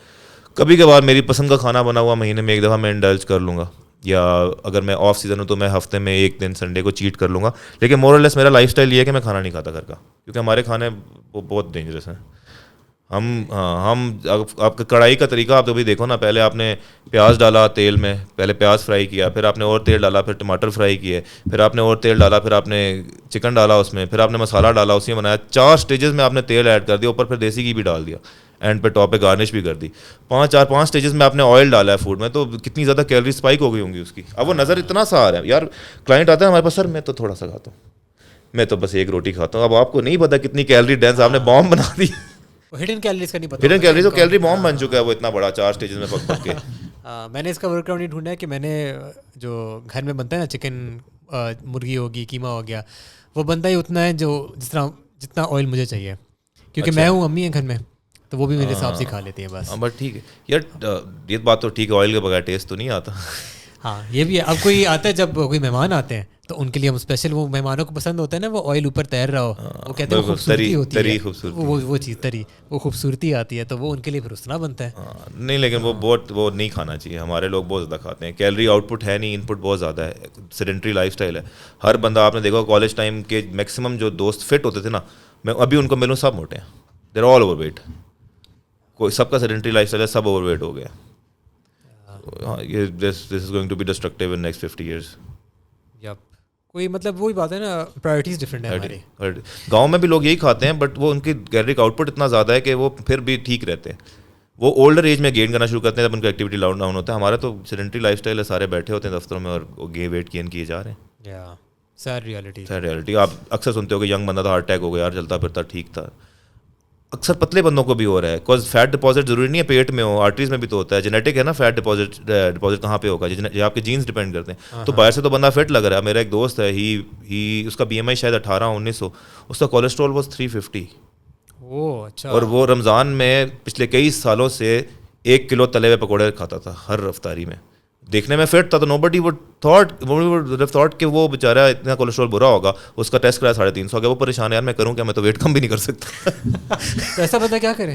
کبھی کبھار میری پسند کا کھانا بنا ہوا مہینے میں 1 دفعہ میں انڈلج کر لوں گا, یا اگر میں آف سیزن ہوں تو میں ہفتے میں 1 دن سنڈے کو چیٹ کر لوں گا. لیکن مور اور لیس میرا لائف اسٹائل یہ ہے کہ میں کھانا نہیں کھاتا گھر کا, کیونکہ ہمارے کھانے وہ بہت ڈینجرس ہیں. ہم آپ کا کڑھائی کا طریقہ آپ کبھی دیکھو نا, پہلے آپ نے پیاز ڈالا تیل میں, پہلے پیاز فرائی کیا, پھر آپ نے اور تیل ڈالا, پھر ٹماٹر فرائی کیے, پھر آپ نے اور تیل ڈالا, پھر آپ نے چکن ڈالا اس میں, پھر آپ نے مسالہ ڈالا, اسی میں بنایا. 4 اسٹیجز میں آپ نے تیل ایڈ کر دیا, اوپر پھر دیسی گھی بھی ڈال دیا, اینڈ پہ ٹاپ پہ گارنش بھی کر دی. 5 اسٹیجز میں آپ نے آئل ڈالا ہے فوڈ میں, تو کتنی زیادہ کیلری اسپائک ہو گئی ہوں گی اس کی. اب وہ نظر اتنا سا آ رہا ہے. یار کلائنٹ آتا ہے ہمارے پاس, سر میں تو تھوڑا سا کھاتا ہوں, میں تو بس 1 روٹی کھاتا ہوں. اب آپ کو نہیں پتا کتنی کیلری ڈینس آپ نے بام بنا دی. ہڈن کیلریز کا نہیں پتا. ہڈن کیلریز تو کیلری بام بن چکا ہے وہ اتنا بڑا 4 اسٹیجز میں پک پک کے. میں نے اس کا ورک آؤٹ نہیں ڈھونڈا ہے کہ میں نے جو گھر میں بنتا ہے نا, چکن مرغی ہوگی, قیمہ ہو گیا, وہ بنتا ہی اتنا ہے جو جتنا آئل مجھے چاہیے, کیونکہ میں ہوں, امی ہیں گھر میں, تو وہ بھی میرے حساب سے کھا لیتی ہیں بس. بٹ ٹھیک ہے یار, یہ بات تو ٹھیک ہے, آئل کے بغیر ٹیسٹ تو نہیں آتا. ہاں یہ بھی ہے. اب کوئی آتا ہے, جب کوئی مہمان آتے ہیں تو ان کے لیے ہم اسپیشل, وہ مہمانوں کو پسند ہوتا ہے نا وہ آئل اوپر تیر رہا ہو, وہ کہتے ہیں خوبصورتی ہوتی ہے, وہ چیز تری, وہ خوبصورتی آتی ہے, تو وہ ان کے لیے پھر اتنا بنتا ہے. نہیں لیکن وہ نہیں کھانا چاہیے. ہمارے لوگ بہت زیادہ کھاتے ہیں. کیلری آؤٹ پٹ ہے نہیں, ان پٹ بہت زیادہ ہے. سیڈنٹری لائف اسٹائل ہے. ہر بندہ آپ نے دیکھا کالج ٹائم کے میکسیمم جو دوست فٹ ہوتے تھے نا, میں ابھی ان کو ملوں سب موٹے ہیں. دیر آل اوور ویٹ. کوئی سب کا سیڈنٹری لائف اسٹائل ہے, سب اوور ویٹ ہو گیا. This is going to be destructive in next 50 years. کوئی مطلب وہی بات ہے نا, پرائرٹیز ڈفرینٹ ہیں ہماری. گاؤں میں بھی لوگ یہی کھاتے ہیں, بٹ وہ ان کی کیلری کا آؤٹ پٹ اتنا زیادہ ہے کہ وہ پھر بھی ٹھیک رہتے ہیں. وہ اولڈر ایج میں گین کرنا شروع کرتے ہیں جب ان کا ایکٹیویٹی ڈاؤن ہوتا ہے. ہمارا تو سیڈنٹری لائف اسٹائل ہے, سارے بیٹھے ہوتے ہیں دفتروں میں اور ویٹ گین کیے جا رہے ہیں. Sad reality. آپ اکثر سنتے ہو کہ ینگ بندہ تھا, ہارٹ اٹیک ہو گیا, یار چلتا پھرتا ٹھیک تھا. اکثر پتلے بندوں کو بھی ہو رہا ہے, بیکاز فیٹ ڈپازٹ ضروری نہیں ہے پیٹ میں ہو, آرٹریز میں بھی تو ہوتا ہے. جینیٹک ہے نا, فیٹ ڈپازٹ کہاں پہ ہوگا, یہ آپ کے جینس ڈپینڈ کرتے ہیں. تو باہر سے تو بندہ فٹ لگ رہا ہے. میرا ایک دوست ہے, اس کا BMI شاید 1800-1900, اس کا کولیسٹرول واز 350. اور وہ رمضان میں پچھلے کئی سالوں سے 1 کلو تلے ہوئے پکوڑے کھاتا تھا ہر افطاری میں. دیکھنے میں فٹ تھا, تو nobody would thought کہ وہ بیچارہ اتنا کولیسٹرول برا ہوگا. اس کا ٹیسٹ کرایا 350 ہو گیا. وہ پریشان ہے, یار میں کروں کیا, میں تو ویٹ کم بھی نہیں کر سکتا. ایسا بندہ کیا کرے؟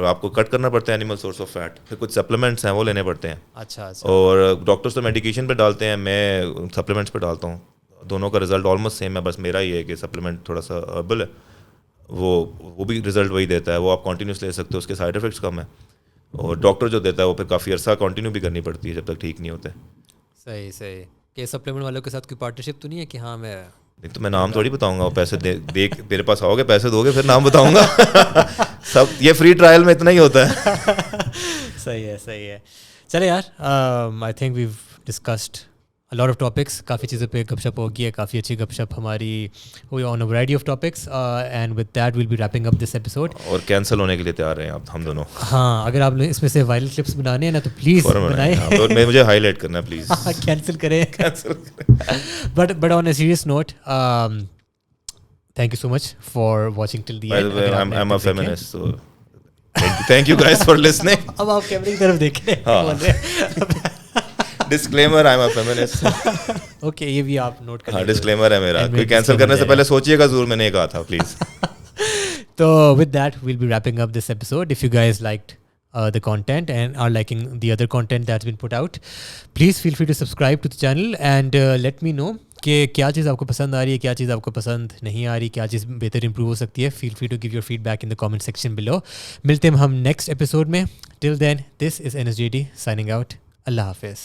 آپ کو کٹ کرنا پڑتا ہے اینیمل سورس آف فیٹ, پھر کچھ سپلیمنٹس ہیں وہ لینے پڑتے ہیں. اچھا. اور ڈاکٹرس تو میڈیکیشن پہ ڈالتے ہیں, میں سپلیمنٹس پہ ڈالتا ہوں. دونوں کا رزلٹ آلموسٹ سیم ہے, بس میرا یہ ہے کہ سپلیمنٹ تھوڑا سا ہربل ہے, وہ بھی رزلٹ وہی دیتا ہے. وہ آپ کنٹینیوس لے سکتے ہو, اس کے سائڈ افیکٹس کم ہیں. اور ڈاکٹر جو دیتا ہے وہ پھر کافی عرصہ کنٹینیو بھی کرنی پڑتی ہے جب تک ٹھیک نہیں ہوتے. صحیح. کہ سپلیمنٹ والوں کے ساتھ کوئی پارٹنرشپ تو نہیں ہے کہ ہاں میں نہیں, تو میں نام تھوڑی بتاؤں گا. پیسے دیکھ میرے پاس آؤ گے, پیسے دو گے, پھر نام بتاؤں گا. سب یہ فری ٹرائل میں اتنا ہی ہوتا ہے. صحیح ہے. چلے یار, I think we've discussed a lot of topics, کافی چیزوں پہ گپ شپ ہوگی ہے, کافی اچھی گپ شپ ہماری ہوئی on a variety of topics, and with that we'll be wrapping up this episode. اور کینسل ہونے کے لیے تیار ہیں آپ ہم دونوں. ہاں اگر آپ نے اس میں سے وائرل کلپس بنانے ہیں نا تو پلیز بنائیں, مجھے ہائی لائٹ کرنا پلیز. کینسل کریں. But on a serious note, thank you so much for watching till the end. I'm a feminist, so thank you guys for listening. اب آپ کیمرے کی طرف دیکھیں. Disclaimer, I am a feminist. Okay, یہ بھی آپ نوٹ کر. ہاں ڈسکلیمر ہے میرا, کوئی کینسل کرنے سے پہلے سوچیے گا ضرور میں نے یہ کہا تھا پلیز. تو with that we'll be wrapping up this episode. If you guys liked the content and are liking the other content that's been put out, please feel free to subscribe to the channel and let me know کہ کیا چیز آپ کو پسند آ رہی ہے, کیا چیز آپ کو پسند نہیں آ رہی, کیا چیز بہتر امپروو ہو سکتی ہے. Feel free to give your feedback in the comment section below. ملتے ہیں ہم نیکسٹ ایپیسوڈ میں. ٹل دین, دس از NSJD signing out. اللہ حافظ.